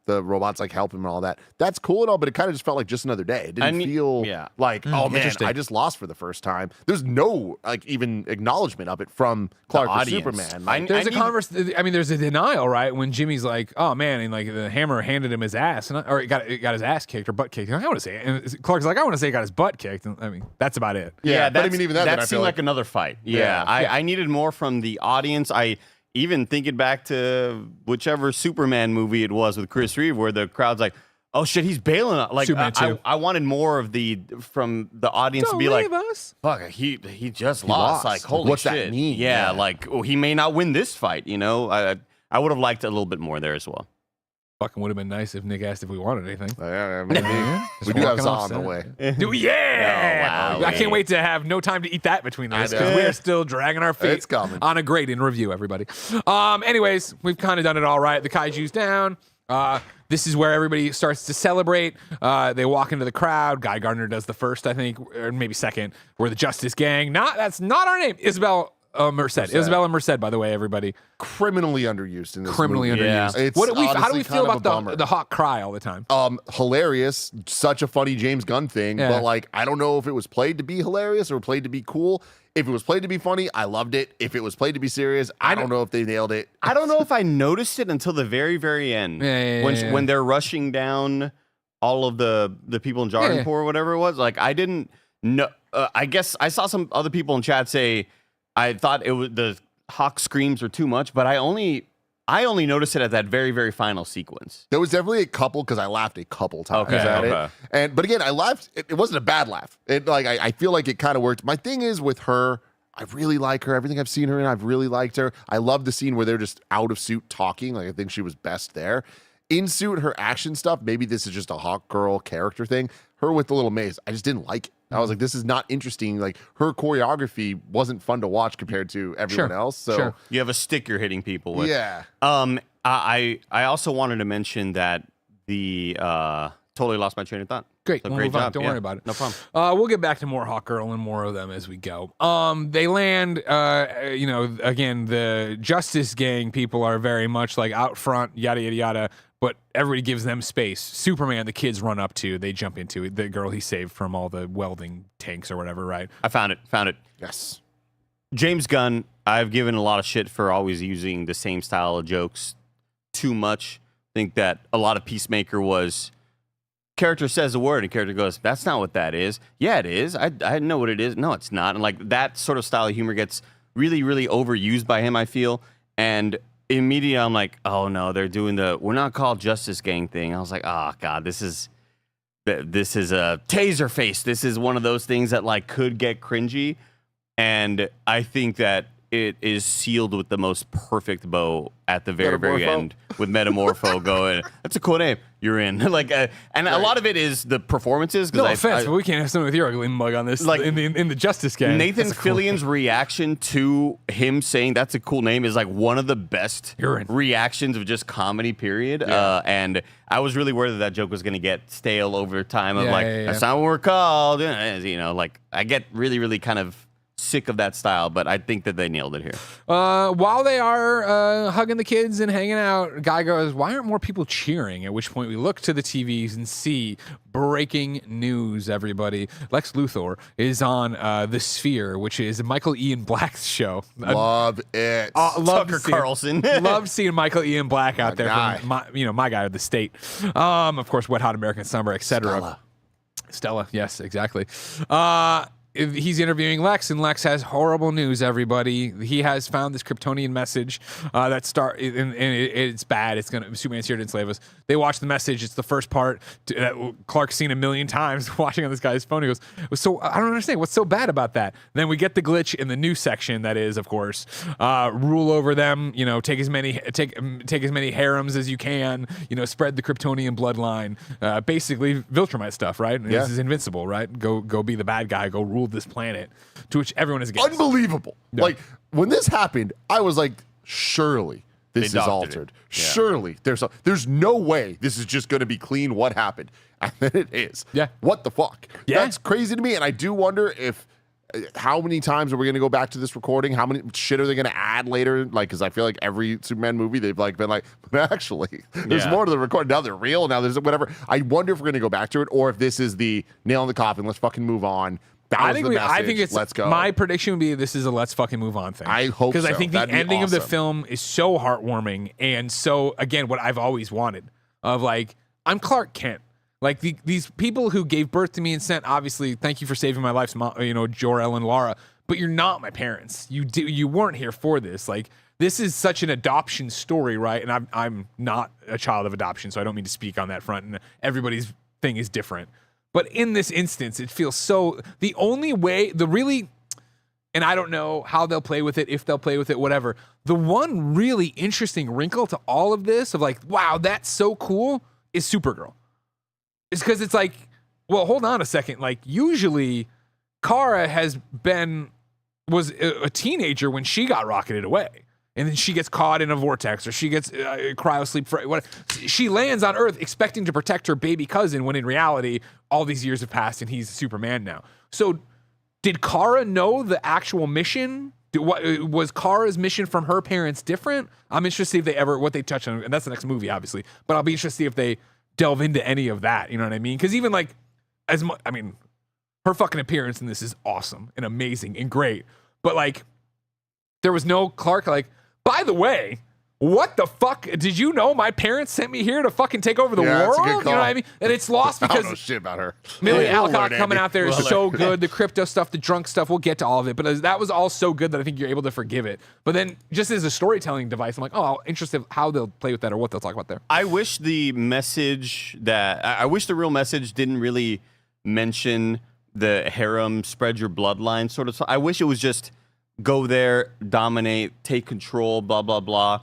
the robots like help him and all that. That's cool and all, but it kind of just felt like just another day. It didn't feel like, oh man, interesting. I just lost for the first time. There's no like even acknowledgement of it from Clark or audience. Superman. Like, There's there's a denial, right? When Jimmy's like, "Oh man," and like the hammer handed him his ass, or it got his ass kicked or butt kicked. I want to say it. And Clark's like, "I want to say he got his butt kicked." And, I mean, that's about it. yeah, but I mean, even that I feel seemed like another fight. Yeah, I needed more from the audience. Even thinking back to whichever Superman movie it was with Chris Reeve, where the crowd's like, "Oh shit, he's bailing!" Like Superman 2. I wanted more of from the audience to be like, "Fuck, he just lost. lost. Like, holy What's shit!" that mean? Yeah, Yeah. like he may not win this fight. I would have liked a little bit more there as well. Fucking would have been nice if Nick asked if we wanted anything. maybe. Just We do have walking Zaw off on the set. way. Yeah! Oh, wow. I can't wait to have no time to eat that between us I because know. we're still dragging our feet It's coming. on a grade in review, everybody. Anyways, we've kind of done it all right. The kaiju's down. This is where everybody starts to celebrate. They walk into the crowd. Guy Gardner does the first, I think, or maybe second. We're the Justice Gang. That's not our name. Isabella Merced, by the way, everybody. Criminally underused in this Criminally movie. underused. It's How do honestly we feel kind of a about bummer. the hawk cry all the time? Hilarious, such a funny James Gunn thing, Yeah. but like I don't know if it was played to be hilarious or played to be cool. If it was played to be funny, I loved it. If it was played to be serious, I don't know if they nailed it. I don't know if I noticed it until the very, very end. Yeah. When they're rushing down all of the people in Jardenpur or whatever it was. Like, I didn't know. I guess I saw some other people in chat say, I thought it was the hawk screams were too much, but I only noticed it at that very, very final sequence. There was definitely a couple because I laughed a couple times Okay, at okay. it. But again, I laughed. It wasn't a bad laugh. I feel like it kind of worked. My thing is with her, I really like her. Everything I've seen her in, I've really liked her. I love the scene where they're just out of suit talking. Like I think she was best there. In suit, her action stuff, maybe this is just a Hawk Girl character thing. Her with the little mace, I just didn't like it. I was like, this is not interesting. Like her choreography wasn't fun to watch compared to everyone else. So You have a stick you're hitting people with. yeah. I also wanted to mention that the totally lost my train of thought. Great. So We'll great move on. job. Don't Yeah, worry about it. No problem. We'll get back to more Hawk Girl and more of them as we go. They land, again, the Justice Gang people are very much like out front, yada, yada, yada, but everybody gives them space. Superman, the kids run up to, they jump into it. The girl he saved from all the welding tanks or whatever, right? I found it. Yes. James Gunn, I've given a lot of shit for always using the same style of jokes too much. I think that a lot of Peacemaker was character says a word and character goes, "That's not what that is." Yeah, it is. I know what it is. No, it's not. And like that sort of style of humor gets really, really overused by him, I feel. And immediately I'm like, oh no, they're doing we're not called Justice Gang thing. I was like, oh God, this is a taser face. This is one of those things that like could get cringy. And I think that it is sealed with the most perfect bow at the very, very Metamorpho? end with Metamorpho going. That's a cool name. You're in. Like, and a lot of it is the performances. No offense, but we can't have someone with your ugly mug on this. Like, in the Justice Gang. Nathan That's a cool Fillion's reaction to him saying that's a cool name is like one of the best Urine. reactions of just comedy, period. And I was really worried that joke was going to get stale over time of that's not what we're called. You know, like I get really, really kind of sick of that style, but I think that they nailed it here. While they are hugging the kids and hanging out, Guy goes, "Why aren't more people cheering?" At which point we look to the TVs and see breaking news, everybody. Lex Luthor is on The Sphere, which is Michael Ian Black's show. Love it. Tucker Carlson. Loved seeing Michael Ian Black out there guy. from my guy of the state. Of course, Wet Hot American Summer, etc. Stella, yes, exactly. He's interviewing Lex, and Lex has horrible news, everybody. He has found this Kryptonian message and it's bad. Superman's here to enslave us. They watch the message. It's the first part that Clark's seen a million times watching on this guy's phone. He goes, "So I don't understand. What's so bad about that?" Then we get the glitch in the new section that is, of course, rule over them. You know, take as many harems as you can. You know, spread the Kryptonian bloodline. Basically, Viltrumite stuff, right? And This is invincible, right? Go be the bad guy. Go rule this planet, to which everyone is against. Unbelievable. Yeah. Like when this happened, I was like, surely this is doctored altered. it. Yeah. Surely there's no way this is just going to be clean. What happened? And then it is. Yeah. What the fuck? Yeah. That's crazy to me. And I do wonder if how many times are we going to go back to this recording? How many shit are they going to add later? Like, because I feel like every Superman movie they've like been like, but actually, there's more to the recording. Now they're real. Now there's whatever. I wonder if we're going to go back to it, or if this is the nail in the coffin. Let's fucking move on. I think it's. Let's go. My prediction would be this is a let's fucking move on thing. I hope because I so. think the That'd be ending of the awesome. film is so heartwarming and so again what I've always wanted of like I'm Clark Kent. Like these people who gave birth to me and sent obviously thank you for saving my life, Jor-El and Lara. But you're not my parents. You weren't here for this. Like this is such an adoption story, right? And I'm not a child of adoption, so I don't mean to speak on that front. And everybody's thing is different. But in this instance, it feels so. The only way, and I don't know how they'll play with it, if they'll play with it, whatever. The one really interesting wrinkle to all of this, of like, wow, that's so cool, is Supergirl. It's because it's like, well, hold on a second. Like, usually, Kara was a teenager when she got rocketed away. And then she gets caught in a vortex, or she gets cryosleep. She lands on Earth expecting to protect her baby cousin, when in reality, all these years have passed and he's Superman now. So, did Kara know the actual mission? Was Kara's mission from her parents different? I'm interested to see if what they touch on, and that's the next movie, obviously. But I'll be interested to see if they delve into any of that. You know what I mean? Because even like, her fucking appearance in this is awesome and amazing and great. But like, there was no Clark like, by the way, what the fuck? Did you know my parents sent me here to fucking take over the that's a world? good You know call. what I mean? And it's lost I don't know because shit about her. Millie We'll Alcott learn, coming Andy. out there is so good. The crypto stuff, the drunk stuff, we'll get to all of it. But that was all so good that I think you're able to forgive it. But then just as a storytelling device, I'm like, oh, interested how they'll play with that or what they'll talk about there. I wish the real message didn't really mention the harem, spread your bloodline sort of. I wish it was just go there, dominate, take control, blah, blah, blah.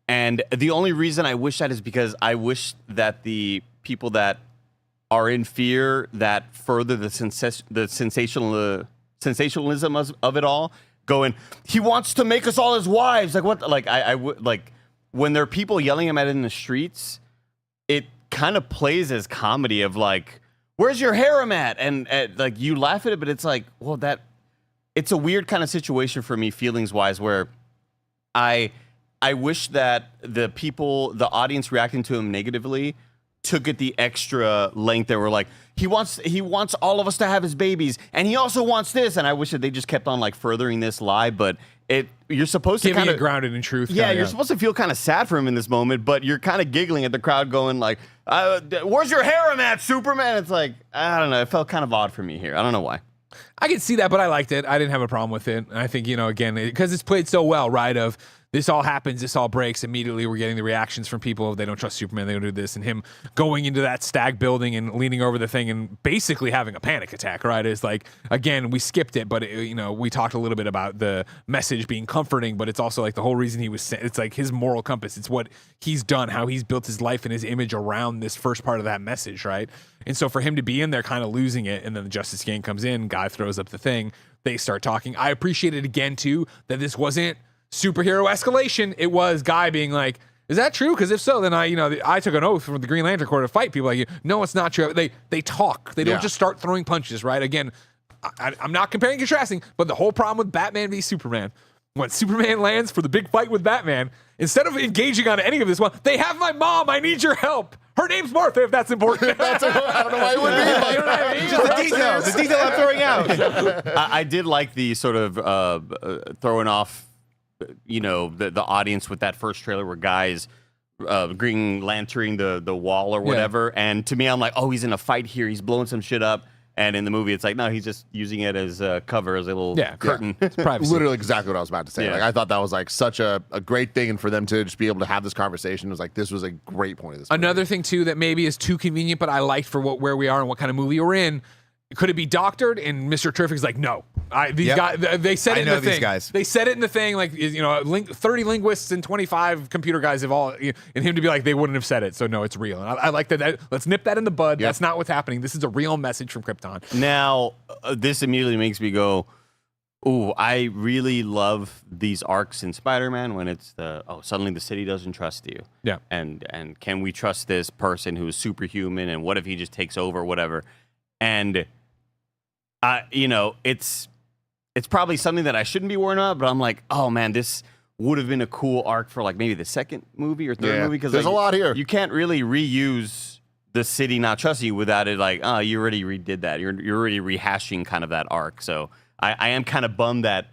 And the only reason I wish that is because I wish that the people that are in fear that further the sensationalism of it all, going, he wants to make us all his wives. Like what? Like I would like when there are people yelling at it in the streets, it kind of plays as comedy of like, where's your harem at? And like you laugh at it, but it's like, well, it's a weird kind of situation for me, feelings wise, where I wish that the audience reacting to him negatively took it the extra length. They were like, he wants all of us to have his babies, and he also wants this. And I wish that they just kept on like furthering this lie. But you're supposed to kind of grounded in truth. Yeah, you're supposed to feel kind of sad for him in this moment, but you're kind of giggling at the crowd, going like, "Where's your harem at, Superman?" It's like, I don't know. It felt kind of odd for me here. I don't know why. I can see that, but I liked it. I didn't have a problem with it. And I think, again, because it's played so well, right? Of this all happens, this all breaks. Immediately, we're getting the reactions from people. They don't trust Superman. They don't do this. And him going into that stag building and leaning over the thing and basically having a panic attack, right? It's like, again, we skipped it, but, we talked a little bit about the message being comforting, but it's also like the whole reason he was, it's like his moral compass. It's what he's done, how he's built his life and his image around this first part of that message, right? And so for him to be in there kind of losing it, and then the Justice Gang comes in, guy throws up the thing, they start talking. I appreciated again, too, that this wasn't superhero escalation. It was guy being like, is that true? Because if so, then I took an oath from the Green Lantern Corps to fight people like you. No, it's not true. They talk. They don't just start throwing punches, right? Again, I'm not comparing and contrasting, but the whole problem with Batman v Superman, when Superman lands for the big fight with Batman, instead of engaging on any of this one, they have my mom. I need your help. Her name's Martha, if that's important. I don't know why it would be. Just the detail I'm throwing out. I did like the sort of throwing off, the audience with that first trailer where guys Green Lanterning the wall or whatever. Yeah. And to me, I'm like, oh, he's in a fight here. He's blowing some shit up. And in the movie, it's like, no, he's just using it as a cover, as a little curtain. It's privacy. Literally exactly what I was about to say. Yeah. Like, I thought that was like such a great thing, and for them to just be able to have this conversation was like, this was a great point of this movie. Another thing too that maybe is too convenient, but I liked for where we are and what kind of movie we're in. Could it be doctored? And Mr. Terrific's like, no. These guys, they said it in the thing. These guys. They said it in the thing, like, 30 linguists and 25 computer guys have all, and him to be like, they wouldn't have said it. So no, it's real. And I like that. Let's nip that in the bud. Yep. That's not what's happening. This is a real message from Krypton. Now, this immediately makes me go, ooh, I really love these arcs in Spider-Man when it's suddenly the city doesn't trust you. Yeah. And can we trust this person who is superhuman? And what if he just takes over, whatever? And it's probably something that I shouldn't be worrying about, but I'm like, oh man, this would have been a cool arc for like maybe the second movie or third movie, because there's a lot here. You can't really reuse the city not trusting you without it like, oh, you already redid that. You're already rehashing kind of that arc. So I am kind of bummed that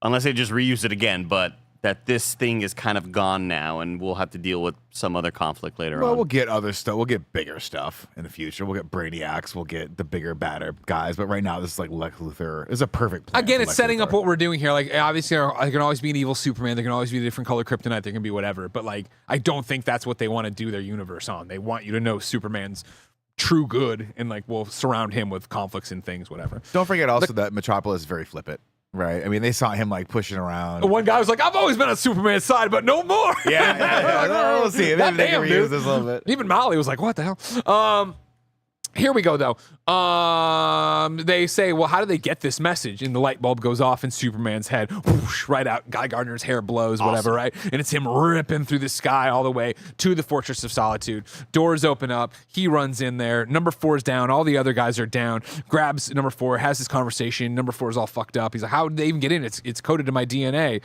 unless they just reuse it again, but that this thing is kind of gone now, and we'll have to deal with some other conflict later on. Well, we'll get other stuff. We'll get bigger stuff in the future. We'll get Brainiacs. We'll get the bigger, badder guys. But right now, this is like Lex Luthor. It's a perfect plan. Again, it's setting up what we're doing here. Like, obviously, there can always be an evil Superman. There can always be a different color kryptonite. There can be whatever. But, like, I don't think that's what they want to do their universe on. They want you to know Superman's true good, and, like, we'll surround him with conflicts and things, whatever. Don't forget also that Metropolis is very flippant. Right. I mean, they saw him like pushing around. One guy was like, I've always been on Superman's side, but no more. Yeah. We'll see. Maybe they can reuse this a little bit. Even Molly was like, what the hell? Here we go, though. They say, well, how do they get this message? And the light bulb goes off in Superman's head. Whoosh, right out. Guy Gardner's hair blows, whatever, right? And it's him ripping through the sky all the way to the Fortress of Solitude. Doors open up. He runs in there. Number 4 is down. All the other guys are down. Grabs number 4, has this conversation. Number 4 is all fucked up. He's like, how did they even get in? It's coded to my DNA.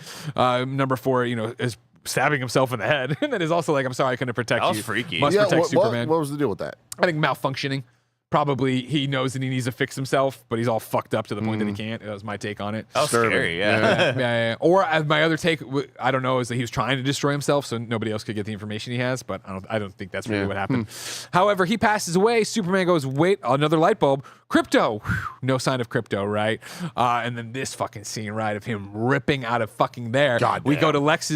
Number 4, is stabbing himself in the head. And then is also like, I'm sorry, I couldn't protect you. That was freaky. Must protect Superman. What was the deal with that? I think malfunctioning. Probably he knows that he needs to fix himself, but he's all fucked up to the point that he can't. That was my take on it. That was scary, Yeah. Or my other take, I don't know, is that he was trying to destroy himself so nobody else could get the information he has, but I don't think that's really what happened. However, he passes away. Superman goes, wait, another light bulb. Crypto. Whew, no sign of Crypto, right? And then this fucking scene, right, of him ripping out of fucking there. We go to Lex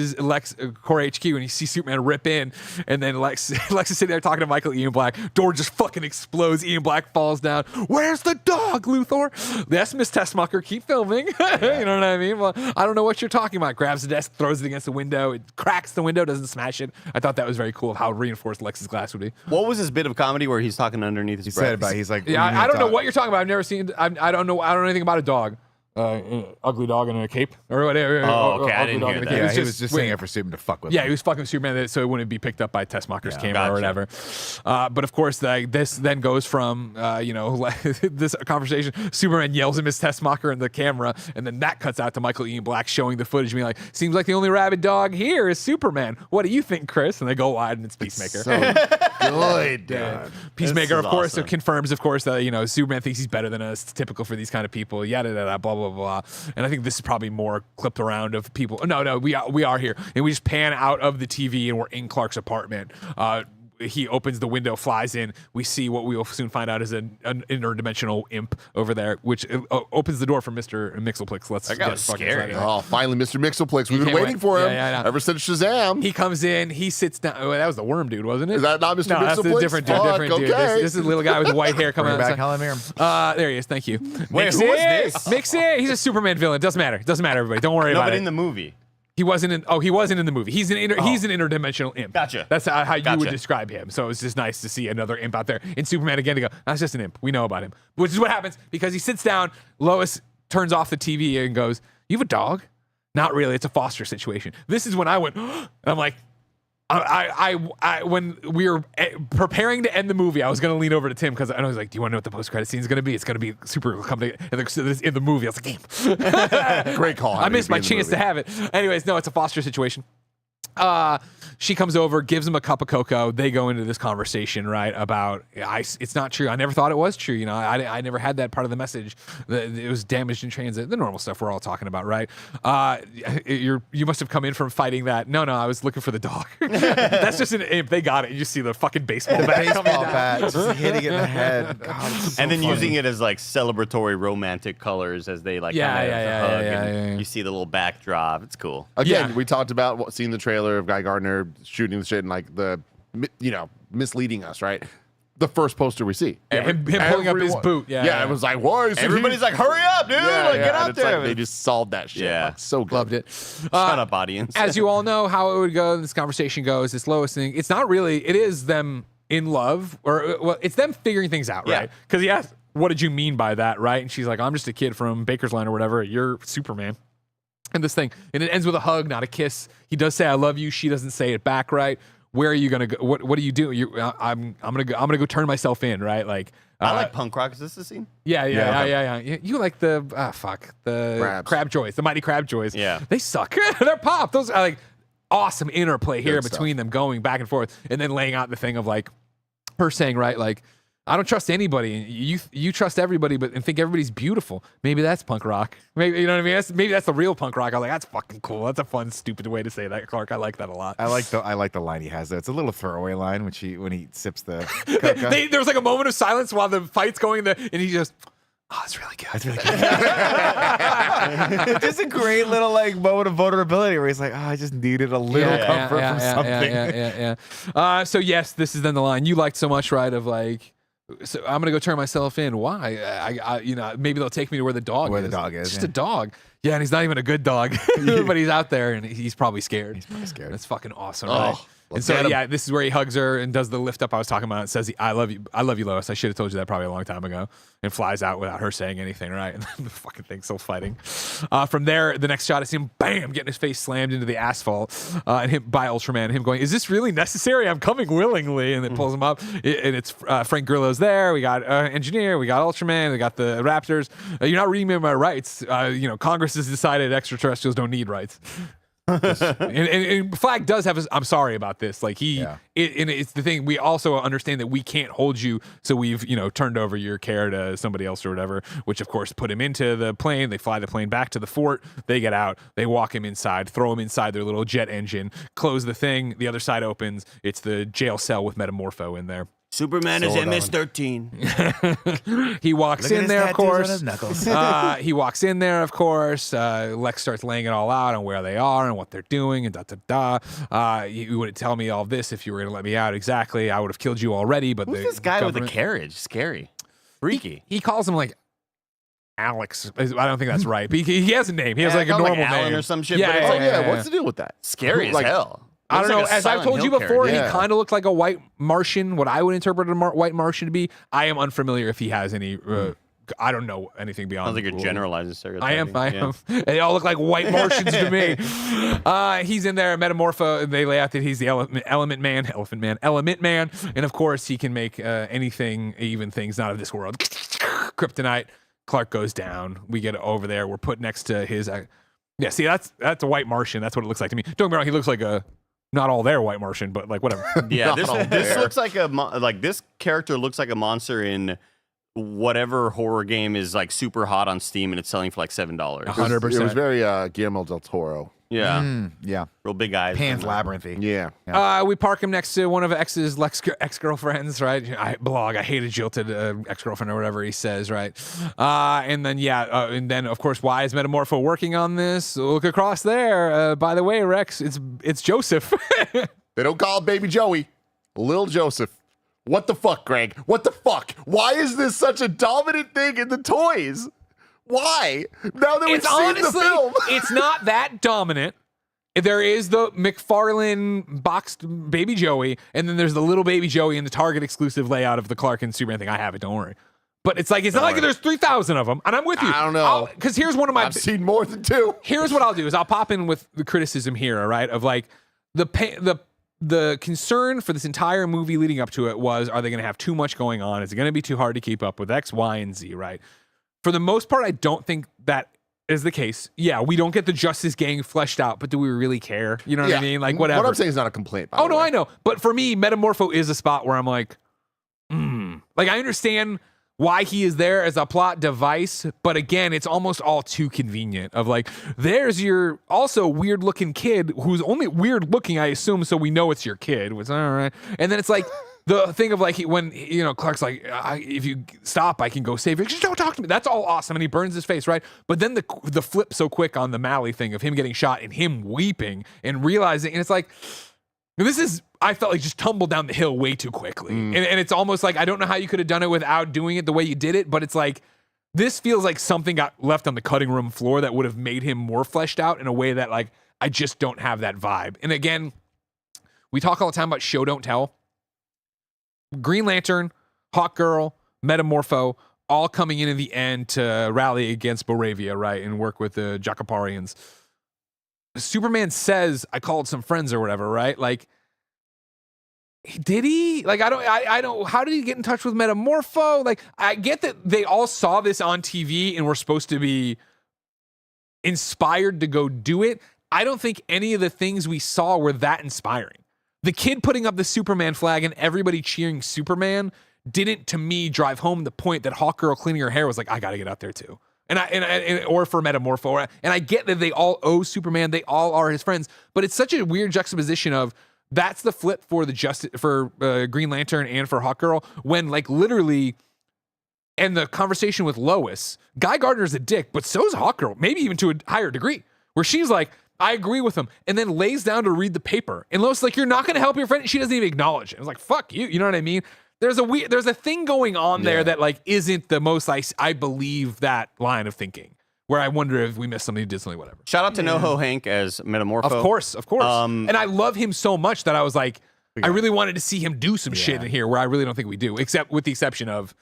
Core HQ, and you see Superman rip in, and then Lex is sitting there talking to Michael Ian Black. Door just fucking explodes. Ian Black falls down. Where's the dog, Luthor? Yes, Miss Tessmacher, keep filming. You know what I mean? Well, I don't know what you're talking about. Grabs the desk, throws it against the window. It cracks the window, doesn't smash it. I thought that was very cool of how reinforced Lex's glass would be. What was this bit of comedy where he's talking underneath his breath? He's like, yeah, I don't know what you're talking about. I've never seen. I don't know anything about a dog. Ugly dog in a cape or whatever. Oh, okay, I didn't hear that. Yeah, he was just saying it for Superman to fuck with. Yeah, he was fucking with Superman so it wouldn't be picked up by Tessmacher's camera or whatever. But of course, this then goes from this conversation. Superman yells at Miss Tessmacher in the camera, and then that cuts out to Michael Ian Black showing the footage, being like, "Seems like the only rabid dog here is Superman. What do you think, Chris?" And they go wide, and it's Peacemaker. So good. Peacemaker, of course, awesome. confirms, of course, that Superman thinks he's better than us. It's typical for these kind of people. Yada yada blah blah blah. And I think this is probably more clipped around of people. No, we are here, and we just pan out of the TV, and we're in Clark's apartment. he opens the window, flies in. We see what we will soon find out is an interdimensional imp over there, which opens the door for Mr. Mixelplex. Let's That guy get was fucking scary. excited. Oh, finally, Mr. Mixelplex. We've been can't waiting wait. for him Yeah, I know. ever since Shazam. He comes in, he sits down. Oh, that was the worm dude, wasn't it? Is that not Mr. No, that's a Mixelplex? different dude. Fuck, Different dude. okay. This is a little guy with white hair coming Bring out. back Helen Mirren. There he is. Thank you. Wait, who was this? Mixie. He's a Superman villain. Doesn't matter. Doesn't matter. Everybody, don't worry No, about but it. in the movie. He wasn't in. Oh, he wasn't in the movie. He's an interdimensional imp. Gotcha. That's how you would Gotcha. describe him. So it's just nice to see another imp out there. In Superman again to go, that's just an imp. We know about him. Which is what happens because he sits down. Lois turns off the TV and goes, "You have a dog?" Not really. It's a foster situation. This is when I went. And I'm like, I when we were preparing to end the movie, I was going to lean over to Tim because I was like, "Do you want to know what the post credit scene is going to be? It's going to be super coming in the movie." I was like, "Damn, Great call. I missed my Being in the chance to movie. have it." Anyways, no, it's a foster situation. She comes over, gives him a cup of cocoa. They go into this conversation, right, about it's not true. I never thought it was true. You know, I never had that part of the message. It was damaged in transit. The normal stuff we're all talking about, right? You must have come in from fighting that. No, I was looking for the dog. That's just an imp. They got it. You see the fucking baseball bat coming Baseball down. bat, just hitting it in the head. God, it's so And then funny. using it as like celebratory romantic colors as they like Yeah, kind of yeah, hug yeah, and yeah. you see the little backdrop. It's cool. Again, Yeah. we talked about seeing the trailer of Guy Gardner shooting the shit and like the, misleading us, right? The first poster we see. Yeah, him pulling up his Everyone- boot. Yeah. it was like, why is Everybody's like, hurry up, dude! Like, get and out it's like there. they just solved that shit. Yeah. Like, so good. loved it. Shut up, audience. As you all know how it would go, this conversation goes, this Lois thing, it's not really, it is them in love, or, well, it's them figuring things out, Yeah. right? Because he asked, what did you mean by that, right? And she's like, I'm just a kid from Bakersland or whatever. You're Superman. And this thing, and it ends with a hug, not a kiss. He does say, I love you. She doesn't say it back, right? Where are you going to go? What do you do? I'm going to go turn myself in, right? Like, I like punk rock. Is this the scene? Yeah. You like the Crabs. crab joys, the mighty crab joys. Yeah. They suck. They're pop. Those are like awesome interplay here Good between them going back and forth, and then laying out the thing of like her saying, right, like, I don't trust anybody. You trust everybody, and think everybody's beautiful. Maybe that's punk rock. Maybe, you know what I mean? Maybe that's the real punk rock. I'm like, that's fucking cool. That's a fun, stupid way to say that, Clark. I like that a lot. I like the line he has there. It's a little throwaway line when he sips the cocoa. There was like a moment of silence while the fight's going, and he just, oh, it's really good. That's really good. It's just a great little like moment of vulnerability where he's like, oh, I just needed a little comfort from something. Yeah. So yes, this is then the line you liked so much, right? Of like, so I'm gonna go turn myself in. Why? I maybe they'll take me to where the dog Where is. the dog is, It's just yeah. a dog. Yeah, and he's not even a good dog, but he's out there and he's probably scared. He's probably scared. That's fucking awesome, Oh, right? And let's so get him. yeah, this is where he hugs her and does the lift up I was talking about. It says, "I love you, Lois." I should have told you that probably a long time ago. And flies out without her saying anything, right? And the fucking thing's still fighting. From there, the next shot is him, bam, getting his face slammed into the asphalt, and him by Ultraman. Him going, "Is this really necessary? I'm coming willingly." And it pulls him up, and it's Frank Grillo's there. We got engineer, we got Ultraman, we got the Raptors. You're not reading me my rights. Congress has decided extraterrestrials don't need rights. and Flag does have I'm sorry about this. Like and it's the thing. We also understand that we can't hold you, so we've turned over your care to somebody else or whatever. Which of course put him into the plane. They fly the plane back to the fort. They get out. They walk him inside. Throw him inside their little jet engine. Close the thing. The other side opens. It's the jail cell with Metamorpho in there. Superman is Sword on. MS-13. He walks Look at in his there, of tattoos on course. his knuckles. He walks in there, of course. Lex starts laying it all out on where they are and what they're doing and You wouldn't tell me all this if you were going to let me out. Exactly. I would have killed you already. But Who's the this guy with the government- carriage? Scary. Freaky. He calls him like Alex. I don't think that's right. But he has a name. He has like a not normal like Alan name or some shit, Yeah, but it's yeah, Oh like- yeah, yeah. what's the deal with that? Scary as Like, hell. I don't Looks know. like a As I've Silent told you Hill before, character. Yeah. he kind of looked like a white Martian, what I would interpret a white Martian to be. I am unfamiliar if he has any. I don't know anything beyond. Sounds like you're rule. generalizing stereotyping. I am. They all look like white Martians to me. He's in there, Metamorpho. They lay out that he's the element man, and of course he can make anything, even things not of this world. Kryptonite. Clark goes down. We get over there. We're put next to his. Yeah, see, that's a white Martian. That's what it looks like to me. Don't get me wrong. He looks like a. Not all there white Martian, but like whatever. Yeah, Not all this there. looks like this character looks like a monster in whatever horror game is like super hot on Steam and it's selling for like $7. 100%. It was very Guillermo del Toro. Yeah. Yeah. Real big eyes. Pan's labyrinthy. Yeah. We park him next to one of X's ex-girlfriends, right? I hate a jilted ex-girlfriend or whatever he says, right? And then of course, why is Metamorpho working on this? Look across there. By the way, Rex, it's Joseph. They don't call it Baby Joey. Lil Joseph. What the fuck, Greg? What the fuck? Why is this such a dominant thing in the toys? Why? Now that we've seen the film. It's not that dominant. There is the McFarlane boxed Baby Joey, and then there's the little Baby Joey in the Target exclusive layout of the Clark and Superman thing. I have it, don't worry. But it's not like there's 3,000 of them, and I'm with you. I don't know. Because here's one of my... I've seen more than 2. Here's what I'll do, is I'll pop in with the criticism here, all right, of like the concern for this entire movie leading up to it was, are they going to have too much going on? Is it going to be too hard to keep up with X, Y, and Z, right? For the most part, I don't think that is the case. Yeah, we don't get the Justice Gang fleshed out, but do we really care? You know what I mean? Like, whatever. What I'm saying is not a complaint, by Oh, the no, way. I know. But for me, Metamorpho is a spot where I'm like, Like, I understand why he is there as a plot device, but again, it's almost all too convenient of like, there's your also weird looking kid who's only weird looking, I assume, so we know it's your kid. Which, all right. And then it's like, the thing of like when Clark's like, if you stop, I can go save you. Just don't talk to me. That's all awesome, and he burns his face, right? But then the flip so quick on the Malley thing of him getting shot and him weeping and realizing, and it's like, I felt like just tumbled down the hill way too quickly, and it's almost like I don't know how you could have done it without doing it the way you did it, but it's like this feels like something got left on the cutting room floor that would have made him more fleshed out in a way that like I just don't have that vibe. And again, we talk all the time about show don't tell. Green Lantern, Hawkgirl, Metamorpho, all coming in the end to rally against Boravia, right, and work with the Jacoparians. Superman says, I called some friends or whatever, right? Like, did he? Like, I don't, how did he get in touch with Metamorpho? Like, I get that they all saw this on TV and were supposed to be inspired to go do it. I don't think any of the things we saw were that inspiring. The kid putting up the Superman flag and everybody cheering Superman didn't, to me, drive home the point that Hawkgirl cleaning her hair was like, I got to get out there too. Or for Metamorpho. And I get that they all owe Superman. They all are his friends. But it's such a weird juxtaposition of that's the flip for Green Lantern and for Hawkgirl when like literally, and the conversation with Lois, Guy Gardner's a dick, but so's Hawkgirl, maybe even to a higher degree, where she's like, I agree with him, and then lays down to read the paper. And Lois is like, you're not going to help your friend. She doesn't even acknowledge it. I was like, fuck you. You know what I mean? There's a thing going on there that like isn't the most I believe that line of thinking. Where I wonder if we missed something Disney, whatever. Shout out to NoHo Hank as Metamorpho. Of course. And I love him so much that I was like, I really wanted to see him do some shit in here where I really don't think we do, except with the exception of,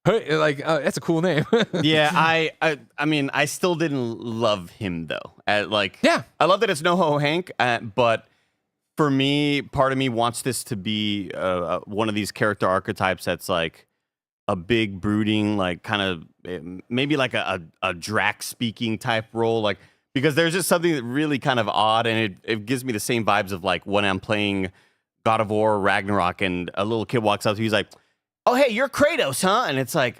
hey, like, that's a cool name. Yeah, I mean, I still didn't love him though. I love that it's NoHo Hank, but for me, part of me wants this to be one of these character archetypes that's like a big brooding, like kind of maybe like a Drax speaking type role, like because there's just something that really kind of odd, and it gives me the same vibes of like when I'm playing God of War Ragnarok and a little kid walks up to me, he's like, oh hey, you're Kratos, huh? And it's like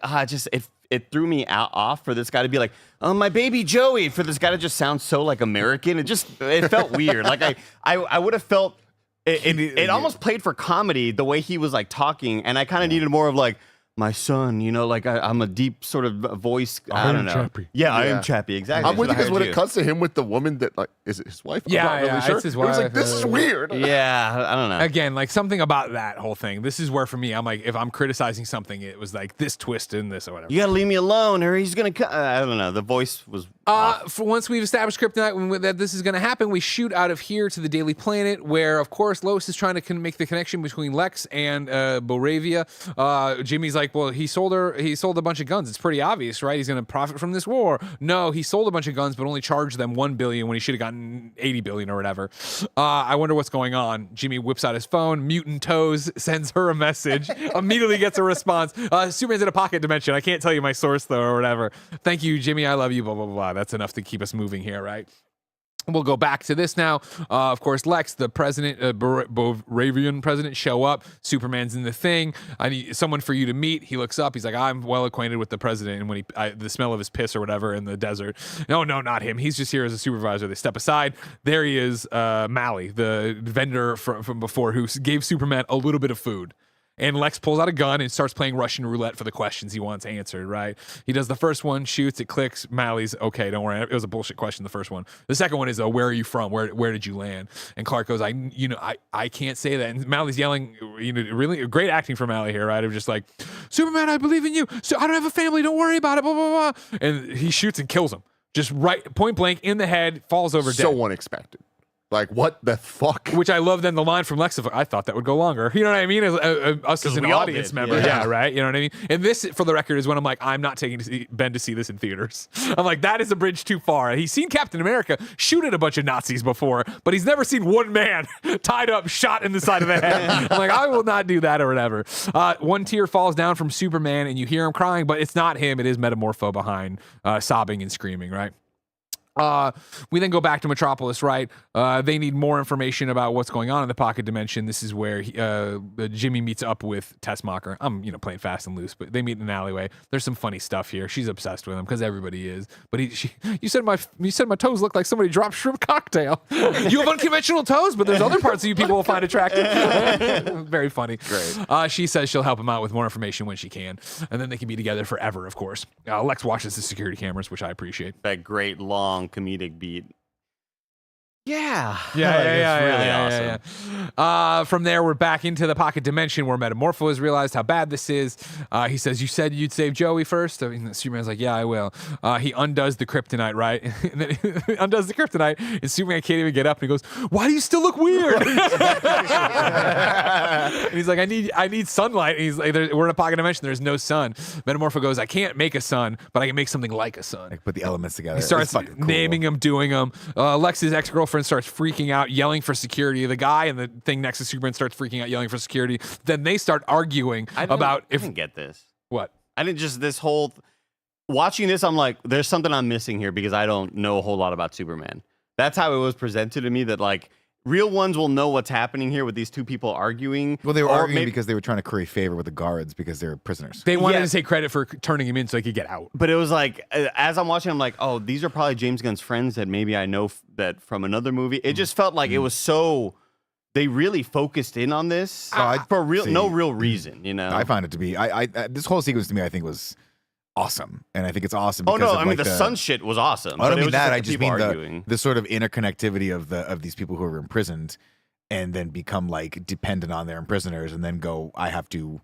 it threw me off for this guy to be like, oh my baby Joey, for this guy to just sound so like American. It felt weird. Like I would have felt it almost played for comedy the way he was like talking, and I kind of needed more of like, my son, like I'm a deep sort of voice. I don't know. Chappie. Yeah, I am Chappie. Exactly. I'm with you because when it cuts to him with the woman that like is it his wife? I'm not really sure. It's his It was wife. like this is weird. Yeah, I don't know. Again, like something about that whole thing. This is where for me, I'm like, if I'm criticizing something, it was like this twist in this or whatever. You gotta leave me alone, or he's gonna cut. I don't know. The voice was. For once we've established Kryptonite that this is going to happen, we shoot out of here to the Daily Planet, where of course Lois is trying to make the connection between Lex and Boravia. Jimmy's like, well, he sold a bunch of guns. It's pretty obvious, right? He's going to profit from this war. No, he sold a bunch of guns, but only charged them $1 billion when he should have gotten $80 billion or whatever. I wonder what's going on. Jimmy whips out his phone. Mutant Toes sends her a message. Immediately gets a response. Superman's in a pocket dimension. I can't tell you my source though, or whatever. Thank you, Jimmy. I love you. Blah blah blah. That's enough to keep us moving here, right? We'll go back to this now. Of course, Lex, the president, Boravian president, show up. Superman's in the thing. I need someone for you to meet. He looks up. He's like, I'm well acquainted with the president. And when the smell of his piss or whatever in the desert. No, not him. He's just here as a supervisor. They step aside. There he is, Mally, the vendor from before, who gave Superman a little bit of food. And Lex pulls out a gun and starts playing Russian roulette for the questions he wants answered, right? He does the first one, shoots, it clicks. Mally's, okay, don't worry. It was a bullshit question, the first one. The second one is, where are you from? Where did you land? And Clark goes, I can't say that. And Mally's yelling, really great acting for Mally here, right? Of just like, Superman, I believe in you. So I don't have a family. Don't worry about it, blah, blah, blah. And he shoots and kills him. Just right, point blank in the head, falls over dead. So unexpected. Like, what the fuck? Which I love then the line from Lex of, I thought that would go longer. You know what I mean? Us as an audience member. Yeah, right? You know what I mean? And this, for the record, is when I'm like, I'm not taking Ben to see this in theaters. I'm like, that is a bridge too far. He's seen Captain America shoot at a bunch of Nazis before, but he's never seen one man tied up, shot in the side of the head. I'm like, I will not do that or whatever. One tear falls down from Superman, and you hear him crying, but it's not him. It is Metamorpho behind, sobbing and screaming, right? We then go back to Metropolis, right? They need more information about what's going on in the pocket dimension. This is where Jimmy meets up with Tessmacher. I'm, playing fast and loose, but they meet in an alleyway. There's some funny stuff here. She's obsessed with him because everybody is. But you said my toes look like somebody dropped shrimp cocktail. You have unconventional toes, but there's other parts of you people will find attractive. Very funny. Great. She says she'll help him out with more information when she can, and then they can be together forever. Of course. Lex watches the security cameras, which I appreciate. That great long comedic beat. Yeah. It's really awesome. From there, we're back into the pocket dimension where Metamorpho has realized how bad this is. He says, you said you'd save Joey first? I mean, Superman's like, yeah, I will. He undoes the kryptonite, right? And then he undoes the kryptonite, and Superman can't even get up, and he goes, why do you still look weird? And he's like, I need sunlight. And he's like, we're in a pocket dimension. There's no sun. Metamorpho goes, I can't make a sun, but I can make something like a sun. Like, put the elements together. He starts naming them, doing them. Lex's ex-girlfriend starts freaking out, yelling for security. The guy and the thing next to Superman starts freaking out, yelling for security. Then they start arguing about I didn't get this. What? I didn't just this whole watching this. I'm like, there's something I'm missing here because I don't know a whole lot about Superman. That's how it was presented to me. That like real ones will know what's happening here with these two people arguing. Well, they were arguing because they were trying to curry favor with the guards because they were prisoners. They wanted to take credit for turning him in so he could get out. But it was like, as I'm watching, I'm like, oh, these are probably James Gunn's friends that maybe I know that from another movie. It just felt like it was so. They really focused in on this for no real reason, I find it to be. This whole sequence to me, I think was awesome, and I think it's awesome. Oh because no, I mean the sun shit was awesome. I don't mean that. I just mean the sort of interconnectivity of these people who are imprisoned, and then become like dependent on their imprisoners, and then go, I have to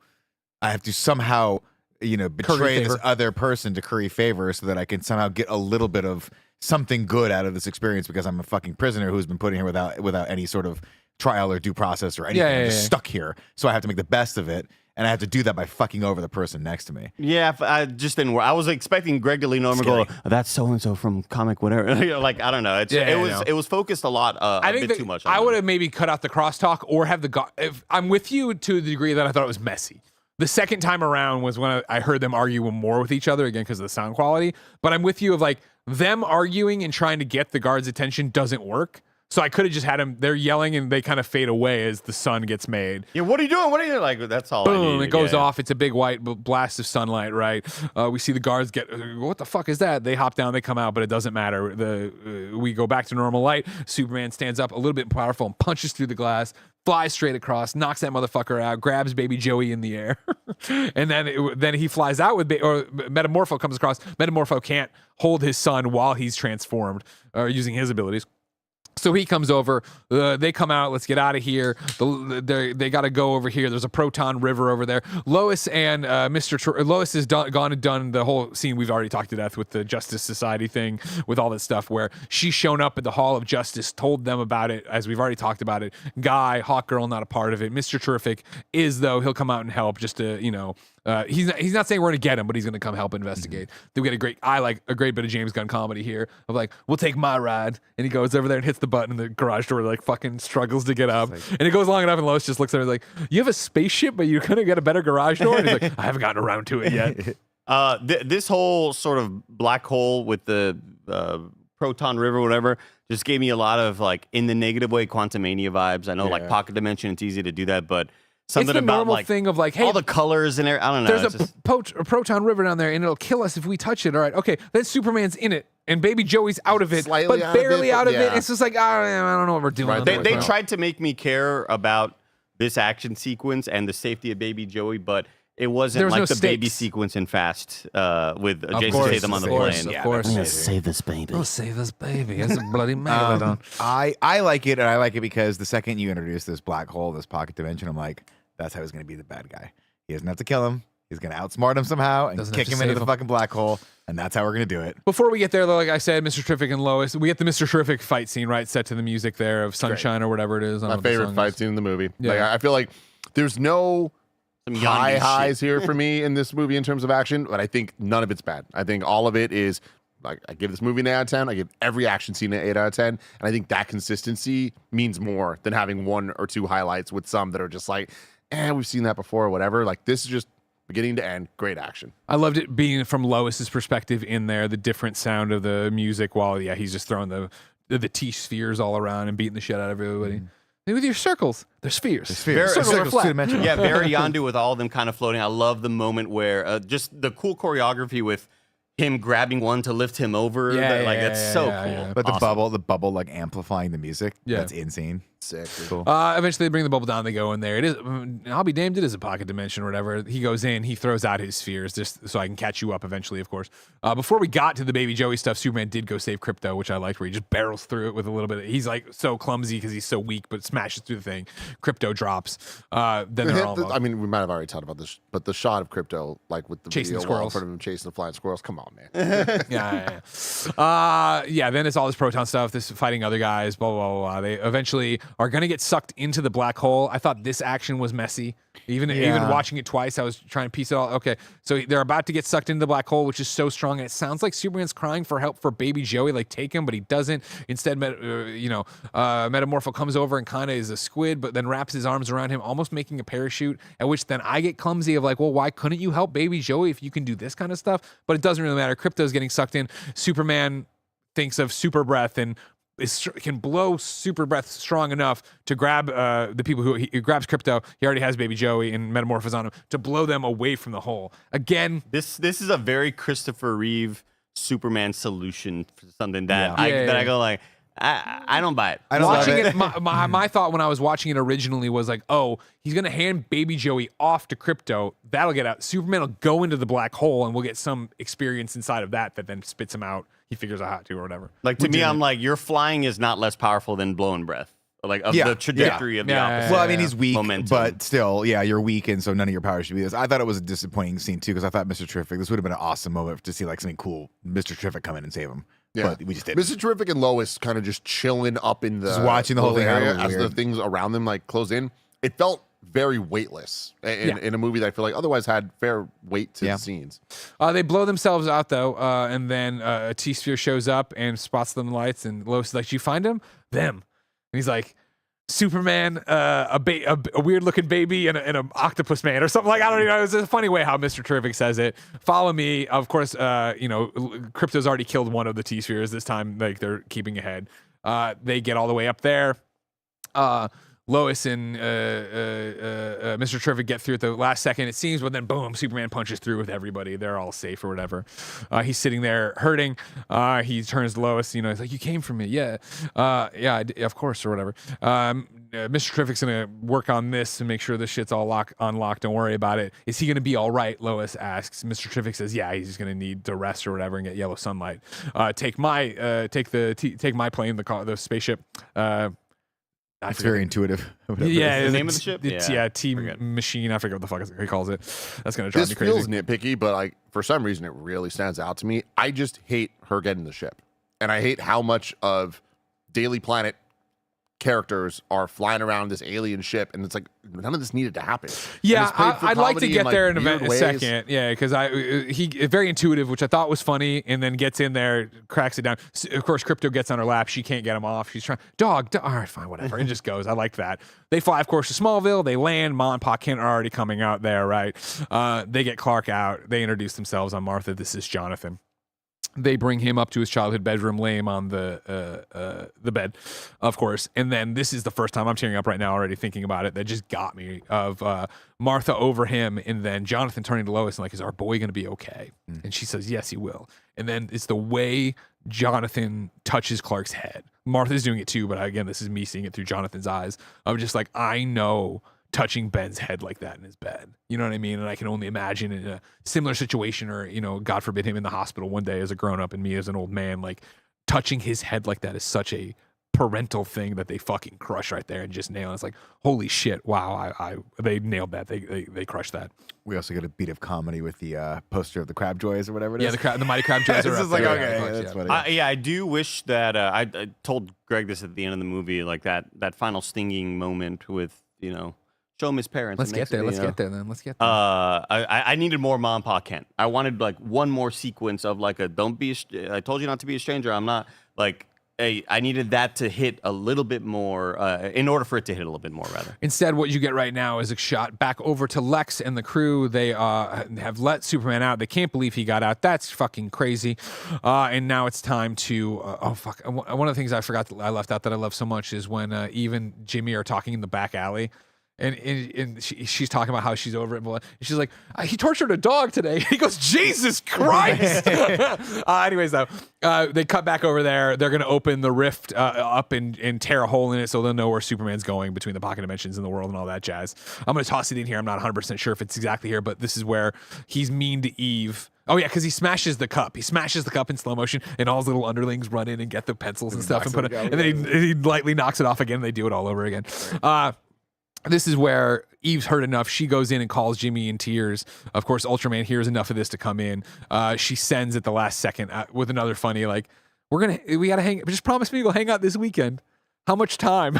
somehow betray this other person to curry favor so that I can somehow get a little bit of something good out of this experience because I'm a fucking prisoner who's been put in here without any sort of trial or due process or anything. I'm just stuck here, so I have to make the best of it. And I have to do that by fucking over the person next to me. Yeah, I just didn't. I was expecting Greg to lean over and go, oh, "That's so and so from comic whatever." Like I don't know. It was focused a lot. I think bit too much. I would have maybe cut out the crosstalk or have the. If I'm with you to the degree that I thought it was messy. The second time around was when I heard them argue more with each other again because of the sound quality. But I'm with you of like them arguing and trying to get the guards' attention doesn't work. So I could have just had them. They're yelling and they kind of fade away as the sun gets made. Yeah, what are you doing? What are you like? That's all. Boom! It goes off. It's a big white blast of sunlight. Right. We see the guards get. What the fuck is that? They hop down. They come out, but it doesn't matter. We go back to normal light. Superman stands up a little bit powerful and punches through the glass. Flies straight across, knocks that motherfucker out, grabs baby Joey in the air, and then he flies out with or Metamorpho comes across. Metamorpho can't hold his son while he's transformed or using his abilities. So he comes over. They come out. Let's get out of here. They got to go over here. There's a proton river over there. Lois and Lois has gone and done the whole scene we've already talked to death with the Justice Society thing, with all this stuff where she's shown up at the Hall of Justice, told them about it, as we've already talked about it. Guy, Hawkgirl, not a part of it. Mr. Terrific is, though. He'll come out and help just to, he's not saying we're going to get him, but he's going to come help investigate. They get a great bit of James Gunn comedy here of like, we'll take my ride. And he goes over there and hits the button, and the garage door like fucking struggles to get up. And it goes long enough, and Lois just looks at her like, you have a spaceship, but you're going to get a better garage door? And he's like, I haven't gotten around to it yet. This whole sort of black hole with the Proton River, whatever, just gave me a lot of like in the negative way Quantumania vibes. I know like Pocket Dimension, it's easy to do that, but something it's the about normal like thing of like, hey, all the colors and I don't know. there's a proton river down there, and it'll kill us if we touch it. All right, okay. Then Superman's in it, and Baby Joey's out of it, Slightly but out of it, barely but out of it. yeah. It's just like, I don't know what we're doing. Right, They tried to make me care about this action sequence and the safety of Baby Joey, but it wasn't There was like no the baby stakes. sequence in Fast with Jason course, Statham on the of course, plane. of Yeah, course. I'm gonna Save this baby. Oh, save this baby! It's a bloody megalodon. I like it, and I like it because the second you introduce this black hole, this pocket dimension, I'm like, that's how he's going to be the bad guy. He doesn't have to kill him. He's going to outsmart him somehow and Doesn't kick have to him into save the him. fucking black hole, and that's how we're going to do it. Before we get there, though, like I said, Mr. Terrific and Lois, we get the Mr. Terrific fight scene, right? Set to the music there of Sunshine or whatever it is. I don't know My what the favorite song fight is. scene in the movie. Yeah. Like, I feel like there's no Some high Yondu highs shit. here for me in this movie in terms of action, but I think none of it's bad. I think all of it is like I give this movie an 8 out of 10. I give every action scene an 8 out of 10, and I think that consistency means more than having 1 or 2 highlights with some that are just like, we've seen that before or whatever. Like this is just beginning to end, great action. I loved it being from Lois's perspective in there, the different sound of the music while, he's just throwing the T-spheres all around and beating the shit out of everybody. With your circles, they're spheres. Spheres. Circles are Circles, flat. two-dimensional. Yeah, very Yondu with all of them kind of floating. I love the moment where just the cool choreography with him grabbing one to lift him over. That's so cool. But Awesome. the bubble like amplifying the music, Yeah. that's insane. Sick. Cool. Eventually, they bring the bubble down. They go in there. It is. I'll be damned. It is a pocket dimension or whatever. He goes in. He throws out his spheres just so I can catch you up eventually. Of course. Before we got to the Baby Joey stuff, Superman did go save Crypto, which I liked. Where he just barrels through it with a little bit. He's like so clumsy because he's so weak, but smashes through the thing. Crypto drops. Then they're all. I mean, we might have already talked about this, but the shot of Crypto, like with the Chasing video wall in squirrels. front of him chasing the flying squirrels. Come on, man. Yeah. Then it's all this proton stuff. This fighting other guys. Blah blah blah. Blah. They eventually are gonna get sucked into the black hole. I thought this action was messy. Even watching it twice, I was trying to piece it all. Okay, so they're about to get sucked into the black hole, which is so strong, and it sounds like Superman's crying for help for Baby Joey, like take him, but he doesn't. Instead, Metamorpho comes over and kind of is a squid, but then wraps his arms around him, almost making a parachute. At which then I get clumsy of like, well, why couldn't you help Baby Joey if you can do this kind of stuff? But it doesn't really matter. Crypto's getting sucked in. Superman thinks of super breath and can blow super breath strong enough to grab the people who he grabs Crypto. He already has Baby Joey and Metamorphosis on him to blow them away from the hole. Again, This is a very Christopher Reeve Superman solution for something that Yeah. I go like, I don't buy it. I don't watching love it, my thought when I was watching it originally was like, oh, he's gonna hand Baby Joey off to Crypto. That'll get out. Superman will go into the black hole, and we'll get some experience inside of that then spits him out. He figures out how to or whatever. Like to me, I'm like, your flying is not less powerful than blowing breath. Like of Yeah. the trajectory of the Yeah. opposite. Well, I mean, he's weak, Momentum. but still, you're weak, and so none of your power should be this. I thought it was a disappointing scene too, because I thought Mr. Terrific, this would have been an awesome moment to see like something cool, Mr. Terrific come in and save him. Yeah. But we just didn't. Mr. Terrific and Lois kind of just chilling up in the Just watching the whole little thing out, area it was as the weird. things around them like close in. It felt very weightless in a movie that I feel like otherwise had fair weight to the scenes. They blow themselves out though, and then a T-sphere shows up and spots them lights, and Lois is like, "Did you find him?" Them, and he's like, "Superman, a weird-looking baby, and an octopus man, or something like I don't even know." It's a funny way how Mr. Terrific says it. Follow me, of course. Crypto's already killed one of the T-spheres this time. Like they're keeping ahead. They get all the way up there. Lois and Mr. Terrific get through at the last second, it seems, but then boom, Superman punches through with everybody. They're all safe or whatever. He's sitting there hurting. He turns to Lois, he's like, "You came for me." Yeah, of course, or whatever. Mr. Terrific's gonna work on this and make sure this shit's all unlocked. Don't worry about it. Is he gonna be all right? Lois asks. Mr. Terrific says, "Yeah, he's gonna need to rest or whatever and get yellow sunlight. Take my plane, the spaceship." It's very intuitive. Yeah, the name of the ship? It's Yeah, T Machine. I forget what the fuck he calls it. That's gonna drive This me crazy. feels nitpicky, but like for some reason it really stands out to me. I just hate her getting the ship, and I hate how much of Daily Planet characters are flying around this alien ship, and it's like none of this needed to happen. Yeah, And it's played for I'd like to comedy get there in weird a ways. second. Yeah, because he very intuitive, which I thought was funny, and then gets in there, cracks it down. Of course, Crypto gets on her lap. She can't get him off. She's trying, dog. All right, fine, whatever, and just goes. I like that. They fly, of course, to Smallville. They land. Ma and Pa Kent are already coming out there, right? They get Clark out. They introduce themselves. I'm Martha. This is Jonathan. They bring him up to his childhood bedroom, lay him on the bed, of course. And then this is the first time I'm tearing up right now already thinking about it. That just got me of Martha over him, and then Jonathan turning to Lois and like, is our boy going to be okay? And she says, yes, he will. And then it's the way Jonathan touches Clark's head. Martha's doing it too, but again, this is me seeing it through Jonathan's eyes. I'm just like, I know touching Ben's head like that in his bed. You know what I mean? And I can only imagine in a similar situation, or, you know, God forbid, him in the hospital one day as a grown up and me as an old man, like touching his head like that is such a parental thing that they fucking crush right there and just nail it. It's like, holy shit, wow, they nailed that. They crushed that. We also get a beat of comedy with the poster of the Crab Joys or whatever it is. Yeah, the Mighty Crab Joys are This up is like, there. okay, Yeah, that's yeah. funny. I do wish that I told Greg this at the end of the movie, like that final stinging moment with, you know, show him his parents. Let's get there. Let's get there then. Let's get there. I needed more Mom and Pa Kent. I wanted like one more sequence of like don't be. I told you not to be a stranger. I'm not like. I needed that to hit a little bit more in order for it to hit a little bit more, rather. Instead, what you get right now is a shot back over to Lex and the crew. They have let Superman out. They can't believe he got out. That's fucking crazy. And now it's time to oh fuck. One of the things I forgot that I left out that I love so much is when Eve and Jimmy are talking in the back alley. And she's talking about how she's over it. And she's like, he tortured a dog today. He goes, Jesus Christ. Anyways, though, they cut back over there. They're going to open the rift up and tear a hole in it so they'll know where Superman's going between the pocket dimensions in the world and all that jazz. I'm going to toss it in here. I'm not 100% sure if it's exactly here, but this is where he's mean to Eve. Oh, yeah, because he smashes the cup. He smashes the cup in slow motion, and all his little underlings run in and get the pencils and stuff and put it. And then he lightly knocks it off again. And they do it all over again. This is where Eve's hurt enough. She goes in and calls Jimmy in tears. Of course, Ultraman hears enough of this to come in. She sends at the last second with another funny, like, we gotta hang. Just promise me you'll hang out this weekend. How much time?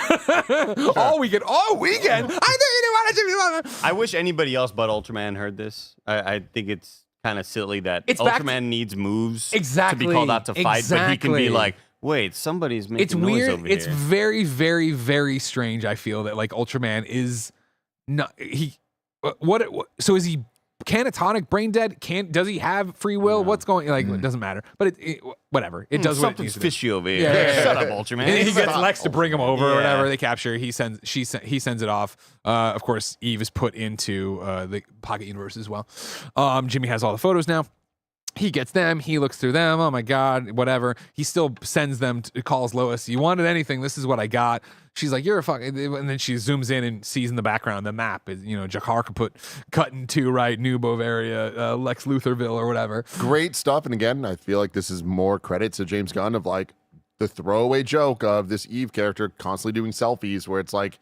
All weekend. All weekend. I think you didn't want to. I wish anybody else but Ultraman heard this. I think it's kind of silly that It's back Ultraman needs moves to Exactly. be called out to fight, but he can Exactly. be like, wait, somebody's making It's noise weird. over It's here. very, very, very strange. I feel that like Ultraman is not he. What? So is he catatonic, brain dead? Does he have free will? What's going? Like it doesn't matter. But whatever. It does what it Something's needs to do. fishy over here. Yeah. Shut up, Ultraman. And he gets Stop, Lex to bring him over or Yeah. whatever. They capture. He sends it off. Of course, Eve is put into the pocket universe as well. Jimmy has all the photos now. He gets them. He looks through them. Oh my God, whatever. He still sends them. Calls Lois. You wanted anything? This is what I got. She's like, you're a fucking. And then she zooms in and sees in the background the map is Jakar could put cut into right New Bavaria, Lex Luthorville or whatever. Great stuff. And again, I feel like this is more credit to James Gunn of like the throwaway joke of this Eve character constantly doing selfies where it's like,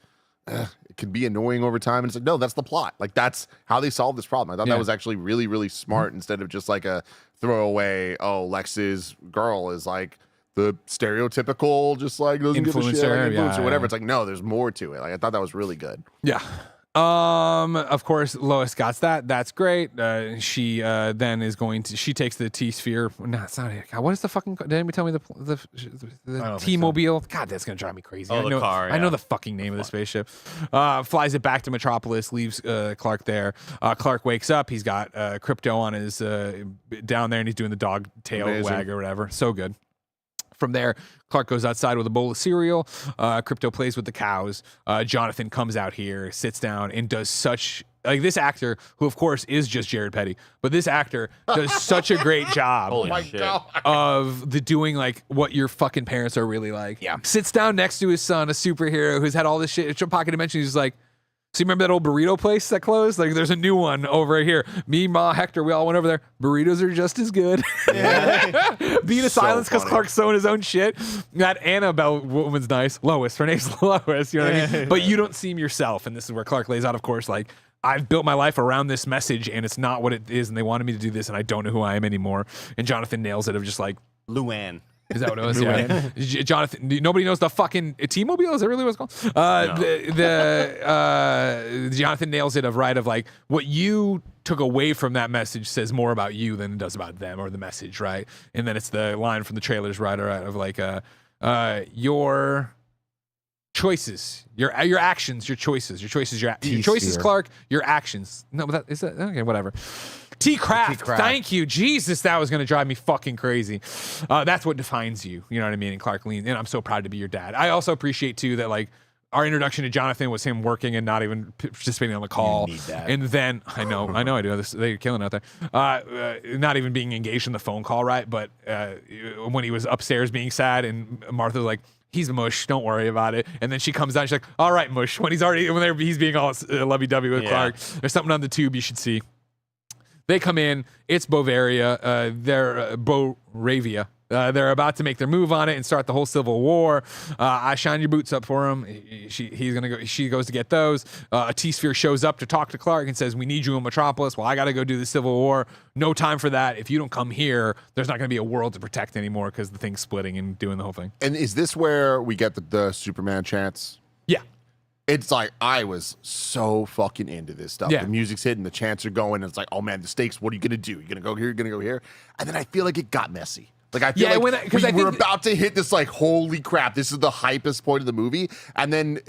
it can be annoying over time. And it's like, no, that's the plot. Like that's how they solve this problem. I thought Yeah. that was actually really, really smart instead of just like a throwaway, oh, Lex's girl is like the stereotypical, just like doesn't give a shit, Influencer, like, influencer, yeah, whatever. yeah. It's like, no, there's more to it. Like I thought that was really good. Yeah. Of course, Lois got that. That's great. She then is going to. She takes the T-sphere. No, it's not it. God, what is the fucking? Did anybody tell me the think T-mobile? God, that's gonna drive me crazy. Oh, I the know, car, I know yeah. the fucking name of the spaceship. Flies it back to Metropolis. Leaves Clark there. Clark wakes up. He's got Crypto on his down there, and he's doing the dog tail Amazing. wag or whatever. So good. From there, Clark goes outside with a bowl of cereal. Crypto plays with the cows. Jonathan comes out here, sits down, and does such like this actor, who of course is just Jared Petty, but this actor does such a great job Holy shit. of the doing like what your fucking parents are really like. Yeah. Sits down next to his son, a superhero who's had all this shit. It's a pocket dimension. He's like, so you remember that old burrito place that closed? Like, there's a new one over here. Me, Ma, Hector, we all went over there. Burritos are just as good. Beat of silence because funny. Clark's sewing his own shit. That Annabelle woman's nice. Lois, her name's Lois. You know what I mean? But you don't seem yourself. And this is where Clark lays out, of course, like, I've built my life around this message and it's not what it is. And they wanted me to do this and I don't know who I am anymore. And Jonathan nails it of just like, Luann. is that what it was? Yeah. Jonathan, nobody knows the fucking T-Mobile. Is that really what it's called? Jonathan nails it of like what you took away from that message says more about you than it does about them or the message, right? And then it's the line from the trailers, right? Of like, your choices, your actions, your choices, your choices, T-sphere. Clark, your actions. No, but that is that okay, whatever. T-Craft, T-Craft. thank you. Jesus, that was gonna drive me fucking crazy. That's what defines you. You know what I mean? And Clark leans, and I'm so proud to be your dad. I also appreciate too that like our introduction to Jonathan was him working and not even participating on the call. You need that. And then I know I do this. They're killing out there. Not even being engaged in the phone call, right? But when he was upstairs being sad, and Martha's like, he's mush, don't worry about it. And then she comes down, she's like, all right, mush. When he's being all lovey-dovey with Clark, there's something on the tube you should see. They come in, it's Bavaria, they're Boravia. They're about to make their move on it and start the whole civil war. I shine your boots up for him. He's gonna go. She goes to get those. A T-Sphere shows up to talk to Clark and says, "We need you in Metropolis." Well, I got to go do the civil war. No time for that. If you don't come here, there's not gonna be a world to protect anymore because the thing's splitting and doing the whole thing. And is this where we get the Superman chants? Yeah. It's like I was so fucking into this stuff. Yeah. The music's hitting, the chants are going, and it's like, oh man, the stakes. What are you gonna do? You're gonna go here. You're gonna go here. And then I feel like it got messy. Like I feel like we're about to hit this like, holy crap, this is the hypest point of the movie. And then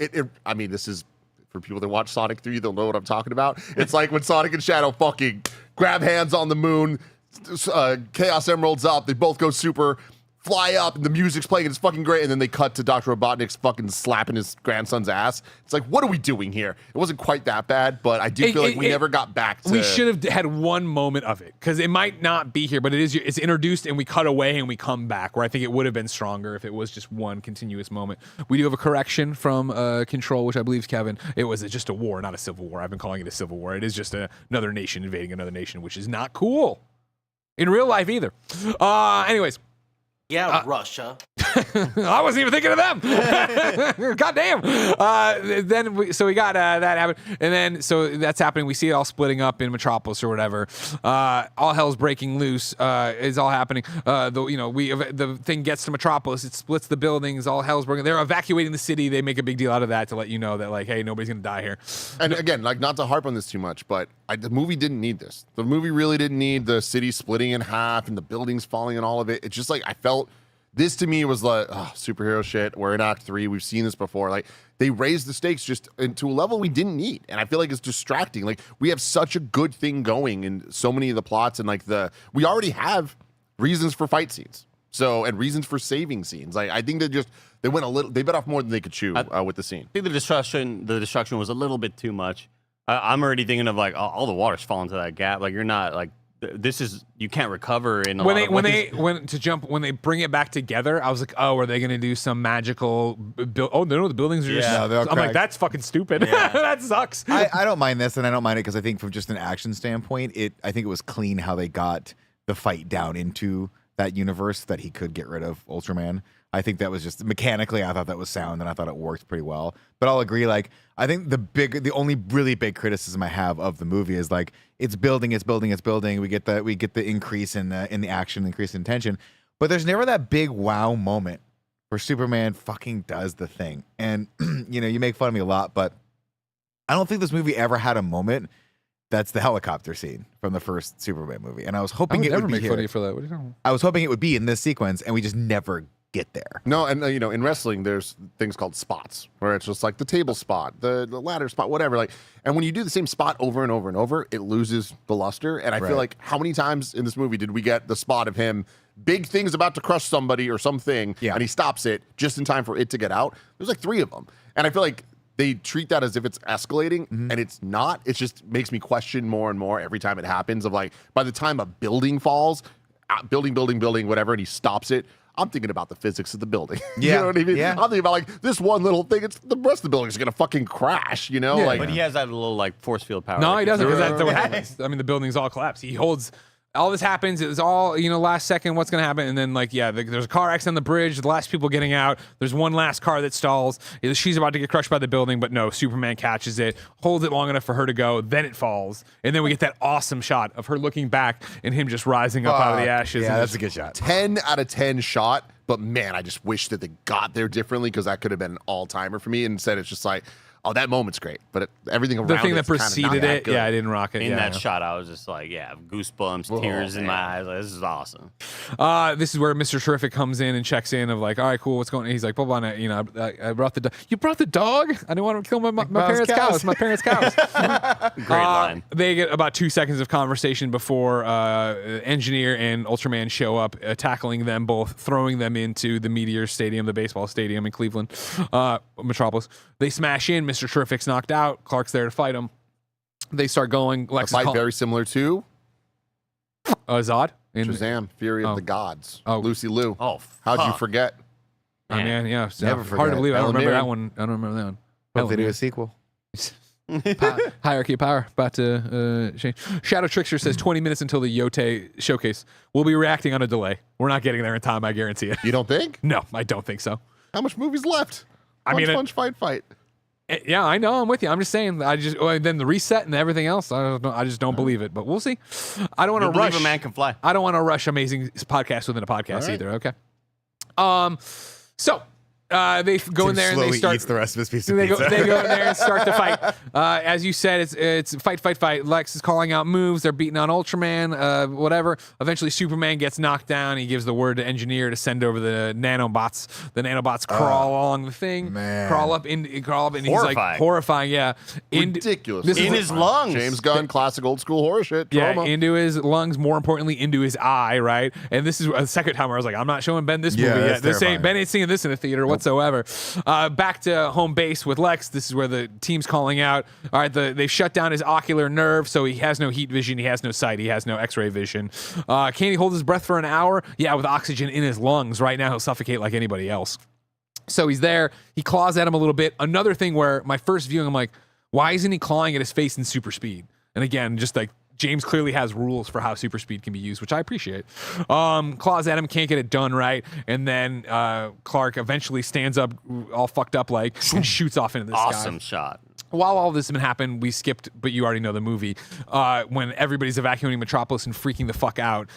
I mean, this is for people that watch Sonic 3, they'll know what I'm talking about. It's like when Sonic and Shadow fucking grab hands on the moon, Chaos Emerald's up, they both go super, fly up, and the music's playing, and it's fucking great, and then they cut to Dr. Robotnik's fucking slapping his grandson's ass. It's like, what are we doing here? It wasn't quite that bad, but I do feel like we never got back to... We should have had one moment of it, because it might not be here, but it's introduced, and we cut away, and we come back, where I think it would have been stronger if it was just one continuous moment. We do have a correction from Control, which I believe is Kevin. It was just a war, not a civil war. I've been calling it a civil war. It is just another nation invading another nation, which is not cool. In real life, either. Anyways... Yeah, Russia. I wasn't even thinking of them. God damn. So we got that happen, and then so that's happening. We see it all splitting up in Metropolis or whatever. All hell's breaking loose. Is all happening. The thing gets to Metropolis. It splits the buildings. All hell's breaking. They're evacuating the city. They make a big deal out of that to let you know that like, hey, nobody's gonna die here. And again, like not to harp on this too much, but the movie didn't need this. The movie really didn't need the city splitting in half and the buildings falling and all of it. It's just like I felt. This to me was like superhero shit. We're in Act 3. We've seen this before. Like they raised the stakes just to a level we didn't need, and I feel like it's distracting. Like we have such a good thing going in so many of the plots, and like we already have reasons for fight scenes, and reasons for saving scenes. Like I think they went a little. They bit off more than they could chew with the scene. I think the destruction was a little bit too much. I'm already thinking of like all the water's falling to that gap. Like you're not like. This is you can't recover in a when lot when they bring it back together. I was like, oh, are they going to do some magical? Oh no, the buildings are just. No, they're all I'm like, cracked. that's fucking stupid. That sucks. I don't mind this, and I don't mind it because I think from just an action standpoint, I think it was clean how they got the fight down into that universe that he could get rid of Ultraman. I think that was just mechanically, I thought that was sound, and I thought it worked pretty well. But I'll agree, like I think the only really big criticism I have of the movie is like it's building. We get the increase in the action, increase in tension, but there's never that big wow moment where Superman fucking does the thing. And you make fun of me a lot, but I don't think this movie ever had a moment that's the helicopter scene from the first Superman movie. And I was hoping it would be here. For that. What are you talking about? I was hoping it would be in this sequence, and we just never get there. No, and in wrestling, there's things called spots where it's just like the table spot, the ladder spot, whatever. Like, and when you do the same spot over and over and over, it loses the luster. And I feel like how many times in this movie did we get the spot of him? Big thing's about to crush somebody or something, and he stops it just in time for it to get out. There's like 3 of them, and I feel like they treat that as if it's escalating, and it's not. It just makes me question more and more every time it happens. Of like, by the time a building falls, building, whatever, and he stops it, I'm thinking about the physics of the building. You know what I mean? Yeah. I'm thinking about like this one little thing. It's the rest of the building is gonna fucking crash. but he has that little like force field power. No, he doesn't. Because that's what happens. I mean, the buildings all collapse. He holds. All this happens. It was all last second. What's gonna happen? And then there's a car accident on the bridge. The last people getting out. There's one last car that stalls. She's about to get crushed by the building, but no. Superman catches it, holds it long enough for her to go. Then it falls, and then we get that awesome shot of her looking back and him just rising up out of the ashes. Yeah, and that's a good shot. 10 out of 10 shot. But man, I just wish that they got there differently because that could have been an all-timer for me. Instead, it's just like, oh, that moment's great, but everything around The thing that it's kinda not preceded that it, good. yeah, I didn't rock it. In yeah, that yeah. shot, I was just like, yeah, goosebumps, tears in my eyes. Like, this is awesome. This is where Mr. Terrific comes in and checks in of like, all right, cool, what's going on? He's like, blah, blah, blah, you know, I brought the dog. You brought the dog? I didn't want to kill my parents' cows. My parents' cows. Great line. They get about 2 seconds of conversation before Engineer and Ultraman show up, tackling them both, throwing them into the Meteor Stadium, the baseball stadium in Cleveland, Metropolis. They smash in. Mr. Terrific's knocked out. Clark's there to fight him. They start going. A Lex fight very similar to Zod. Shazam, Fury Oh. of the Gods. Oh. Lucy Liu. Oh, How'd you fuck. forget? Oh, man, yeah. So Never hard forget. to believe. I don't Ellen remember Mirren. that one. I don't remember that one. Hope they do Ellen a sequel. Hierarchy of Power about to change. Shadow Trickster says 20 minutes until the Yote showcase. We'll be reacting on a delay. We're not getting there in time, I guarantee it. You don't think? No, I don't think so. How much movie's left? I mean, punch, fight. Yeah, I know. I'm with you. I'm just saying. Then the reset and everything else. I don't know. I just don't believe it. But we'll see. I don't want You to believe rush. a man can fly. I don't want to rush amazing podcast within a podcast All right. either. Okay. So they go in there and they slowly start. eats the rest of his piece of They go, pizza. they go in there and start to fight. As you said, it's fight. Lex is calling out moves. They're beating on Ultraman, whatever. Eventually, Superman gets knocked down. He gives the word to Engineer to send over the nanobots. The nanobots crawl along the thing, man. crawl up, and he's like Horrifying. horrifying. Yeah, Ridiculous. This is In his lungs. James Gunn, classic old school horror shit. Yeah, Trauma. into his lungs, more importantly, into his eye, right? And this is a second time where I was like, I'm not showing Ben this movie Yeah, yet. that's This ain't terrifying. Ben ain't seeing this in the theater whatsoever. Back to home base with Lex. This is where the team's calling out. All right, they've shut down his ocular nerve, so he has no heat vision, he has no sight, he has no X-ray vision. Can he hold his breath for an hour? Yeah, with oxygen in his lungs. Right now, he'll suffocate like anybody else. So he's there. He claws at him a little bit. Another thing where my first viewing, I'm like, why isn't he clawing at his face in super speed? And again, just like James clearly has rules for how super speed can be used, which I appreciate. Claws at him, can't get it done right. And then Clark eventually stands up all fucked up like and shoots off into the Awesome sky. shot. While all this has been happening, we skipped, but you already know the movie, when everybody's evacuating Metropolis and freaking the fuck out.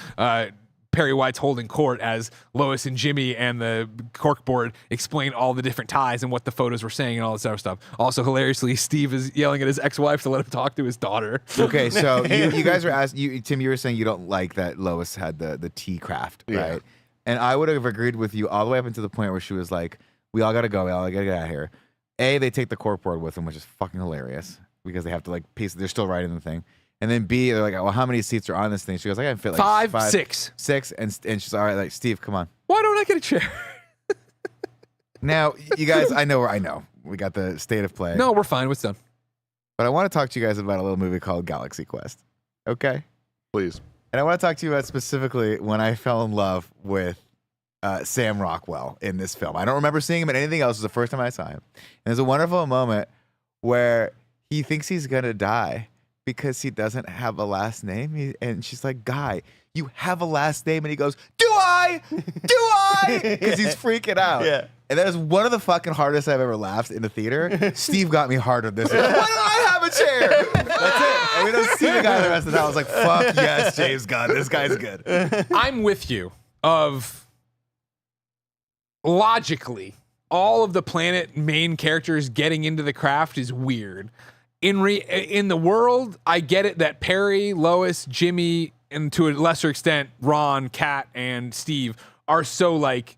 Perry White's holding court as Lois and Jimmy and the corkboard explain all the different ties and what the photos were saying and all this other stuff. Also, hilariously, Steve is yelling at his ex-wife to let him talk to his daughter. Okay, so you guys were asking, Tim, you were saying you don't like that Lois had the tea craft, Yeah. right? And I would have agreed with you all the way up until the point where she was like, we all got to go. We all got to get out of here. A, they take the corkboard with them, which is fucking hilarious because they have to like piece, they're still writing the thing. And then B, they're like, well, how many seats are on this thing? She goes, I can fit like Five, six. six. And she's all right, like, Steve, come on. Why don't I get a chair? Now, you guys, I know. We got the state of play. No, we're fine. What's done? But I want to talk to you guys about a little movie called Galaxy Quest. Okay? Please. And I want to talk to you about specifically when I fell in love with Sam Rockwell in this film. I don't remember seeing him in anything else. It was the first time I saw him. And there's a wonderful moment where he thinks he's going to die because he doesn't have a last name. And she's like, Guy, you have a last name. And he goes, do I? Do I? Because he's freaking out. Yeah. And that is one of the fucking hardest I've ever laughed in the theater. Steve got me hard on this. Why don't I have a chair? That's it. And we don't see the guy the rest of the time. I was like, fuck yes, James Gunn. This guy's good. I'm with you of logically, all of the planet main characters getting into the craft is weird. In the world, I get it that Perry, Lois, Jimmy, and to a lesser extent, Ron, Kat, and Steve are so like,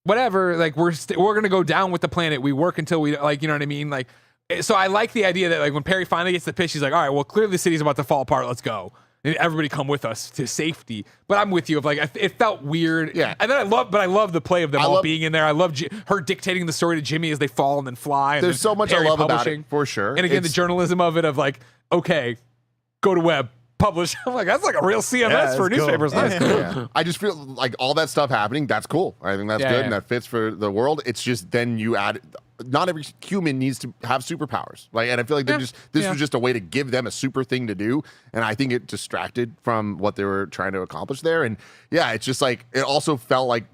whatever, like we're gonna go down with the planet. We work until we like, you know what I mean? Like, so I like the idea that like when Perry finally gets the pitch, he's like, all right, well, clearly the city's about to fall apart. Let's go. And everybody come with us to safety. But I'm with you of like, it felt weird. Yeah. And then I love the play of them all love- being in there. I love her dictating the story to Jimmy as they fall and then fly. And There's then so much I Perry love about publishing. it, for sure. And again, the It's- journalism of it of like, okay, go to web, publish. I'm like, that's like a real CMS for a that's cool. newspaper. It's nice. Yeah. I just feel like all that stuff happening, that's cool. I think that's Yeah, good yeah. and that fits for the world. It's just then you add, not every human needs to have superpowers. Like, and I feel like this was just a way to give them a super thing to do. And I think it distracted from what they were trying to accomplish there. And yeah, it's just like, it also felt like,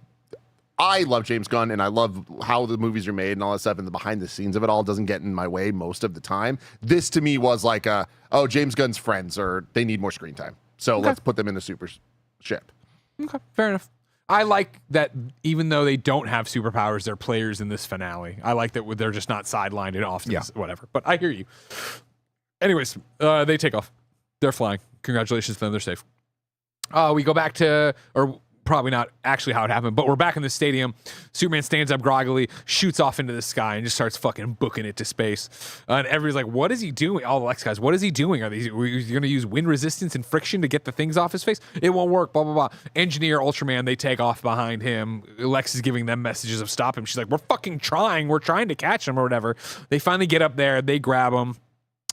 I love James Gunn and I love how the movies are made and all that stuff, and the behind the scenes of it all doesn't get in my way most of the time. This to me was like, oh, James Gunn's friends, or they need more screen time. So let's put them in the super ship. Okay, fair enough. I like that even though they don't have superpowers, they're players in this finale. I like that they're just not sidelined and off to whatever. But I hear you. Anyways, they take off. They're flying. Congratulations to them. They're safe. We go back to, or probably not actually how it happened, but we're back in the stadium. Superman stands up groggily, shoots off into the sky, and just starts fucking booking it to space. And everybody's like, what is he doing? All the Lex guys, what is he doing? Are you going to use wind resistance and friction to get the things off his face? It won't work, blah, blah, blah. Engineer, Ultraman, they take off behind him. Lex is giving them messages of stop him. She's like, we're fucking trying. We're trying to catch him or whatever. They finally get up there. They grab him.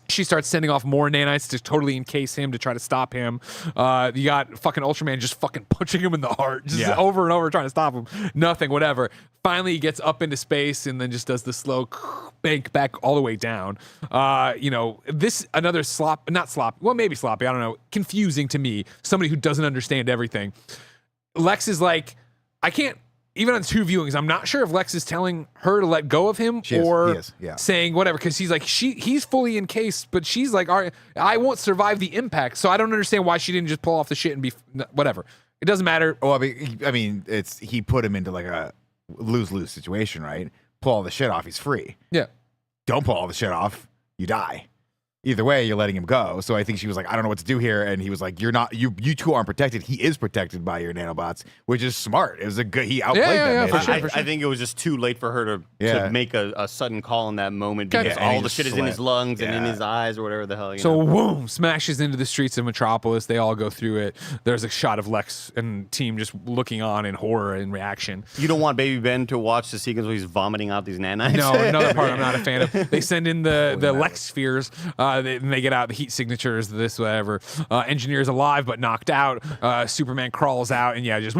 She starts sending off more nanites to totally encase him to try to stop him. You got fucking Ultraman just fucking punching him in the heart, just over and over trying to stop him. Nothing, whatever. Finally, he gets up into space and then just does the slow bank back all the way down. This another maybe sloppy, I don't know. Confusing to me, somebody who doesn't understand everything. Lex is like, I can't. Even on 2 viewings, I'm not sure if Lex is telling her to let go of him or saying whatever, because he's like, he's fully encased, but she's like, all right, I won't survive the impact. So I don't understand why she didn't just pull off the shit and be whatever. It doesn't matter. Oh, I mean, he put him into like a lose-lose situation, right? Pull all the shit off, he's free. Yeah. Don't pull all the shit off, you die. Either way, you're letting him go. So I think she was like, I don't know what to do here. And he was like, you two aren't protected. He is protected by your nanobots, which is smart. It was he outplayed them. For sure. I think it was just too late for her to make a sudden call in that moment because all the shit is in his lungs and in his eyes or whatever the hell. So boom, smashes into the streets of Metropolis. They all go through it. There's a shot of Lex and team just looking on in horror and reaction. You don't want Baby Ben to watch the sequence where he's vomiting out these nanites? No, another part I'm not a fan of. They send in the Lex spheres. They get out the heat signatures, this, whatever. Engineer's alive but knocked out. Superman crawls out and just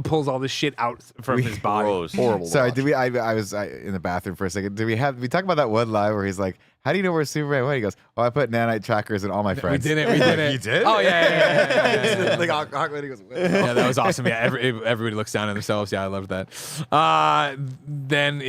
pulls all this shit out from his body. Horrible. Sorry, I was in the bathroom for a second. Did we talk about that one line where he's like, how do you know where Superman went? He goes, I put nanite trackers in all my friends. We did it. You did? Oh, yeah. Like awkward. He goes, yeah, that was awesome. Yeah, everybody looks down on themselves. Yeah, I loved that. Then,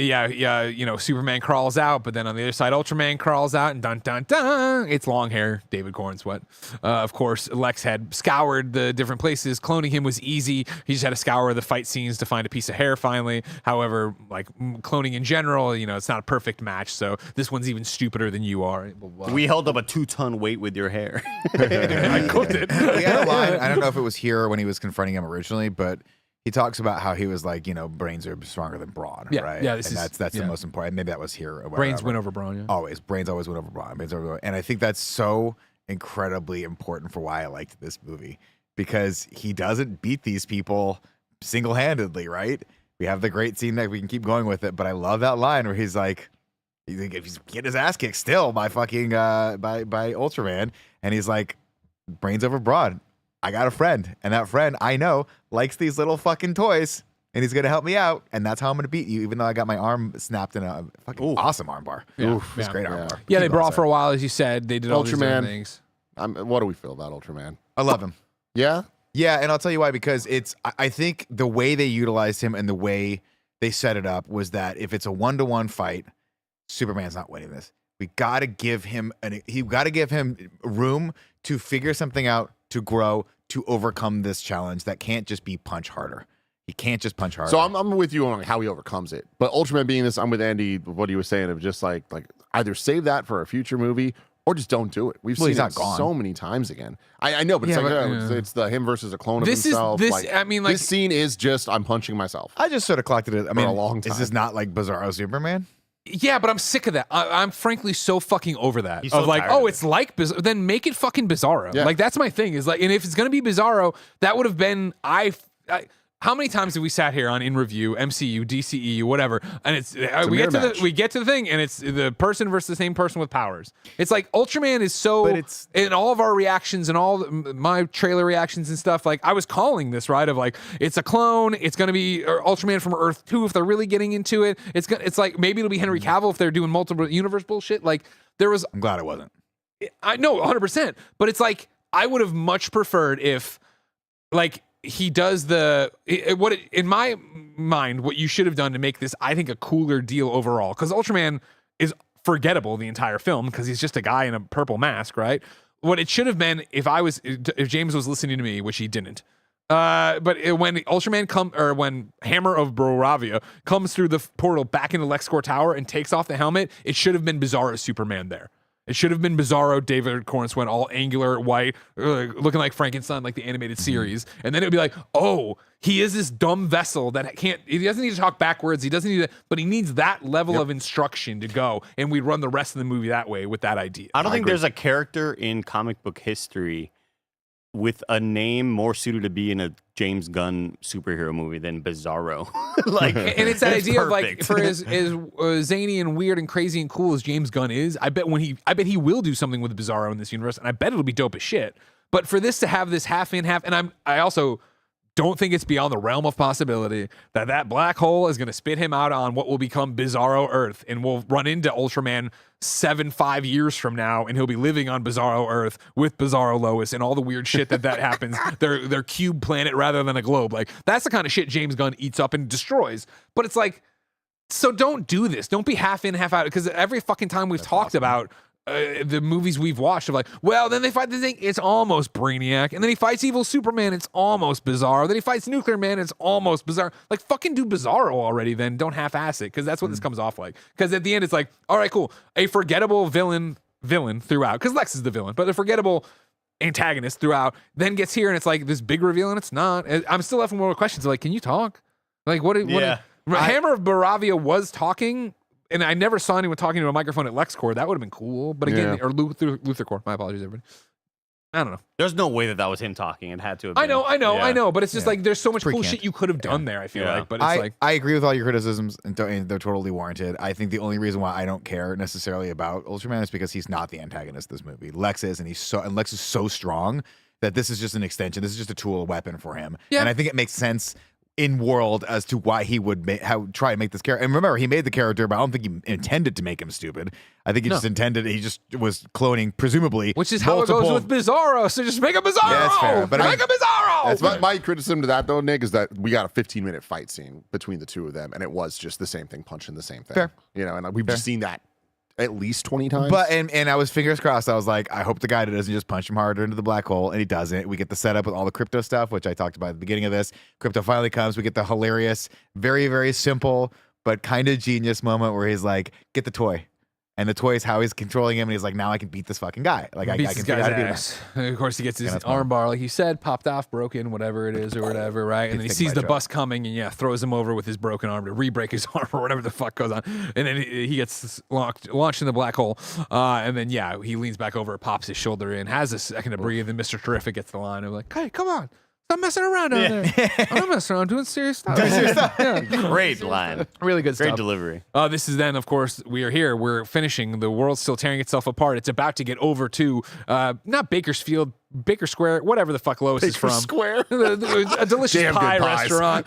Superman crawls out, but then on the other side, Ultraman crawls out, and dun, dun, dun, it's long hair, David Corn sweat. Of course, Lex had scoured the different places. Cloning him was easy. He just had to scour the fight scenes to find a piece of hair finally. However, like cloning in general, it's not a perfect match, so this one's even stupider than you are. We held up a 2-ton weight with your hair. I cooked it. He had a line. I don't know if it was here when he was confronting him originally, but he talks about how he was like, brains are stronger than brawn, right? Yeah, that's the most important. Maybe that was here. Or brains win over brawn. Yeah. Always. Brains always win over brawn. And I think that's so incredibly important for why I liked this movie, because he doesn't beat these people single-handedly, right? We have the great scene that we can keep going with it, but I love that line where he's getting his ass kicked still by fucking by Ultraman, and he's like, brains over brawn. I got a friend, and that friend I know likes these little fucking toys, and he's gonna help me out, and that's how I'm gonna beat you, even though I got my arm snapped in a fucking awesome arm bar. Yeah. It was great arm bar. Yeah, they brought for a while, as you said. They did all these different things. What do we feel about Ultraman? I love him. Yeah? Yeah, and I'll tell you why, because I think the way they utilized him and the way they set it up was that if it's a 1-to-1 fight, Superman's not winning this. We got to give him room to figure something out, to grow, to overcome this challenge that can't just be punch harder. He can't just punch harder. So I'm with you on how he overcomes it. But Ultraman being this, I'm with Andy, what he was saying of just like either save that for a future movie or just don't do it. We've seen it so many times again. I know, but it's the him versus a clone of himself. This scene is just, I'm punching myself. I just sort of collected it. I mean, a long time. Is this not like Bizarro Superman? Yeah, but I'm sick of that. I'm frankly so fucking over that. He's so tired of it's like then make it fucking Bizarro. Yeah. Like that's my thing. Is like, and if it's gonna be Bizarro, that would have been how many times have we sat here on In Review, MCU, DCEU, whatever, and we get to the thing, and it's the person versus the same person with powers. It's like Ultraman is so, in all of our reactions and all my trailer reactions and stuff. Like I was calling this right of like it's a clone. It's gonna be Ultraman from Earth 2 if they're really getting into it. It's like maybe it'll be Henry Cavill if they're doing multiple universe bullshit. Like I'm glad it wasn't. I know 100%, but it's like I would have much preferred if like. He does in my mind, what you should have done to make this, I think, a cooler deal overall. Because Ultraman is forgettable the entire film because he's just a guy in a purple mask, right? What it should have been if James was listening to me, which he didn't, when when Hammer of Boravia comes through the portal back into LexCorp Tower and takes off the helmet, it should have been Bizarro Superman there. It should have been Bizarro David Cornswin, all angular, white, looking like Frankenstein, like the animated series. And then it would be like, oh, he is this dumb vessel that he doesn't need to talk backwards. He doesn't need to, but he needs that level of instruction to go. And we run the rest of the movie that way with that idea. I don't think there's a character in comic book history with a name more suited to be in a James Gunn superhero movie than Bizarro. And it's that idea perfect. of like, for as zany and weird and crazy and cool as James Gunn is, I bet he will do something with Bizarro in this universe, and I bet it'll be dope as shit. But for this to have this half in half, and I also don't think it's beyond the realm of possibility that black hole is going to spit him out on what will become Bizarro Earth, and we'll run into Ultraman 5 years from now, and he'll be living on Bizarro Earth with Bizarro Lois and all the weird shit that happens. Their cube planet rather than a globe. Like, that's the kind of shit James Gunn eats up and destroys. But it's like, so don't do this. Don't be half in, half out. Because every fucking time we've talked about the movies we've watched of like, well, then they fight the thing, it's almost Brainiac, and then he fights evil Superman, it's almost Bizarro, then he fights Nuclear Man, it's almost Bizarro. Like, fucking do Bizarro already, then don't half-ass it, because that's what this comes off like. Because at the end, it's like, all right, cool, a forgettable villain throughout, because Lex is the villain, but a forgettable antagonist throughout, then gets here, and it's like this big reveal, and it's not. I'm still left with more questions, like, can you talk? Like, Hammer of Boravia was talking, and I never saw anyone talking to a microphone at LexCorp. That would have been cool. But again, or Luther Core. My apologies, everybody. I don't know. There's no way that was him talking. It had to have been. I know. But it's just like there's so much cool shit you could have done there, I feel like. But it's I agree with all your criticisms, and they're totally warranted. I think the only reason why I don't care necessarily about Ultraman is because he's not the antagonist of this movie. Lex is, and Lex is so strong that this is just an extension. This is just a tool, a weapon for him. Yeah. And I think it makes sense in world as to why he would try and make this character. And remember, he made the character, but I don't think he intended to make him stupid. I think he just was cloning, presumably. Which is how it goes with Bizarro. So just make a Bizarro. Yeah, that's fair. But make a Bizarro. That's my criticism to that, though, Nick, is that we got a 15-minute fight scene between the two of them, and it was just the same thing, punching the same thing. Fair. You know, and we've just seen that at least 20 times. But and I was fingers crossed. I was like, I hope the guy doesn't just punch him harder into the black hole, and he doesn't. We get the setup with all the crypto stuff, which I talked about at the beginning of this. Crypto finally comes. We get the hilarious, very, very simple, but kind of genius moment where he's like, get the toy. And the toy is how he's controlling him, and he's like, now I can beat this fucking guy. Like, I can figure out how to beat him. And of course, he gets his arm bar, like you said, popped off, broken, whatever it is, or whatever, right? And then he sees the bus coming, and throws him over with his broken arm to re-break his arm or whatever the fuck goes on. And then he gets launched in the black hole. And then, he leans back over, pops his shoulder in, has a second to breathe, and Mr. Terrific gets the line of like, hey, come on. Stop messing around down there. I'm not messing around, doing serious stuff. Great line. Really good stuff. Great delivery. This is then, of course, we are here. We're finishing. The world's still tearing itself apart. It's about to get over to, not Bakersfield, Baker Square, whatever the fuck Lois is from. Square? A delicious pie restaurant.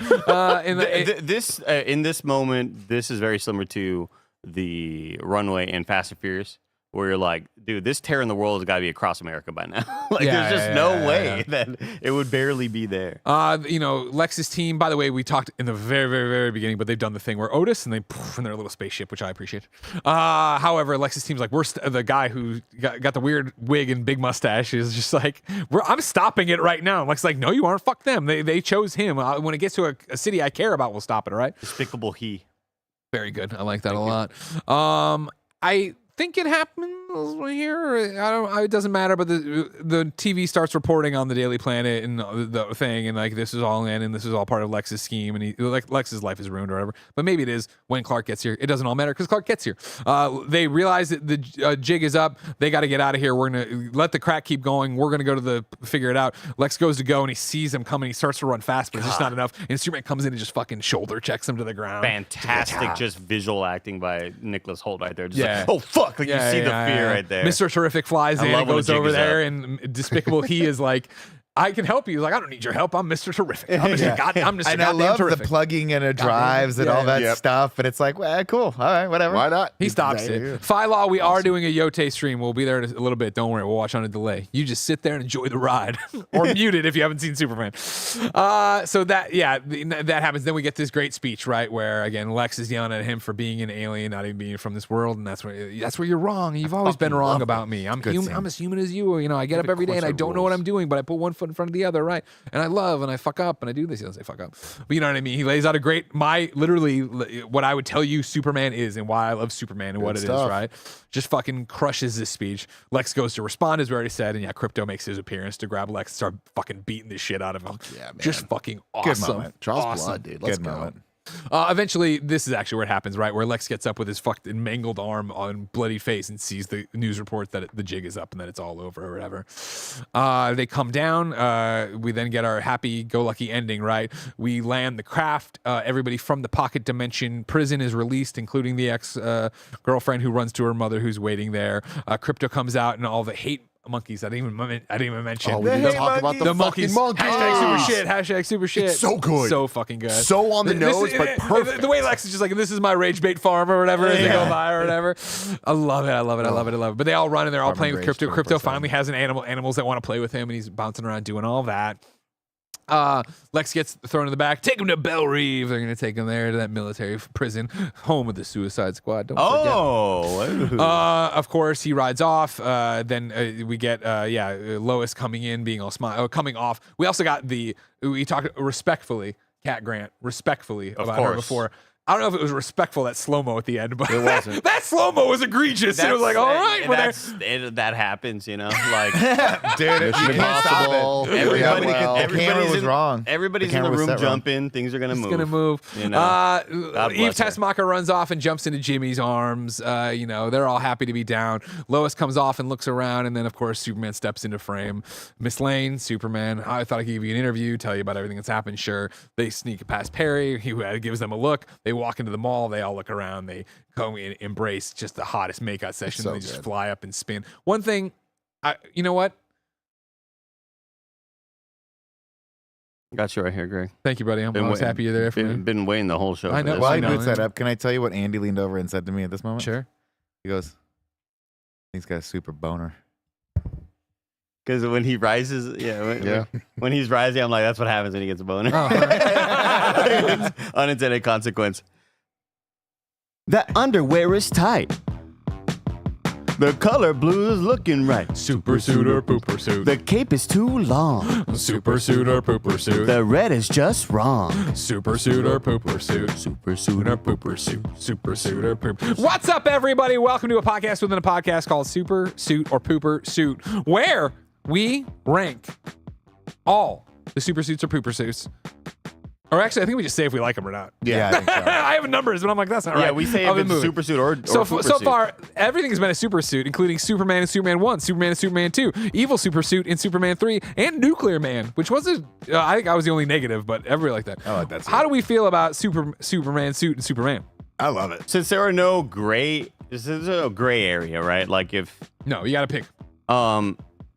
In this moment, this is very similar to the runway in Fast and Furious, where you're like, dude, this tear in the world has got to be across America by now. There's just no way that it would barely be there. Lex's team, by the way, we talked in the very, very, very beginning, but they've done the thing where Otis and they poof in their little spaceship, which I appreciate. However, Lex's team's like, the guy who got the weird wig and big mustache is just like, I'm stopping it right now. Lex's like, no, you aren't. Fuck them. They chose him. When it gets to a city I care about, we'll stop it, all right? Despicable he. Very good. I like that a lot. I think it happened here. It doesn't matter, but the TV starts reporting on the Daily Planet and the thing, and like this is all in, and this is all part of Lex's scheme, and Lex's life is ruined or whatever. But maybe it is when Clark gets here. It doesn't all matter because Clark gets here. They realize that the jig is up. They got to get out of here. We're gonna let the crack keep going. We're gonna go to figure it out. Lex goes to go, and he sees him coming. He starts to run fast, but it's just not enough. And Superman comes in and just fucking shoulder checks him to the ground. Fantastic, just visual acting by Nicholas Hoult right there. Just like, oh fuck, like you see the fear right there. Mr. Terrific flies in and goes over there, and Despicable He is like, I can help you. He's like, I don't need your help. I'm Mr. Terrific. I'm just goddamn and I love terrific. The plugging and drives and all that stuff. And it's like, well, cool. All right, whatever. Why not? He stops it. Philo, we are doing a Yote stream. We'll be there in a little bit. Don't worry. We'll watch on a delay. You just sit there and enjoy the ride. Or mute it if you haven't seen Superman. So that happens. Then we get this great speech, right? Where, again, Lex is yelling at him for being an alien, not even being from this world. And that's where you're wrong. You've always been wrong about me. I'm as human as you. I get up every day and I don't know what I'm doing, but I put one foot foot in front of the other, right? And I love and I fuck up and I do this. He doesn't say fuck up, but you know what I mean. He lays out a great literally what I would tell you Superman is and why I love Superman and what it is, right? Just fucking crushes this speech. Lex goes to respond, as we already said, and yeah, Crypto makes his appearance to grab Lex and start fucking beating the shit out of him. Yeah, man. Just fucking Good awesome. moment. Charles Blood, dude. Let's Good go. moment. Eventually, this is actually where it happens, right? Where Lex gets up with his fucking mangled arm on bloody face and sees the news report that the jig is up and that it's all over or whatever. They come down. We then get our happy-go-lucky ending, right? We land the craft. Everybody from the pocket dimension prison is released, including the ex-girlfriend who runs to her mother who's waiting there. Crypto comes out and all the hate monkeys. I didn't even mention. Oh, we didn't talk about the monkeys. fucking monkeys. Hashtag super shit. It's so good. So fucking good. So on the nose, but perfect. The way Lex is just like, this is my rage bait farm or whatever as they go by or whatever. I love it. But they all run and they're all playing with Crypto. Crypto finally has animals that want to play with him and he's bouncing around doing all that. Lex gets thrown in the back. Take him to Belle Reve. They're gonna take him there to that military prison, home of the Suicide Squad. Don't forget. Of course, he rides off. Then we get Lois coming in, being all coming off. We also got we talked respectfully, Cat Grant, respectfully about her before. I don't know if it was respectful, that slow-mo at the end, but it wasn't. That slow-mo was egregious. It was like, all right. That happens, you know? Like, Dude, Mission Impossible. The camera was wrong. Everybody's in the room jumping. Things are going to move. It's going to move. You know? Eve Tessmacher runs off and jumps into Jimmy's arms. They're all happy to be down. Lois comes off and looks around, and then, of course, Superman steps into frame. Miss Lane, Superman, I thought I'd give you an interview, tell you about everything that's happened. Sure. They sneak past Perry. He gives them a look. They walk into the mall. They all look around. They go and embrace just the hottest makeout session. So they just good. fly up and spin. One thing, you know what? Got you right here, Greg. Thank you, buddy. I'm always happy you're there for me. Been waiting the whole show. I for know. this. While I he know. boots that up, can I tell you what Andy leaned over and said to me at this moment? Sure. He goes, he's got a super boner. Because when he rises, when he's rising, I'm like, that's what happens when he gets a boner. Oh. Unintended consequence. That underwear is tight. The color blue is looking right. Super suit or pooper suit. The cape is too long. Super suit or pooper suit. The red is just wrong. Super suit or pooper suit. Super suit or pooper suit. Super suit or pooper. What's up, everybody? Welcome to a podcast within a podcast called Super Suit or Pooper Suit, where we rank all the super suits or pooper suits. Or actually, I think we just say if we like them or not. Yeah, I think so. I have numbers, but I'm like, that's not right. Yeah, we say if it's a super suit or so pooper so suit. far, everything's been a super suit, including Superman and Superman 1, Superman and Superman 2, Evil Super Suit in Superman 3, and Nuclear Man, which was I think I was the only negative, but everybody liked that. I like that suit. How do we feel about Superman suit and Superman? I love it. Since there are no gray, this is a gray area, right? Like if No, you got to pick.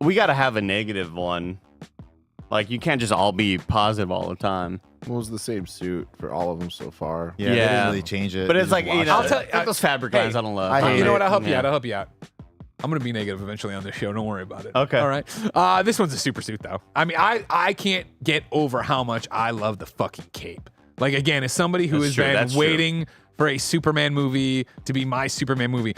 we got to have a negative one. Like you can't just all be positive all the time. It was the same suit for all of them so far. Yeah, they didn't really change it. But They it's just like, you washed know, it. tell you- like those fabric lines I don't love. I hate You know it. what? I'll help you Yeah. out. I'll help you out. I'm gonna be negative eventually on this show. Don't worry about it. Okay. All right. This one's a super suit though. I mean, I can't get over how much I love the fucking cape. Like again, as somebody who That's has true, been that's true. waiting for a Superman movie to be my Superman movie,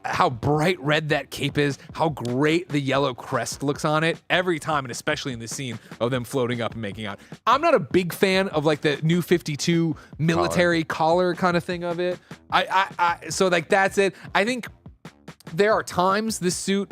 how bright red that cape is, how great the yellow crest looks on it every time, and especially in the scene of them floating up and making out. I'm not a big fan of like the New 52 military collar kind of thing of it. So like that's it. I think there are times this suit,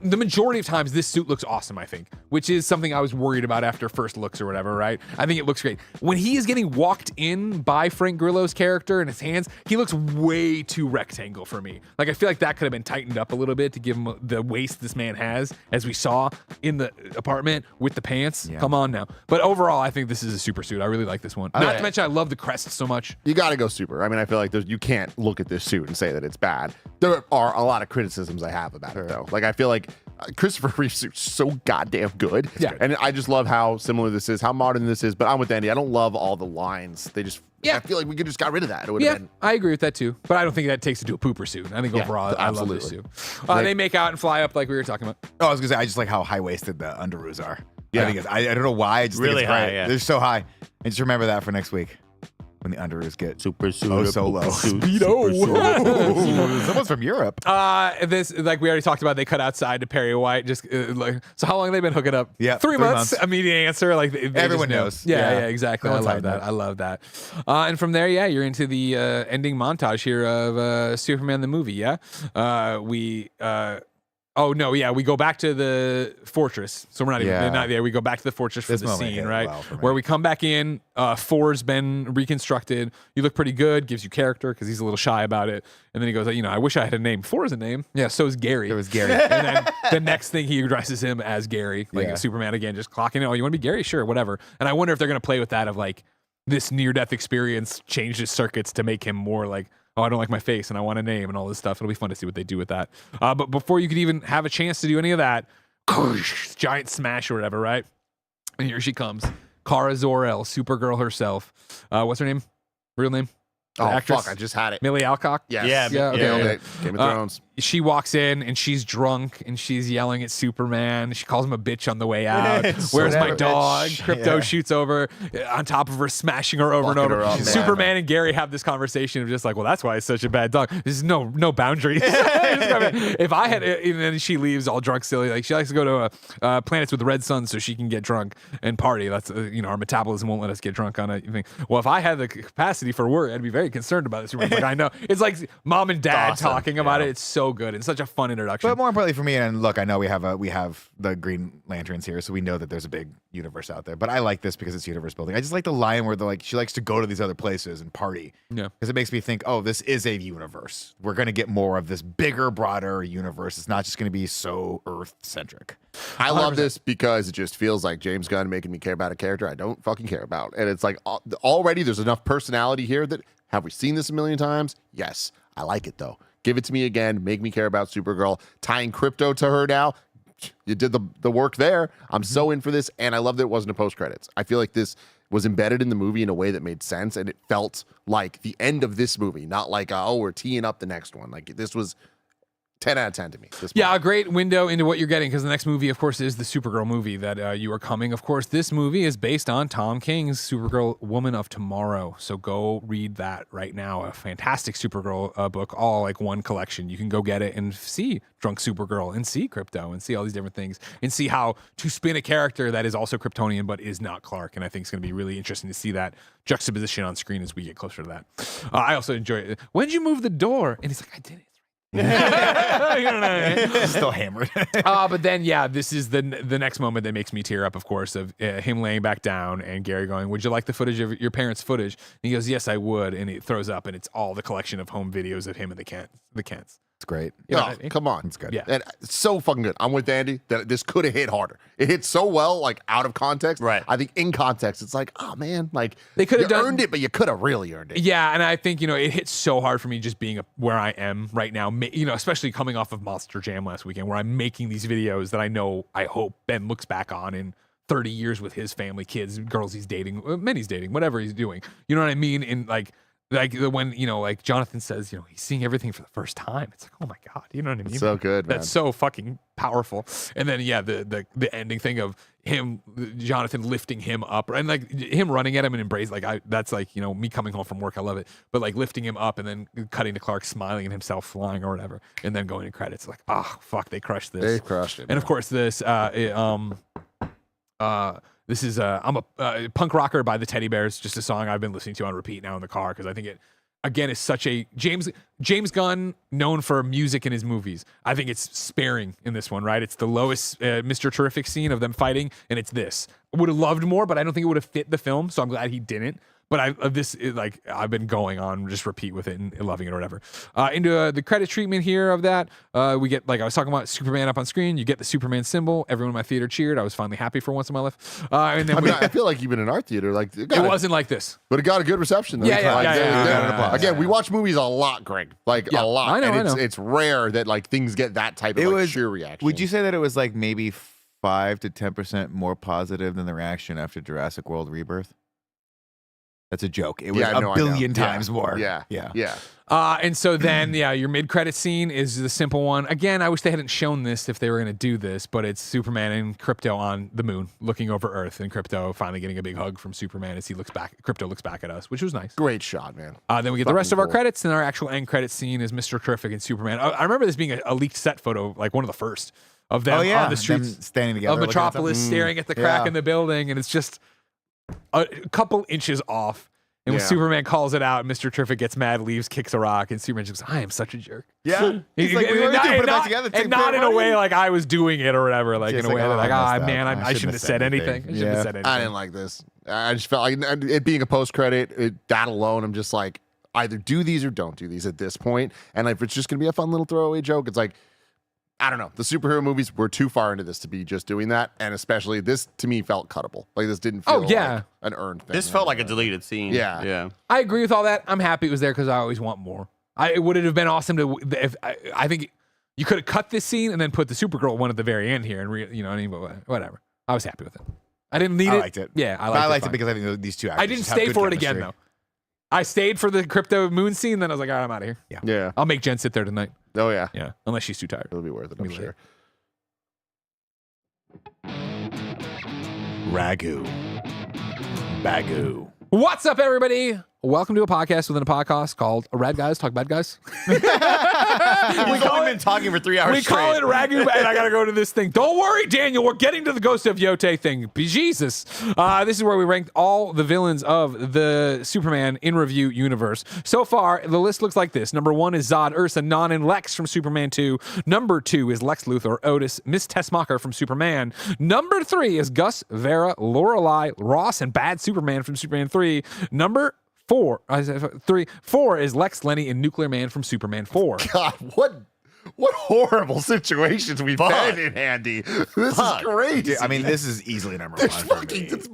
the majority of times this suit looks awesome, I think, which is something I was worried about after first looks or whatever, right? I think it looks great. When he is getting walked in by Frank Grillo's character and his hands, he looks way too rectangle for me. Like, I feel like that could have been tightened up a little bit to give him the waist this man has, as we saw in the apartment with the pants. Yeah. Come on now. But overall, I think this is a super suit. I really like this one. Not to mention, I love the crest so much. You got to go super. I mean, I feel like you can't look at this suit and say that it's bad. There are a lot of criticisms I have about it, though. Like, I feel like Christopher Reeve's suit's so goddamn good. Yeah. And I just love how similar this is, how modern this is. But I'm with Andy. I don't love all the lines. They just, Yeah. I feel like we could just got rid of that. It would Yeah, have been. I agree with that too. But I don't think that takes it to a pooper suit. I think overall, I love this absolutely. suit. They make out and fly up like we were talking about. Oh, I was gonna say I just like how high waisted the underoos are. Yeah. I think I don't know why. I just Really think it's high, great. yeah. They're so high. And just remember that for next week. when the underoos get Super so low. Speedo. Someone's from Europe. This, like we already talked about, they cut outside to Perry White. Just so how long have they been hooking up? Yeah, 3 3 months. months. Immediate answer. Like they Everyone just know. knows. Yeah, Yeah. exactly. No I one's love hiding that. that. I love that. And from there, yeah, you're into the ending montage here of Superman the movie. Yeah, Oh no, yeah, we go back to the fortress. So we're not even Yeah. not there. We go back to the fortress for This the moment scene, hit right? well for me. Where we come back in. Four's been reconstructed. You look pretty good. Gives you character because he's a little shy about it. And then he goes, I wish I had a name. Four is a name. Yeah, so is Gary. It was Gary. And then the next thing he addresses him as Gary, like Yeah. Superman again, just clocking it. Oh, you want to be Gary? Sure, whatever. And I wonder if they're gonna play with that of like this near-death experience changed his circuits to make him more like, oh, I don't like my face and I want a name and all this stuff. It'll be fun to see what they do with that. But before you could even have a chance to do any of that, giant smash or whatever, right? And here she comes. Kara Zor-El, Supergirl herself. What's her name? Real name? The Oh, actress? fuck. I just had it. Millie Alcock? Yes. Yeah, okay, Nailed okay. it. Game of Thrones. She walks in and she's drunk and she's yelling at Superman. She calls him a bitch on the way out. Where's my Whatever, dog? bitch. Crypto Yeah. shoots over on top of her, smashing her over Fucking and her over. up, man. Superman and Gary have this conversation of just like, well, that's why it's such a bad dog. There's no boundaries. If I had, and then she leaves all drunk, silly. Like she likes to go to planets with red suns so she can get drunk and party. That's our metabolism won't let us get drunk on anything. Well, if I had the capacity for work, I'd be very concerned about this. Like I know it's like mom and dad Awesome. talking about it. It's so good. It's such a fun introduction. But more importantly for me, and look, I know we have the Green Lanterns here, so we know that there's a big universe out there. But I like this because it's universe building. I just like the line where they're like, she likes to go to these other places and party. Yeah. Because it makes me think, oh, this is a universe. We're gonna get more of this bigger, broader universe. It's not just gonna be so Earth centric. I love this because it just feels like James Gunn making me care about a character I don't fucking care about. And it's like already there's enough personality here that have we seen this a million times? Yes. I like it though. Give it to me again. Make me care about Supergirl. Tying Crypto to her now. You did the work there. I'm so in for this. And I love that it wasn't a post credits. I feel like this was embedded in the movie in a way that made sense. And it felt like the end of this movie, not like, oh, we're teeing up the next one. Like this was 10 out of 10 to me. Yeah, a great window into what you're getting because the next movie, of course, is the Supergirl movie that you are coming. Of course, this movie is based on Tom King's Supergirl Woman of Tomorrow. So go read that right now. A fantastic Supergirl book, all like one collection. You can go get it and see Drunk Supergirl and see Crypto and see all these different things and see how to spin a character that is also Kryptonian but is not Clark. And I think it's going to be really interesting to see that juxtaposition on screen as we get closer to that. I also enjoy it. When did you move the door? And he's like, I did it. Still hammered. But then, yeah, this is the next moment that makes me tear up, of course, of him laying back down and Gary going, would you like the footage of your parents' footage? And he goes, yes, I would. And he throws up, and it's all the collection of home videos of him and the Kents. It's great. You know Oh, what I mean? come on. It's good. Yeah. And it's so fucking good. I'm with Andy that this could have hit harder. It hit so well, like out of context. Right. I think in context, it's like, oh man, like They could have you done- earned it, but you could have really earned it. Yeah, and I think, it hits so hard for me just being where I am right now, especially coming off of Monster Jam last weekend, where I'm making these videos that I hope Ben looks back on in 30 years with his family, kids, girls he's dating, men he's dating, whatever he's doing. You know what I mean? And like when, like Jonathan says, he's seeing everything for the first time. It's like, oh my God, you know what I mean? So good, man. That's so fucking powerful. And then, yeah, the ending thing of Jonathan lifting him up and like him running at him and embrace, that's like, me coming home from work. I love it. But like lifting him up and then cutting to Clark smiling and himself flying or whatever. And then going to credits like, oh, fuck, they crushed this. They crushed it. And of course, this, this is I'm a Punk Rocker by the Teddy Bears, just a song I've been listening to on repeat now in the car because I think it, again, is such a James Gunn known for music in his movies. I think it's sparing in this one, right? It's the lowest Mr. Terrific scene of them fighting, and it's this. I would have loved more, but I don't think it would have fit the film, so I'm glad he didn't. But I've been going on just repeat with it and loving it or whatever. Into the credit treatment here of that, we get, like I was talking about, Superman up on screen. You get the Superman symbol. Everyone in my theater cheered. I was finally happy for once in my life. And then I feel like even in our theater, like it wasn't like this. but it got a good reception. Though. Yeah, Like, yeah. Again, we watch movies a lot, Greg. Like Yeah, a lot. I know, and I know. it's rare that like things get that type of like, sheer reaction. Would you say that it was like maybe 5 to 10% more positive than the reaction after Jurassic World Rebirth? That's a joke. It was Yeah, a no, I know. billion Yeah. times more. Yeah. Yeah. Yeah. And so then, your mid-credit scene is the simple one. Again, I wish they hadn't shown this if they were going to do this, but it's Superman and Krypto on the moon looking over Earth, and Krypto finally getting a big hug from Superman as Krypto looks back at us, which was nice. Great shot, man. Then we get the rest of our cool. credits, and our actual end credit scene is Mr. Terrific and Superman. I remember this being a leaked set photo, like one of the first of them Oh yeah, on the streets them standing together of looking at Metropolis, something. staring at the crack Yeah. in the building, and it's just a couple inches off. And when Yeah. Superman calls it out, Mr. Terrific gets mad, leaves, kicks a rock, and Superman just goes, "I am such a jerk." Yeah. He's like, And we already not- did, put and it back not- together. and not in a way like I was doing it or whatever, like Just in a way like, that oh, like, I ah, messed man, up. I shouldn't have said anything. I shouldn't have said anything. I didn't like this. I just felt like it being a post credit, that alone, I'm just like, either do these or don't do these at this point. And if it's just going to be a fun little throwaway joke, it's like, I don't know. The superhero movies were too far into this to be just doing that. And especially this, to me, felt cuttable. Like this didn't feel like an earned thing. This felt like a deleted scene. Yeah. Yeah. I agree with all that. I'm happy it was there because I always want more. Would it have been awesome to? If I think you could have cut this scene and then put the Supergirl one at the very end here, and you know what I mean. But whatever. I was happy with it. I didn't need it. I liked it. Yeah, I liked it fine. because I think these two actors I didn't have stay good for it chemistry. again though. I stayed for the Krypto moon scene. Then I was like, all right, I'm out of here. Yeah. I'll make Jen sit there tonight. Oh, yeah. Yeah, unless she's too tired. It'll be worth it, I'm Be sure. RaGu BaGu. What's up, everybody? Welcome to a podcast within a podcast called Rad Guys Talk Bad Guys. We've only been talking for 3 hours We straight. call it RaGu, and I gotta go to this thing. Don't worry, Daniel. We're getting to the Ghost of Yote thing. Jesus. This is where we ranked all the villains of the Superman in review universe. So far, the list looks like this. Number 1 is Zod, Ursa, Non, and Lex from Superman 2. Number 2 is Lex Luthor, Otis, Miss Tessmacher from Superman. Number 3 is Gus, Vera, Lorelei, Ross, and Bad Superman from Superman 3. Number 4 is Lex, Lenny, and Nuclear Man from Superman 4. God, what horrible situations we've been in, Andy. This is great. Dude, I mean, this is easily number one It's for fucking, me. it's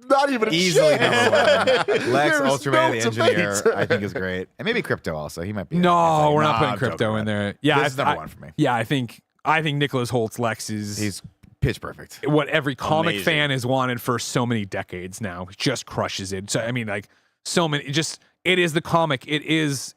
not even a Easily chance. number one. Lex, There's Ultraman, no the debate. engineer, I think is great. And maybe Crypto also. He might be. No, we're not Nah, putting I'm joking, Crypto in man. there. Yeah, This is number one for me. Yeah, I think Nicholas Holt's Lex is He's pitch perfect. what every comic Amazing. fan has wanted for so many decades now. Just crushes it. So I mean, like so many. It is the comic. It is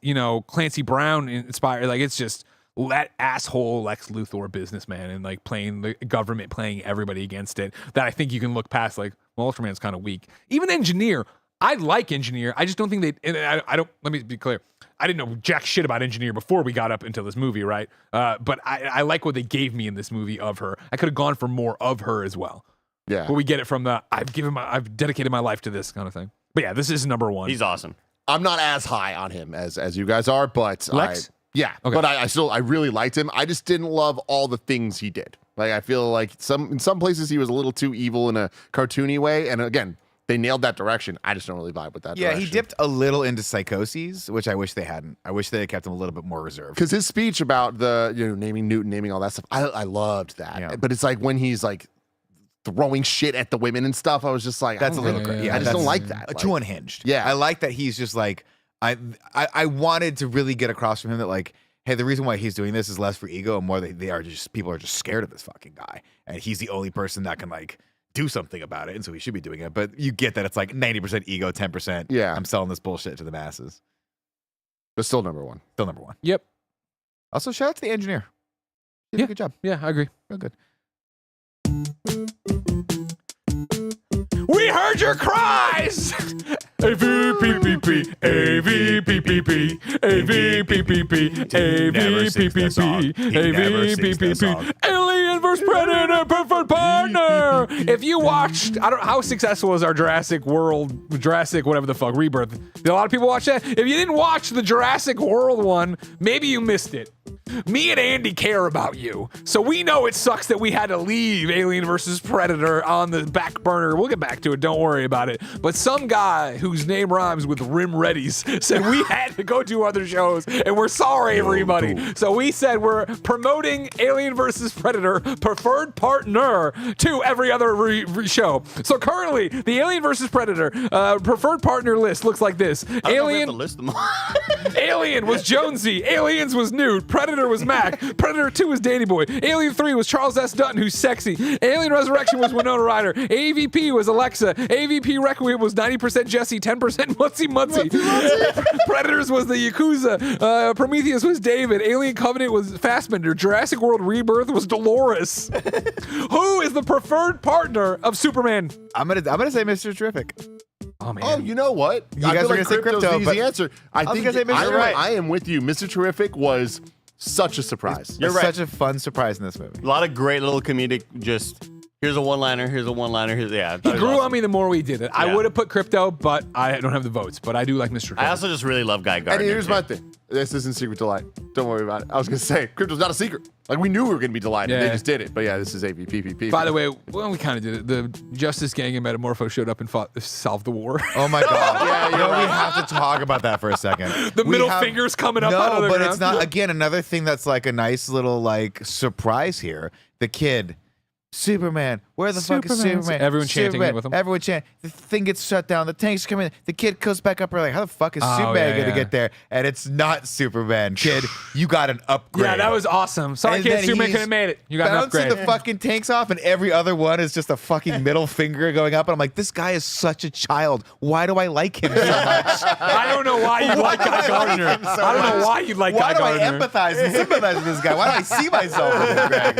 Clancy Brown inspired. Like it's just that asshole Lex Luthor businessman and like playing the government, playing everybody against it. That I think you can look past. Like, well, Ultraman's kind of weak. Even Engineer. I like Engineer. I just don't think they. And I don't. Let me be clear. I didn't know jack shit about Engineer before we got up into this movie, right? But I like what they gave me in this movie of her. I could have gone for more of her as well. Yeah. But we get it from the I've dedicated my life to this kind of thing. But yeah, this is number 1. He's awesome. I'm not as high on him as you guys are, but Lex? Yeah, Okay. but I really liked him. I just didn't love all the things he did. Like I feel like in some places he was a little too evil in a cartoony way, and again, they nailed that direction. I just don't really vibe with that. Yeah, direction. he dipped a little into psychoses, which I wish they hadn't. I wish they had kept him a little bit more reserved. Because his speech about the naming Newton, naming all that stuff, I loved that. Yeah. But it's like when he's like throwing shit at the women and stuff, I was just like, That's a I little don't crazy. really- Yeah, I just that's don't like that. Too Like, unhinged. Yeah. I like that he's just like I wanted to really get across from him that like, hey, the reason why he's doing this is less for ego and more they are just people are just scared of this fucking guy, and he's the only person that can like do something about it, and so he should be doing it. But you get that it's like 90% ego, 10%. Yeah. I'm selling this bullshit to the masses. but still number 1. Still number one. Yep. Also, shout out to the engineer. He did Yeah. a good job. Yeah, I agree. Real good. We heard your cries! AVPPP, AVPPP, AVPPP, AVPPP, AVPPP, Alien vs. Predator, preferred partner! If you watched, I don't know, how successful is our Jurassic whatever the fuck, Rebirth? Did a lot of people watch that? If you didn't watch the Jurassic World one, maybe you missed it. Me and Andy care about you. So we know it sucks that we had to leave Alien vs. Predator on the back burner. We'll get back to it. Don't worry about it. But some guy whose name rhymes with Rim Readies said we had to go do other shows, and we're sorry, everybody. So we said we're promoting Alien vs. Predator preferred partner to every other show. So currently, the Alien vs. Predator preferred partner list looks like this. I don't know if we have to list them all. Alien was Jonesy. Aliens was Newt. Predator Predator was Mac. Predator 2 was Danny Boy. Alien 3 was Charles S. Dutton, who's sexy. Alien Resurrection was Winona Ryder. AVP was Alexa. AVP Requiem was 90% Jesse, 10% Mutzy Mutzy. Predators was the Yakuza. Prometheus was David. Alien Covenant was Fassbender. Jurassic World Rebirth was Dolores. Who is the preferred partner of Superman? I'm gonna say Mr. Terrific. Oh man. Oh, you know what? You guys are gonna say Crypto's Crypto, the but easy answer. I was think gonna say Mr. Right. I am with you. Mr. Terrific was such a surprise. You're It's right. such a fun surprise in this movie. A lot of great little comedic, just here's a one-liner, here's a one-liner, here's I thought He it was grew awesome. on me the more we did it. I Yeah. would have put Crypto, but I don't have the votes. But I do like Mr. I Terrific. also just really love Guy Gardner. And here's too. my thing. This isn't Secret Delight. Don't worry about it. I was going to say, Crypto's not a secret. Like, we knew we were going to be delighted. They Yeah. just did it. But yeah, this is AVPPP. By the way, well, we kind of did it. The Justice Gang and Metamorpho showed up and solved the war. Oh my god! Yeah, you know, you're we right. have to talk about that for a second. The We middle have- finger's coming up no, out of the but ground. it's not. Again, another thing that's like a nice little like surprise here. The kid. Superman, where the fuck is Superman. Superman? Everyone chanting Superman. it with him. Everyone chanting. The thing gets shut down. The tanks come in. The kid goes back up. We're like, how the fuck is Oh, Superman yeah, gonna yeah. get there? And it's not Superman, kid. You got an upgrade. Yeah, that was awesome. Sorry, And kid, then Superman he's could have made it. You got an bouncing upgrade. the fucking tanks off, and every other one is just a fucking middle finger going up. And I'm like, this guy is such a child. Why do I like him so much? I don't know why you like Guy Gardner. I don't know why you like Why Guy do I Gardner. empathize and sympathize with this guy? Why do I see myself in this Greg?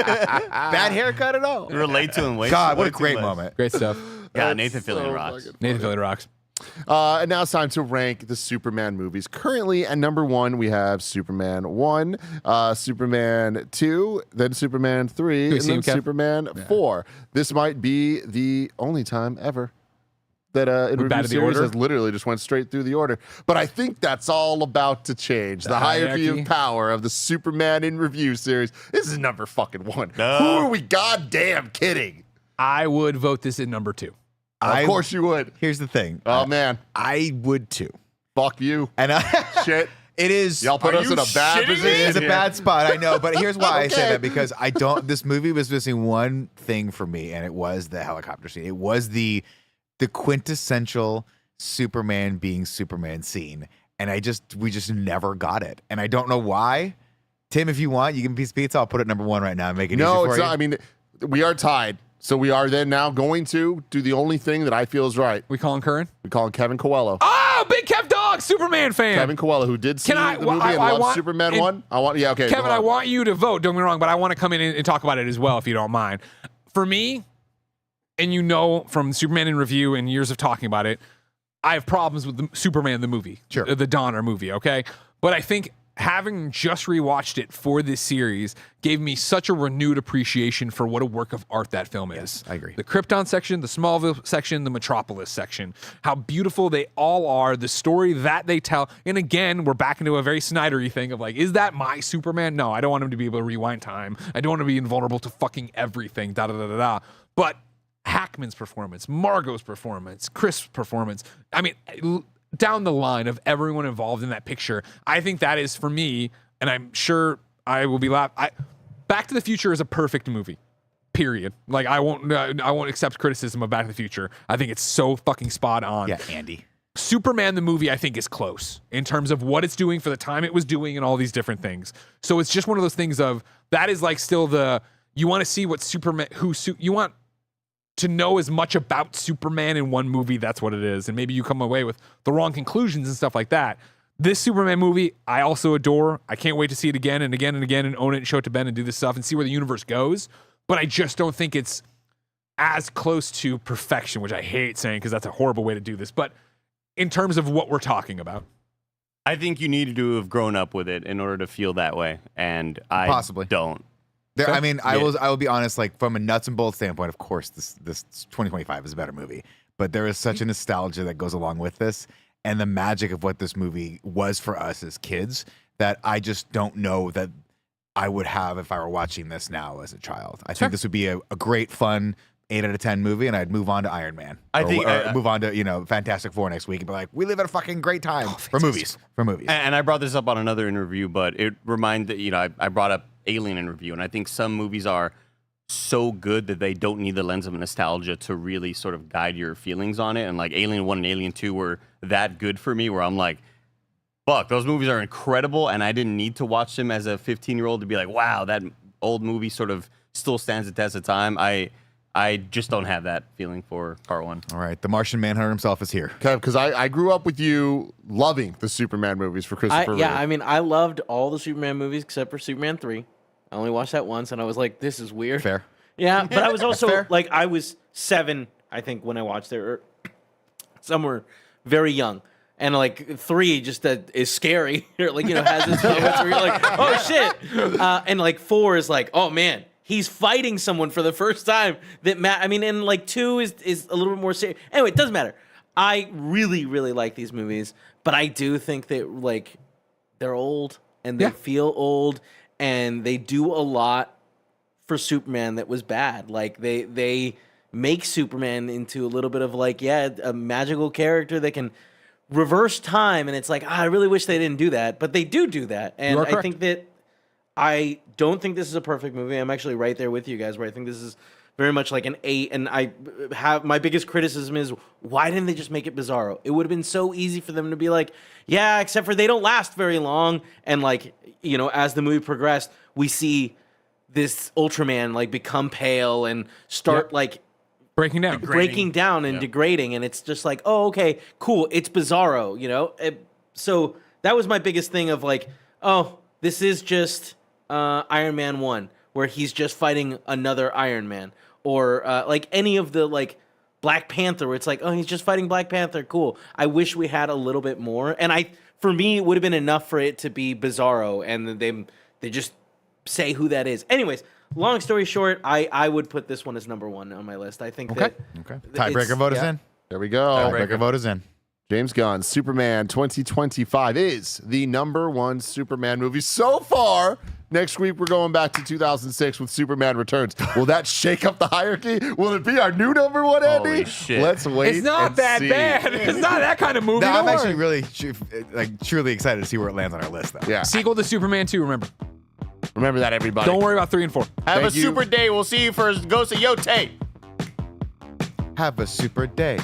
Bad haircut at all. Relate to him way God, what way a too great much. moment. Great stuff. Yeah, That's Nathan Fillion so rocks. fucking Nathan Fillion rocks. And now it's time to rank the Superman movies. Currently at number 1, we have Superman 1, Superman 2, then Superman 3, we and see then him, Kev? Superman 4. This might be the only time ever that in review batted the series order? has literally just went straight through the order. But I think that's all about to change. The hierarchy hierarchy? of power of the Superman in review series. This is number fucking 1. No. Who are we goddamn kidding? I would vote this at number 2. Of course you would. Here's the thing. Oh, man. I would too. Fuck you. And Shit. it is. Y'all put Are us you in a bad shitting me? position. It is a here. bad spot, I know, but here's why I say Okay. that, because I don't. This movie was missing one thing for me, and it was the helicopter scene. It was the quintessential Superman being Superman scene, and we just never got it, and I don't know why. Tim, if you want, you can piece of pizza. I'll put it number 1 right now and make it No, easy for it's you. not. I mean, we are tied. So we are then now going to do the only thing that I feel is right. We calling Curran? We call him Kevin Coelho. Oh, big Kev Dog, Superman fan. Kevin Coelho, who did see Can I- the well, movie and I loved want- Superman and- 1. Okay. Kevin, go I on. want you to vote. Don't get me wrong, but I want to come in and talk about it as well, if you don't mind. For me, and you know from Superman in Review and years of talking about it, I have problems with the Superman the movie, Sure. the Donner movie. Okay, but I think having just rewatched it for this series gave me such a renewed appreciation for what a work of art that film is. I agree. The Krypton section, the Smallville section, the Metropolis section, how beautiful they all are, the story that they tell. And again, we're back into a very Snydery thing of like, is that my Superman? No, I don't want him to be able to rewind time. I don't want to be invulnerable to fucking everything, da da da da da. But Hackman's performance, Margot's performance, Chris' performance, I mean, down the line of everyone involved in that picture, I think that is for me, and I'm sure I will be Back to the Future is a perfect movie. Period. Like I won't accept criticism of Back to the Future. I think it's so fucking spot on. Yeah, Andy. Superman the movie I think is close in terms of what it's doing for the time it was doing and all these different things. So it's just one of those things of that is like still you want to see what Superman you want to know as much about Superman in one movie, that's what it is. And maybe you come away with the wrong conclusions and stuff like that. This Superman movie, I also adore. I can't wait to see it again and again and again and own it and show it to Ben and do this stuff and see where the universe goes. But I just don't think it's as close to perfection, which I hate saying because that's a horrible way to do this. But in terms of what we're talking about. I think you needed to have grown up with it in order to feel that way, and I Possibly. don't. I mean, I Yeah. will be honest. Like from a nuts and bolts standpoint, of course, this 2025 is a better movie. But there is such a nostalgia that goes along with this, and the magic of what this movie was for us as kids that I just don't know that I would have if I were watching this now as a child. I think this would be a great, fun 8 out of 10 movie, and I'd move on to Iron Man. Or move on to Fantastic Four next week and be like, we live at a fucking great time for movies. And I brought this up on another interview, but it reminded I brought up Alien in review, and I think some movies are so good that they don't need the lens of nostalgia to really sort of guide your feelings on it. And like Alien 1 and Alien 2 were that good for me, where I'm like, fuck, those movies are incredible, and I didn't need to watch them as a 15-year-old to be like, wow, that old movie sort of still stands the test of time. I just don't have that feeling for part one. All right, the Martian Manhunter himself is here. Because I grew up with you loving the Superman movies for Christopher Reeve. I mean, I loved all the Superman movies except for Superman 3. I only watched that once, and I was like, this is weird. Fair. Yeah, but I was also, fair. like, I was 7, I think, when I watched it, or somewhere very young. And, like, 3 just is scary. Or, like, has its moments where you're like, oh, shit. And, like, 4 is like, oh, man. He's fighting someone for the first time. And like 2 is a little bit more serious. Anyway, it doesn't matter. I really, really like these movies, but I do think that like they're old and they feel old, and they do a lot for Superman that was bad. Like they make Superman into a little bit of like a magical character that can reverse time, and it's like I really wish they didn't do that, but they do that, and I think that. I don't think this is a perfect movie. I'm actually right there with you guys, where I think this is very much like an 8. And I have my biggest criticism is why didn't they just make it Bizarro? It would have been so easy for them to be like, yeah, except for they don't last very long. And like, as the movie progressed, we see this Ultraman like become pale and start like breaking down and degrading. And it's just like, oh, okay, cool. It's Bizarro, So that was my biggest thing of like, oh, this is just Iron Man 1, where he's just fighting another Iron Man, or like any of the like Black Panther, where it's like, oh, he's just fighting Black Panther. Cool. I wish we had a little bit more, and for me, it would have been enough for it to be Bizarro, and they just say who that is. Anyways, long story short, I would put this one as number 1 on my list. I think that Tiebreaker vote is in. There we go. Tiebreaker vote is in. James Gunn's Superman 2025 is the number 1 Superman movie so far. Next week, we're going back to 2006 with Superman Returns. Will that shake up the hierarchy? Will it be our new number 1, Andy? Holy shit. Let's wait. It's not and that see. bad. It's not that kind of movie. No, I'm Don't actually worry. really truly excited to see where it lands on our list, though. Yeah. Sequel to Superman 2, remember. Remember that, everybody. Don't worry about 3 and 4. Have Thank a you. super day. We'll see you for Ghost of Yote. Have a super day.